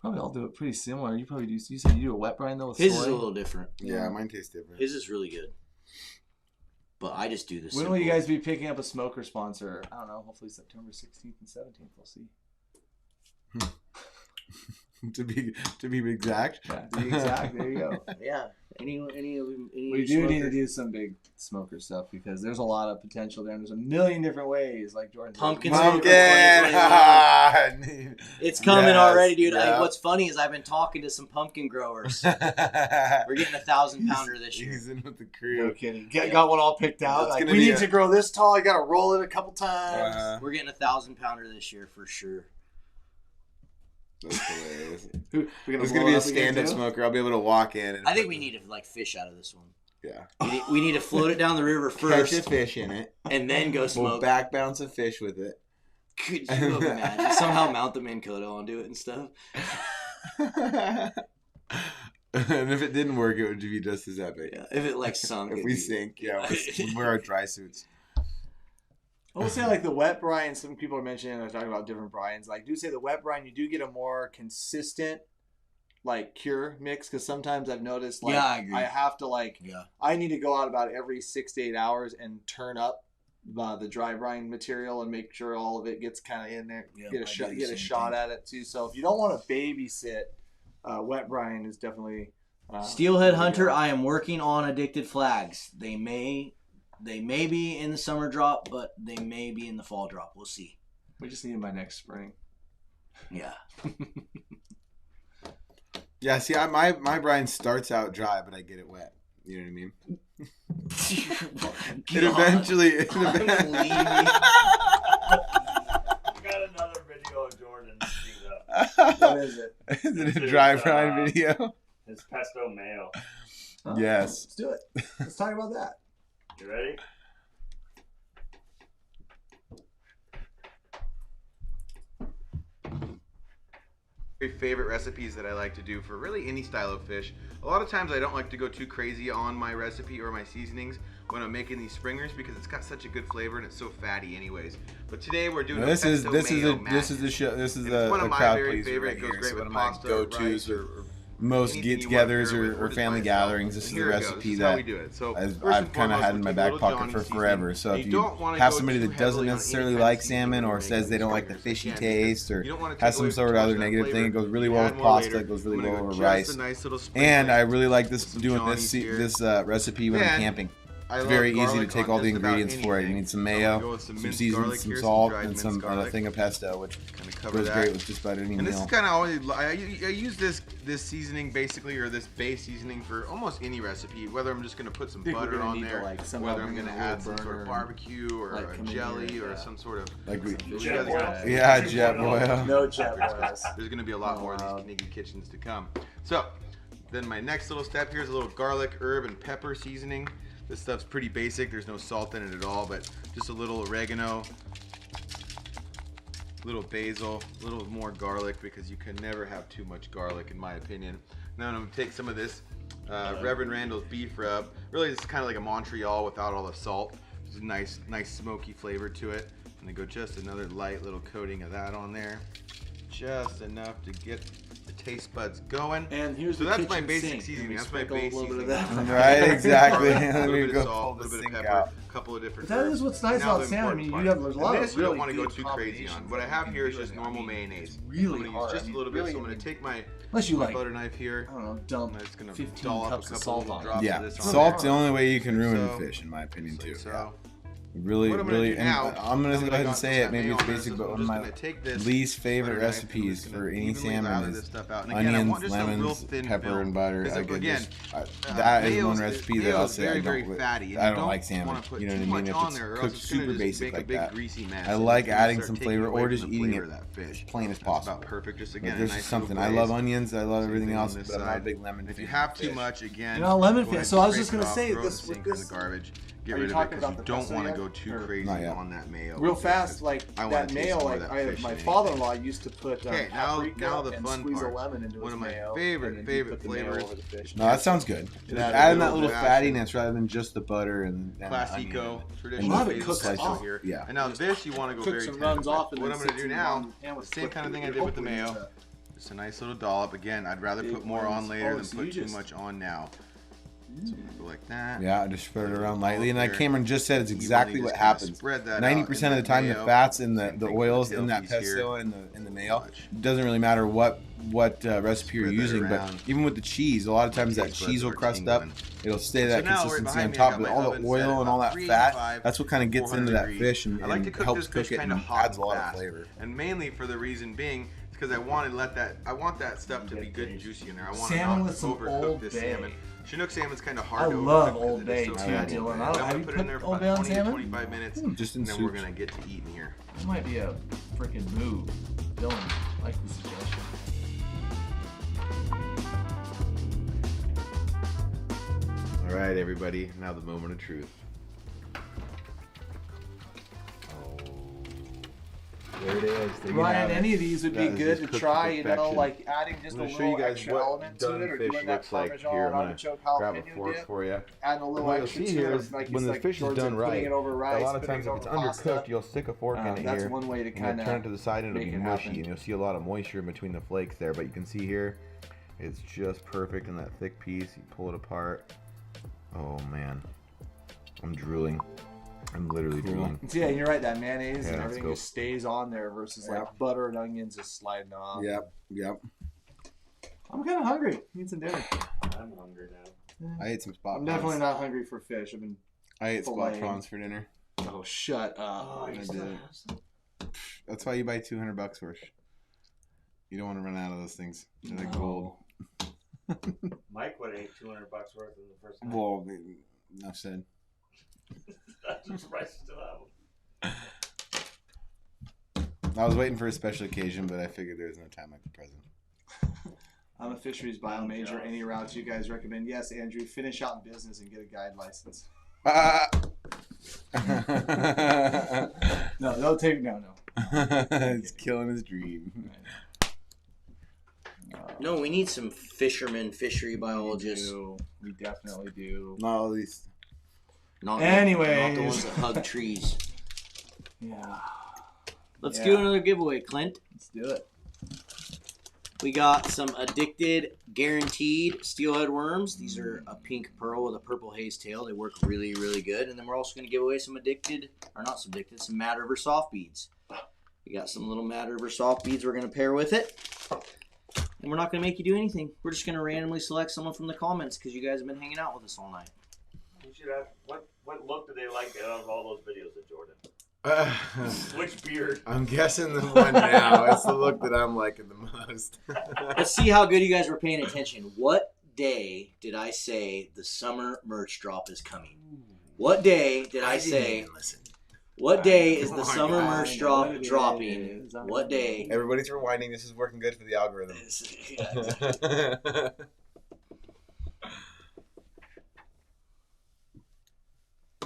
all do it pretty similar. You probably do. You said you do a wet brine though. With His soy? is a little different. Yeah, mine tastes different. His is really good. But I just do this. When will you guys be picking up a smoker sponsor? I don't know. Hopefully September 16th and 17th. We'll see. to be exact. Yeah, to be exact. There you go. Yeah. Any We do need to do some big smoker stuff because there's a lot of potential there. And there's a million different ways, like Jordan. Pumpkin Pumpkin. It's coming Yes, already, dude. yeah. What's funny is I've been talking to some pumpkin growers. We're getting 1,000 pounder this year. He's in with the No crew. kidding. Got one all picked out. That's Like, gonna we be need a- to grow this tall. I got to roll it a couple times. We're getting 1,000 pounder this year for sure. That's hilarious. We're There's blow gonna be it a up again, stand-up too? smoker. I'll be able to walk in. And I think we need to like fish out of this one. Yeah. We need to float it down the river Catch first a fish in it. and then go We'll smoke. back bounce a fish with it. Could you imagine? Somehow mount the Minn Kota onto it and stuff. And if it didn't work, it would be just as epic. Yeah, if it like sunk. If it'd we be- sink, yeah, we'll wear our dry suits. I will say, like the wet brine, some people are mentioning, they're talking about different brines. Like, do say the wet brine, you do get a more consistent, like, cure mix. Because sometimes I've noticed, like, Yeah, I agree. have to, like, Yeah. I need to go out about every 6 to 8 hours and turn up the dry brine material and make sure all of it gets kind of in there. Yeah, get I a shot, do the get a same shot thing. at it too. So if you don't want to babysit, wet brine is definitely. Steelhead Hunter, I am working on addicted flags. They may be in the summer drop, but they may be in the fall drop. We'll see. We just need it by next spring. Yeah. Yeah, see, my brine starts out dry, but I get it wet. You know what I mean? It eventually. We got another video of Jordan. What is it? Is it a dry brine video? His pesto mayo. Yes. Let's do it. Let's talk about that. You ready? Favorite recipes that I like to do for really any style of fish. A lot of times I don't like to go too crazy on my recipe or my seasonings when I'm making these springers because it's got such a good flavor and it's so fatty anyways. But today we're doing This is pesto this is mayo a this is magic. the show. This is And it's one a of my crowd very pleaser favorite. right It goes here. great It's with one of my pasta, go-tos rice, or most anything you get-togethers want to pair it or with family just myself. gatherings. This is And a here it goes. recipe This is how that we do it. So I've first and kind of foremost, had in we'll my take a back little pocket Johnny for seasoning. forever. So And if you you don't wanna have go somebody too that doesn't heavily on necessarily any like kind of salmon seasoning or when says you're they making don't like the springers, fishy you can, taste or you don't wanna take has some away sort of too much other of that negative thing, it flavor. goes really You well add with more pasta. later. It goes really I'm gonna well go with just rice. a nice little sprinkling. And I really like this Some doing Johnny's here. this recipe when I'm Then, camping. I It's love very easy to garlic take on all the just about ingredients for it. You anything. need some So I'm mayo, gonna go with some some minced seasonings, garlic some here, some salt, dried and minced some garlic. thing of pesto, which Kind of cover goes that. great with just about any And this meal. is kind of always I use this seasoning basically, or this base seasoning for almost any recipe. Whether I'm just gonna put some think we're butter gonna on need to, there, like, somehow whether I'm bring gonna in a little add some sort burner of and, barbecue or like, a come in jelly here, or yeah. some sort of Like we, Jet oil. yeah, jet oil. No jet oils. There's gonna be a lot more of these Canadian kitchens to come. So then my next little step here is a little garlic, herb, and pepper seasoning. This stuff's pretty basic. There's no salt in it at all, but just a little oregano, a little basil, a little more garlic because you can never have too much garlic in my opinion. Now I'm gonna take some of this Reverend Randall's beef rub. Really, it's kind of like a Montreal without all the salt. It's a nice smoky flavor to it. And then go just another light little coating of that on there. Just enough to get the taste buds going. And here's so the that's my kitchen basic sink. seasoning. We That's my sprinkle a base little bit seasoning. of that. Right, exactly. A Let little me bit of go salt, pull a the little bit of sink pepper, out. a couple of different But that herbs. is what's nice Now about the salmon. I important mean, part. there's a lot And of this you really don't want to go good too crazy on. combinations What I that have you here can is do just in it. normal I mean, mayonnaise. it's really I'm gonna hard. use just I a mean, little bit. really, So I'm I gonna mean, take my unless you like, butter knife here. I don't know, dump I'm just gonna 15 dollop cups a of couple salt on drops it. Yeah, of this on salt's the there. only way you can ruin So, fish, in my opinion, too. So, Really, what I'm gonna really, do and now, I'm gonna now go that I ahead and got say that it. Maybe mayo it's on there, basic, so but I'm one of just my gonna take this least favorite butter knife and I'm recipes just for gonna any evenly salmon lather is this stuff out. And again, I onions, want just a real lemons, thin pepper, film. and butter. Because I could again, that is mayo one recipe that mayo I'll is say very, I very don't. fatty, and I you don't like don't salmon. wanna put You know too what I mean? much If on it's there, or else cooked it's gonna super just basic make a like big that, greasy mess. I and like it's gonna adding start some taking flavor away or from just the eating flavor it of that fish. as plain as That's possible. about perfect. Just Like, again, this a is nice something little I love glaze. onions. I love Same everything thing on else, this but I'm not a side. big lemon If you fan have of too fish. much, again, You know, lemon go fan- ahead so I was and just scrape it gonna off, say throw it in this the with sink or this- the garbage. Get Are you rid of it talking because about you the don't pesto want to yet? go too Or- crazy Not yet. on that mayo. Real with it, fast, 'cause like I wanna that taste mayo, more like of that I, fish my in anything. father-in-law used to put Okay, paprika now the and fun squeeze part. a lemon into One his of my mayo. favorite and then he'd put the mayo flavors. over the fish. No, that sounds good. It Like adds a adding that little little action. fattiness rather than just the butter and the Classico, onion. traditional A lot of it basil cooks pesto off. here. Yeah. And now this you want to go Cooks very and tender runs with. off, and What then I'm going to sits do in now, one pan with the same kind of quick thing I food. did with the Hopefully mayo. it's a Just a nice little dollop. Again, I'd rather big put more ones. on later Oh, than so put you too just- much on now. So I'm going to go like that. Yeah, just spread it around lightly. And like There. Cameron just said, it's Evenly exactly just what kinda happens. spread that out 90% in of the that time, the mayo. fats and Same the thing for the oils tail in that piece here. pesto and the mayo, Much. it doesn't really matter what recipe you're Spread that using. But around. even with the cheese, a lot of times that Taste cheese buds will are crust up. tingling. It'll stay So that now right consistency behind on me, I top, got but my all oven the set at oil and all about that fat, 385, that's what kind of gets into 400 that degrees. fish and, I like to and cook helps this cook fish it kind of and hot adds a and lot of fast. flavor. And mainly for the reason being, it's because I want to I want that stuff to be good and juicy in there. I want to Salmon not with some overcook Old this Bay. salmon. Chinook salmon's kind of I hard to love overcook Old because it is Bay so too, fatty. Dylan. I'm Have gonna you put it in there put for Old Bay about on 20 to salmon? 25 minutes, Just in and then we're soups. gonna get to eating here. That might be a freaking move. Dylan, I like the suggestion. All right, everybody. Now the moment of truth. There it is. There you Ryan, have it. any of these would be That is good just to cooked to try, you know, perfection. like adding just I'm a gonna show you little guys extra what element to done it, or fish doing that looks like. Parmesan Here, I'm gonna artichoke grab a jalapeno fork dip, for you. adding a little What you'll extra see to here it, is like when the fish is George said, done putting right, it over rice, a lot of putting times it if it's over pasta. undercooked, you'll stick a fork in it That's here. one way to and you'll kind turn it to of the side and it'll make be it mushy, happen. and you'll see a lot of moisture in between the flakes there. But you can see here, it's just perfect in that thick piece. You pull it apart. Oh man, I'm drooling. I'm literally drooling. Yeah, you're right. That mayonnaise Yeah, and let's everything go. just stays on there versus like butter and onions just sliding off. Yep. I'm kind of hungry. Need some dinner. I'm hungry now. I ate some spot I'm prawns. definitely not hungry for fish. I've been. I ate spot filleting. prawns for dinner. Oh, shut up! Oh, I you did. still have some? That's why you buy $200 worth. You don't want to run out of those things. They're like gold. Mike would have ate $200 worth in the first night. Well, enough said. I'm surprised you still have them. I was waiting for a special occasion, but I figured there was no time like the present. I'm a fisheries bio major. Any routes you guys recommend? Yes, Andrew. Finish out in business and get a guide license. No, don't take no. It's killing his dream. No, we need some fishermen, fishery biologists. We definitely do. Not at least. Not Anyways. the ones that hug trees. Yeah. Let's Yeah. do another giveaway, Clint. Let's do it. We got some Addicted Guaranteed Steelhead Worms. These are a pink pearl with a purple haze tail. They work really, really good. And then we're also going to give away some some Mad River soft beads. We got some little Mad River soft beads we're going to pair with it. And we're not going to make you do anything. We're just going to randomly select someone from the comments because you guys have been hanging out with us all night. You should have. What look do they like out of all those videos of Jordan? Which beard? I'm guessing the one now. It's the look that I'm liking the most. Let's see how good you guys were paying attention. What day did I say the summer merch drop is coming? What day did I say? What day is the summer merch drop dropping? What day? Everybody's rewinding. This is working good for the algorithm.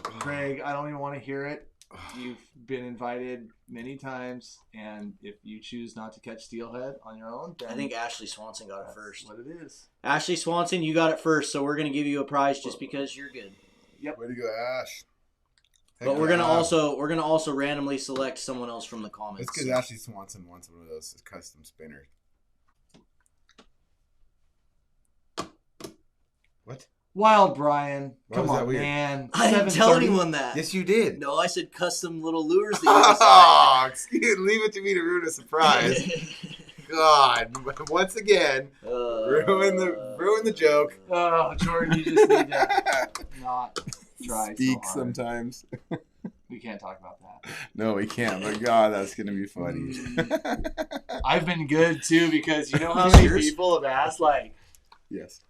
Craig, I don't even want to hear it. You've been invited many times, and if you choose not to catch steelhead on your own, then I think Ashley Swanson got it first. what it is. Ashley Swanson, you got it first, so we're going to give you a prize just because you're good. Yep. Way to go, Ash. But we're gonna also randomly select someone else from the comments. It's because Ashley Swanson wants one of those custom spinners. What? Wild Brian. Why Come was that on, weird? man. I didn't tell 7:30. anyone that. Yes, you did. No, I said custom little lures that you decided. Oh, excuse, leave it to me to ruin a surprise. God, once again, ruin the joke. Oh, Jordan, you just need to not try Speak so hard. sometimes. We can't talk about that. No, we can't. But God, that's gonna be funny. I've been good too because you know how You many serious? people have asked like, Yes.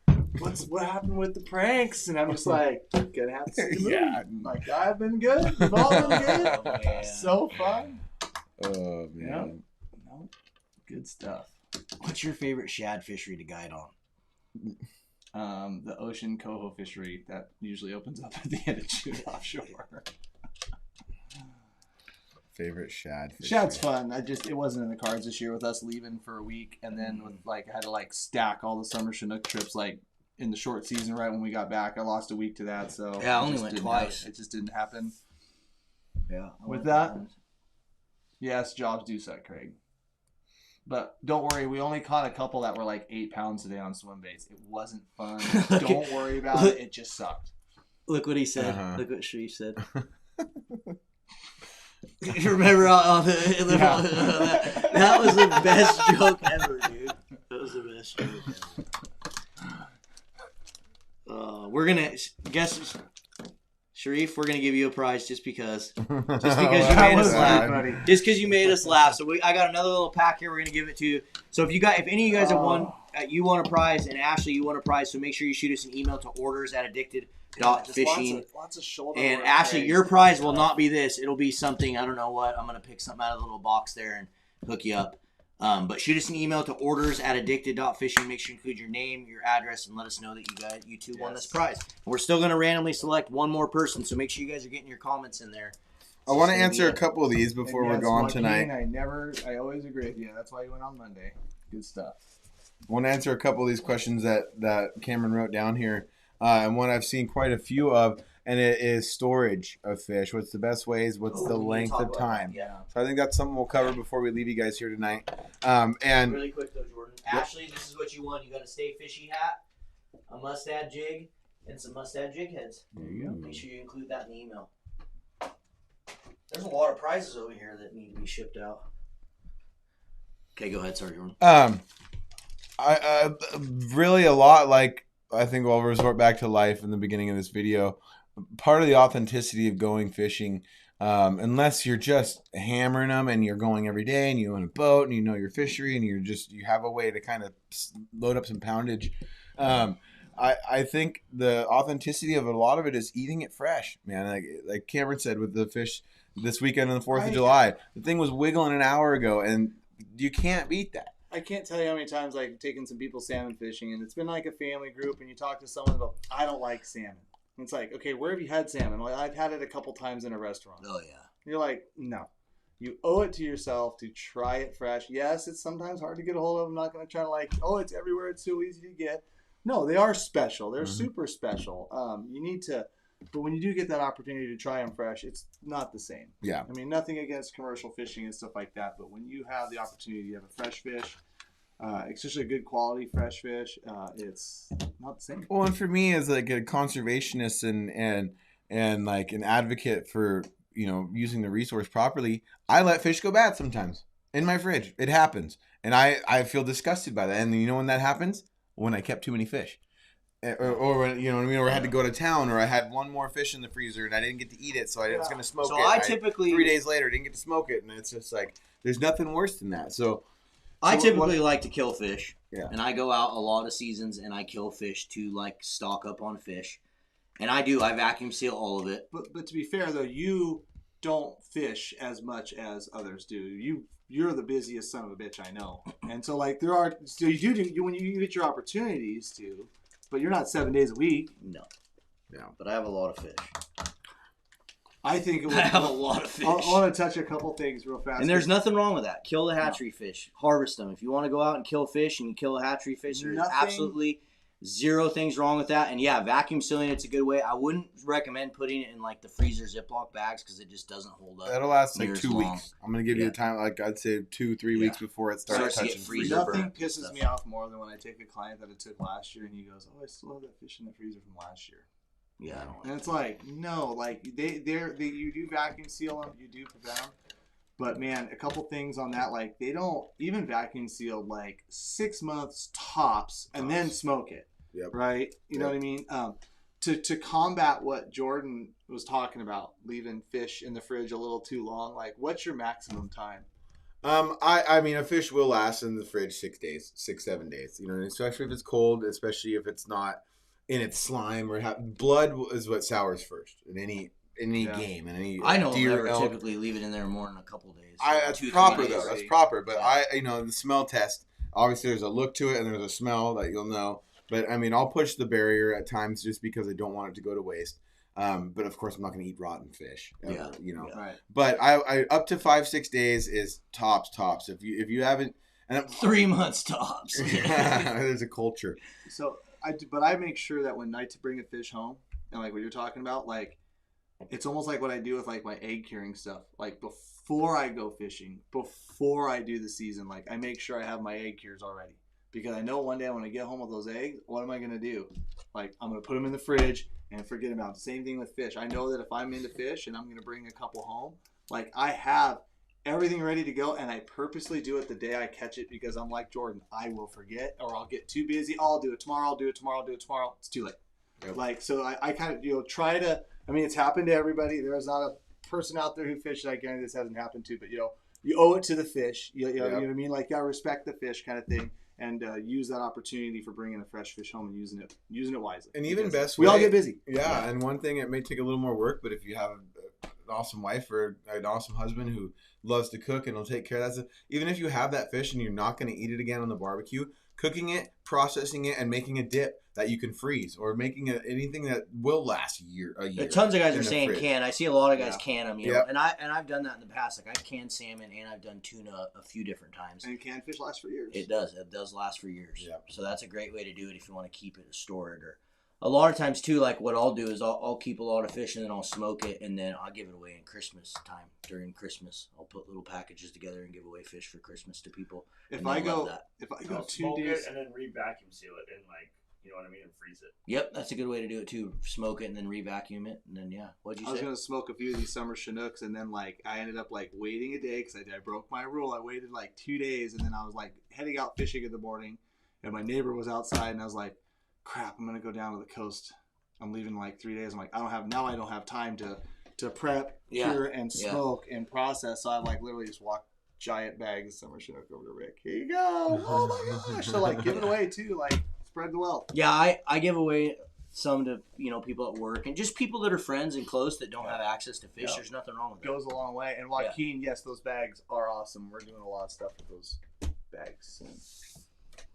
what happened with the pranks? And I'm just like, gonna have to see the movie. Yeah. Like I've been good. We've all been good. Oh, man. So fun. Oh man. No, good stuff. What's your favorite shad fishery to guide on? The ocean coho fishery that usually opens up at the end of June offshore. Favorite shad. Shad's fun. It wasn't in the cards this year with us leaving for a week, and then with I had to stack all the summer Chinook trips in the short season right when we got back. I lost a week to that, so Yeah, I it only just went didn't twice. It just didn't happen. Yeah. With that, yes, jobs do suck, Craig. But don't worry, we only caught a couple that were 8 pounds today on swim baits. It wasn't fun. Don't worry about it. It just sucked. Look what he said. Uh-huh. Look what Sharif said. You remember on the that was the best joke ever, dude. That was the best joke ever. We're gonna guess, Sharif. We're gonna give you a prize just because you made us laugh. Just because you made us laugh. So I got another little pack here. We're gonna give it to you. So if any of you guys have won, you won a prize, and Ashley, you won a prize. So make sure you shoot us an email to orders@addicted.fishing. Lots of shoulder And work, Ashley, Craig. your prize will not be this. It'll be something, I don't know what. I'm going to pick something out of the little box there and hook you up. But shoot us an email to orders@addicted.fishing. Make sure you include your name, your address, and let us know that you two won this prize. And we're still going to randomly select one more person, so make sure you guys are getting your comments in there. I want to answer a couple of these before And we're yes, going Joaquin, tonight. I always agree with you. That's why you went on Monday. Good stuff. I want to answer a couple of these questions that Cameron wrote down here. And one I've seen quite a few of, and it is storage of fish. What's the best ways? What's the length of time? Yeah. So I think that's something we'll cover before we leave you guys here tonight. And Really quick though, Jordan. Ashley, this is what you won. You got a Stay Fishy hat, a mustad jig, and some mustad jig heads. There you go. Make sure you include that in the email. There's a lot of prizes over here that need to be shipped out. Okay, go ahead. Sorry, Jordan. I really a lot I think I'll resort back to life in the beginning of this video. Part of the authenticity of going fishing, unless you're just hammering them and you're going every day and you own a boat and you know your fishery and you have a way to kind of load up some poundage. I think the authenticity of a lot of it is eating it fresh, man. Like Cameron said with the fish this weekend on the 4th of July, the thing was wiggling an hour ago, and you can't beat that. I can't tell you how many times I've taken some people salmon fishing, and it's been like a family group, and you talk to someone about, I don't like salmon. And it's like, okay, where have you had salmon? Well, I've had it a couple times in a restaurant. Oh, yeah. You're like, no. You owe it to yourself to try it fresh. Yes, it's sometimes hard to get a hold of. I'm not going to try to it's everywhere. It's so easy to get. No, they are special. They're super special. You need to, but when you do get that opportunity to try them fresh, it's not the same. Yeah. I mean, nothing against commercial fishing and stuff like that, but when you have the opportunity to have a fresh fish, especially a good quality fresh fish, it's not the same. Well, and for me as a conservationist and like an advocate for using the resource properly, I let fish go bad sometimes in my fridge. It happens, and I feel disgusted by that. And you know when that happens? When I kept too many fish, or when or I had to go to town, or I had one more fish in the freezer and I didn't get to eat it, so I was going to smoke it. So I typically 3 days later didn't get to smoke it, and it's just like there's nothing worse than that. So I typically like to kill fish. Yeah. And I go out a lot of seasons and I kill fish to stock up on fish. And I vacuum seal all of it. But to be fair though, you don't fish as much as others do. You're the busiest son of a bitch I know. And so you do when you get your opportunities to, but you're not 7 days a week. No. But I have a lot of fish. I think I have a lot of fish. I want to touch a couple things real fast. And there's nothing wrong with that. Kill the hatchery fish. Harvest them. If you want to go out and kill fish and you kill a hatchery fish, there's absolutely Zero things wrong with that. And yeah, vacuum sealing it's a good way. I wouldn't recommend putting it in like the freezer Ziploc bags because it just doesn't hold up. That'll last like near as 2 long. weeks. I'm gonna give you the time, like I'd say 2-3 weeks before it starts Starts to get touching freezer freezer. Nothing burn pisses stuff. me off more than when I take a client that I took last year and he goes, "Oh, I still have that fish in the freezer from last year." Yeah, I don't And it's like, no, like they you do vacuum seal them, you do prevent them. But man, a couple things on that, like they don't even vacuum seal like 6 months tops and then smoke it. Yep. Right? You know what I mean? To combat what Jordan was talking about, leaving fish in the fridge a little too long, like what's your maximum time? I mean, a fish will last in the fridge 6 days, 6-7 days. You know, especially if it's cold, especially if it's not in its slime or blood is what sours first in any game and any I don't deer, ever elk. typically leave it in there more than a couple days. That's 2-3 proper days. though. That's proper. But the smell test. Obviously, there's a look to it and there's a smell that you'll know. But I mean, I'll push the barrier at times just because I don't want it to go to waste. But of course, I'm not going to eat rotten fish. Ever, Yeah, you know. Right. But I up to 5-6 days is tops. If you haven't, and 3 months tops. there's a culture. So I make sure that when I bring a fish home and like what you're talking about, like it's almost like what I do with like my egg curing stuff. Like before I go fishing, before I do the season, like I make sure I have my egg cures already because I know one day when I get home with those eggs, what am I gonna do? Like I'm gonna put them in the fridge and forget about it. Same thing with fish. I know that if I'm into fish and I'm gonna bring a couple home, like I have everything ready to go, and I purposely do it the day I catch it because I'm like Jordan. I will forget, or I'll get too busy. I'll do it tomorrow. I'll do it tomorrow. I'll do it tomorrow. It's too late. Yep. Like so, I kind of try to. I mean, it's happened to everybody. There's not a person out there who fishes. I guarantee this hasn't happened to, but you owe it to the fish. You know what I mean? Like, gotta respect the fish, kind of thing, and use that opportunity for bringing a fresh fish home and using it wisely. And even best, we all get busy. Yeah, and one thing, it may take a little more work, but if you have an awesome wife or an awesome husband who loves to cook and will take care of that, even if you have that fish and you're not going to eat it again on the barbecue, cooking it, processing it, and making a dip that you can freeze, or making anything that will last a year. Tons of guys in are the saying fridge. can. I see a lot of guys can them, you know, Yep. and I've done that in the past. Like I've canned salmon and I've done tuna a few different times. And canned fish lasts for years. It does last for years. Yep. So that's a great way to do it if you want to keep it or store it. Or a lot of times too, like what I'll do is I'll keep a lot of fish and then I'll smoke it and then I'll give it away in Christmas time. During Christmas, I'll put little packages together and give away fish for Christmas to people. If I go I'll 2 smoke days, it and then re-vacuum seal it in, like, you know what I mean, and freeze it. Yep, that's a good way to do it too. Smoke it and then re-vacuum it, and then what'd you say? I was gonna smoke a few of these summer Chinooks, and then like I ended up like waiting a day because I broke my rule. I waited like 2 days, and then I was like heading out fishing in the morning, and my neighbor was outside, and I was like, "Crap, I'm gonna go down to the coast. I'm leaving in like 3 days." I'm like, I don't have time to prep, cure, and smoke and process. So I like literally just walked giant bags of summer Chinook over to Rick. Here you go. Oh my gosh! So like give it away too, like spread the wealth. Yeah, I give away some to people at work and just people that are friends and close that don't have access to fish. There's nothing wrong with that. Goes a long way. And Joaquin, yes, those bags are awesome. We're doing a lot of stuff with those bags.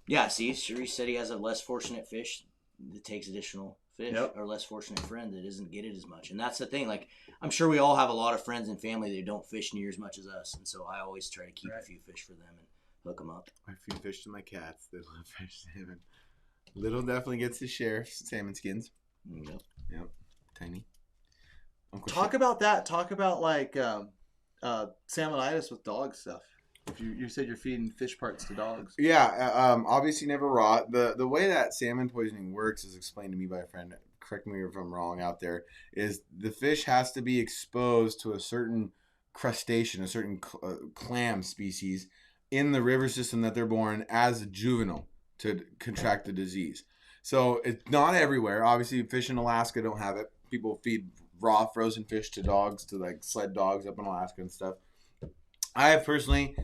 Yeah, see, Sharice said he has a less fortunate fish that takes additional fish, or less fortunate friend that doesn't get it as much. And that's the thing. Like, I'm sure we all have a lot of friends and family that don't fish near as much as us, and so I always try to keep a few fish for them and hook them up. I feed fish to my cats. They love fresh salmon. Little definitely gets his share of salmon skins. Yep. Tiny. Talk about that. Talk about like salmonitis with dog stuff. If you said you're feeding fish parts to dogs. Yeah, obviously never raw. The way that salmon poisoning works is explained to me by a friend. Correct me if I'm wrong out there. Is the fish has to be exposed to a certain crustacean, a certain clam species in the river system that they're born as a juvenile to contract the disease. So it's not everywhere. Obviously, fish in Alaska don't have it. People feed raw frozen fish to dogs, to like sled dogs up in Alaska and stuff. I have personally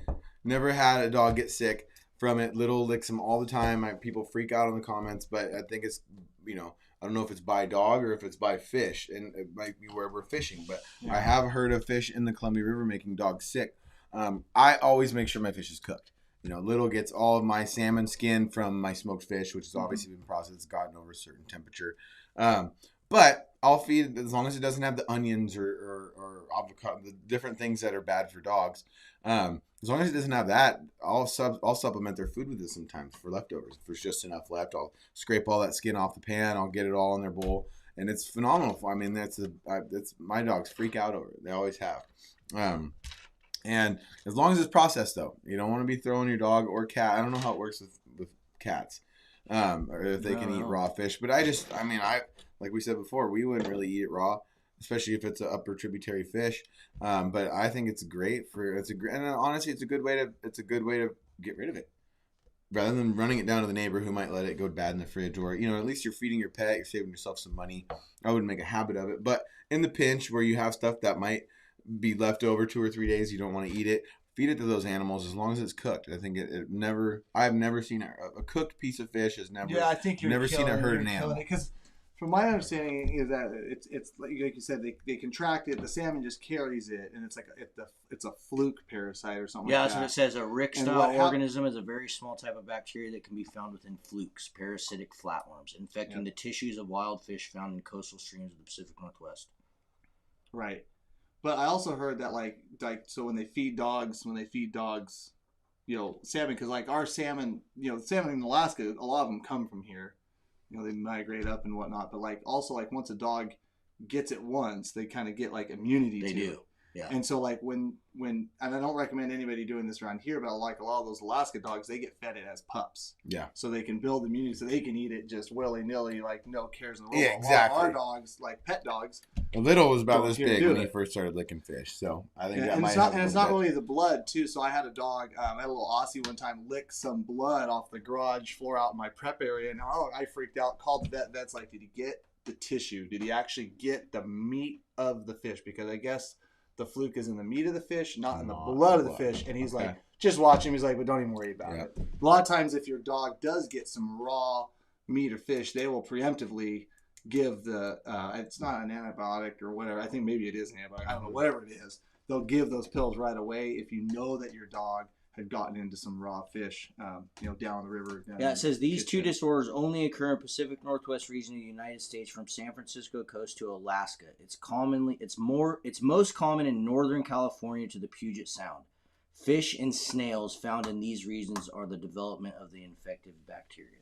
never had a dog get sick from it. Little licks them all the time. People freak out in the comments, but I think it's, I don't know if it's by dog or if it's by fish, and it might be where we're fishing. But I have heard of fish in the Columbia River making dogs sick. I always make sure my fish is cooked. Little gets all of my salmon skin from my smoked fish, which has obviously been processed, gotten over a certain temperature. But I'll feed as long as it doesn't have the onions or avocado, the different things that are bad for dogs. As long as it doesn't have that, I'll supplement their food with it sometimes for leftovers. If there's just enough left, I'll scrape all that skin off the pan. I'll get it all in their bowl, and it's phenomenal. I mean, that's my dogs freak out over it. They always have. And as long as it's processed, though, you don't want to be throwing your dog or cat. I don't know how it works with cats, or if they can eat raw fish. But I like we said before, we wouldn't really eat it raw, especially if it's an upper tributary fish. But I think it's great and honestly, it's a good way to get rid of it, rather than running it down to the neighbor who might let it go bad in the fridge, or at least you're feeding your pet, you're saving yourself some money. I wouldn't make a habit of it, but in the pinch where you have stuff that might be left over 2 or 3 days, you don't want to eat it, feed it to those animals as long as it's cooked. I think I've never seen a cooked piece of fish has never. Yeah, I think you're never seen it hurt an animal. Because from my understanding is that it's like you said, they contract it. The salmon just carries it, and it's like it's a fluke parasite or something. Yeah, like that's what it says. A Rick-style organism is a very small type of bacteria that can be found within flukes, parasitic flatworms, infecting the tissues of wild fish found in coastal streams of the Pacific Northwest. Right. But I also heard that like so when they feed dogs, salmon, because like our salmon, salmon in Alaska, a lot of them come from here. They migrate up and whatnot. But like also like once a dog gets it once, they kind of get like immunity to it. They do. Yeah. And so like when and I don't recommend anybody doing this around here, but like a lot of those Alaska dogs, they get fed it as pups. Yeah. So they can build immunity, so they can eat it just willy-nilly, like no cares in the world. Yeah, exactly. Our dogs, like pet dogs. Little was about this big when he first started licking fish, so I think that might help. And it's not really the blood too. So I had a dog, I had a little Aussie one time lick some blood off the garage floor out in my prep area, and I freaked out. Called the vet. Vet's like, did he get the tissue? Did he actually get the meat of the fish? Because I guess the fluke is in the meat of the fish, not in the blood of the fish. And he's like, just watch him. He's like, but don't even worry about it. A lot of times, if your dog does get some raw meat or fish, they will preemptively give it's not an antibiotic or whatever. I think maybe it is an antibiotic. I don't know, whatever it is. They'll give those pills right away if you know that your dog had gotten into some raw fish, down the river. Yeah, it says these two disorders only occur in Pacific Northwest region of the United States from San Francisco coast to Alaska. It's most common in Northern California to the Puget Sound. Fish and snails found in these regions are the development of the infective bacteria.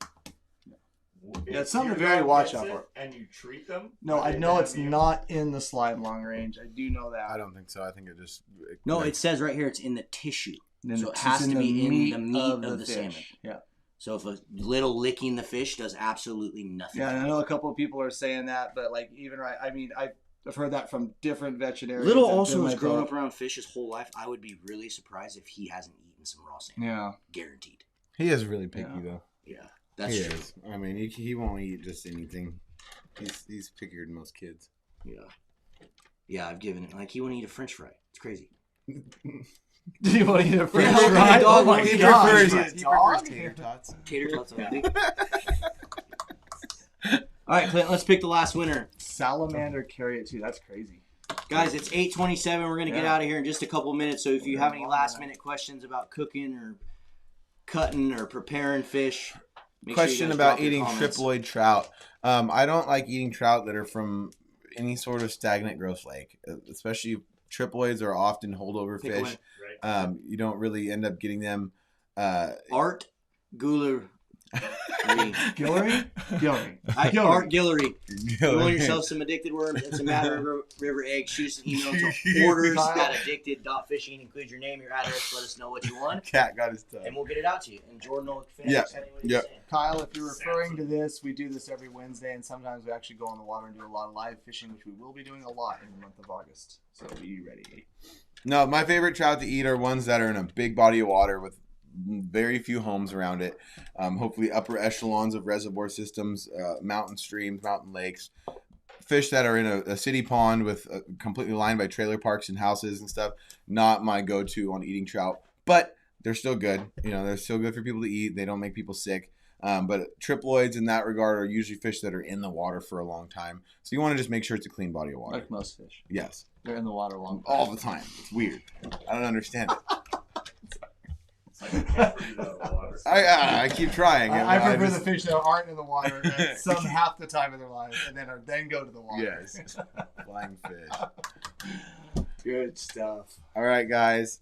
Yeah, it's something to very watch out for. And you treat them? No, I know it's not in the slide long range. I do know that. I don't think so. I think it just... it says right here it's in the tissue. So it has to be in the meat of the salmon. Yeah. So if a little licking the fish does absolutely nothing. Yeah, and I know a couple of people are saying that, but like even right, I mean, I've heard that from different veterinarians. Little also has grown up around fish his whole life. I would be really surprised if he hasn't eaten some raw salmon. Yeah. Guaranteed. He is really picky though. Yeah. That's true. Is. I mean, he won't eat just anything. He's pickier than most kids. Yeah. Yeah, I've given it. Like, he won't eat a French fry. It's crazy. Do you want to eat a French fry? Dog, oh my he gosh. prefers tater tots. Tater tots only. All right, Clint, let's pick the last winner. Salamander carry it too. That's crazy. Guys, it's 8:27. We're going to get out of here in just a couple minutes. So if you have any last-minute questions about cooking or cutting or preparing fish... Question about eating triploid trout. I don't like eating trout that are from any sort of stagnant gross lake, especially triploids are often holdover fish. Right. You don't really end up getting them. Art Guillory. Guillory? Art Guillory. You want yourself some addicted worms and some Mad River eggs, shoot us an email to orders at addicted.fishing. Include your name, your address, let us know what you want. Cat got his tongue. And we'll get it out to you. And Jordan will finish explaining what he's saying. Kyle, if you're referring to this, we do this every Wednesday, and sometimes we actually go on the water and do a lot of live fishing, which we will be doing a lot in the month of August. So be ready. No, my favorite trout to eat are ones that are in a big body of water with very few homes around it. Hopefully upper echelons of reservoir systems, mountain streams, mountain lakes. Fish that are in a city pond with completely lined by trailer parks and houses and stuff. Not my go-to on eating trout, but they're still good. They're still good for people to eat. They don't make people sick. But triploids in that regard are usually fish that are in the water for a long time. So you want to just make sure it's a clean body of water. Like most fish. Yes. They're in the water long time. All the time. It's weird. I don't understand it. It's like you can't breathe out of the water. I keep trying. I prefer just- the fish that aren't in the water at some half the time of their lives, and then go to the water. Yes, flying fish. Good stuff. All right, guys.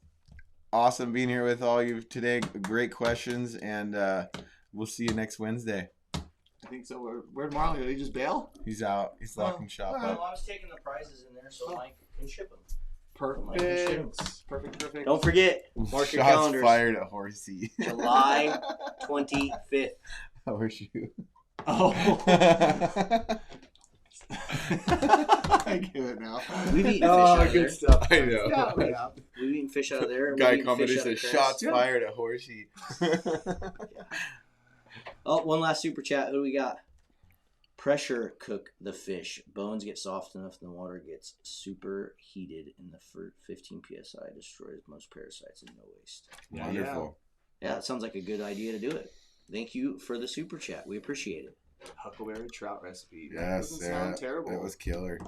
Awesome being here with all you today. Great questions, and we'll see you next Wednesday. I think so. Where'd Marlon go? Did he just bail? He's out. He's locking shop Well, up. I was taking the prizes in there so Mike can ship them. Perfect. Perfect. Don't forget, mark your Shots calendars. fired at Horsey. July 25th. Horseshoe. Oh. I get it now. We've eaten fish out of good there. stuff. I know. Yeah, we have. We've eaten fish out of there. Guy We've eaten commented, fish out said, of Crest. shots Yeah. fired at Horsey. Oh, one last super chat. Who do we got? Pressure cook the fish. Bones get soft enough and the water gets super heated in the 15 psi. Destroys most parasites and no waste. Wonderful. Yeah, that sounds like a good idea to do it. Thank you for the super chat. We appreciate it. Huckleberry trout recipe. That Yes, doesn't sound yeah. terrible. That was killer.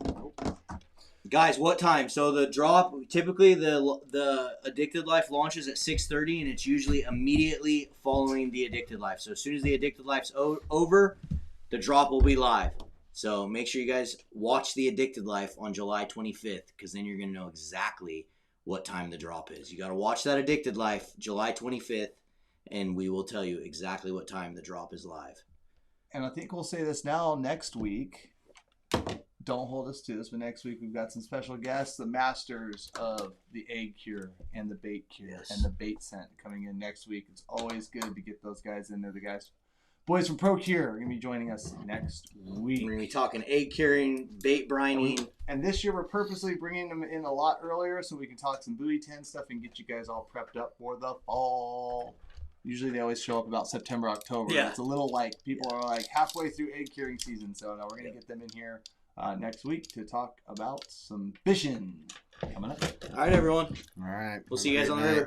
Guys, what time? So the drop, typically the Addicted Life launches at 6:30, and it's usually immediately following the Addicted Life. So as soon as the Addicted Life's over, the drop will be live. So make sure you guys watch the Addicted Life on July 25th, because then you're going to know exactly what time the drop is. You got to watch that Addicted Life July 25th, and we will tell you exactly what time the drop is live. And I think we'll say this now. Next week, don't hold us to this, but next week we've got some special guests, the masters of the egg cure and the bait cure Yes. and the bait scent coming in next week. It's always good to get those guys in there. The boys from ProCure are going to be joining us next week. We're going to be talking egg curing, bait brining. And this year we're purposely bringing them in a lot earlier so we can talk some buoy 10 stuff and get you guys all prepped up for the fall. Usually they always show up about September, October. Yeah. It's a little like people are like halfway through egg curing season. So now we're going to get them in here next week to talk about some fishing coming up. All right, everyone. All right. We'll see you guys on the river.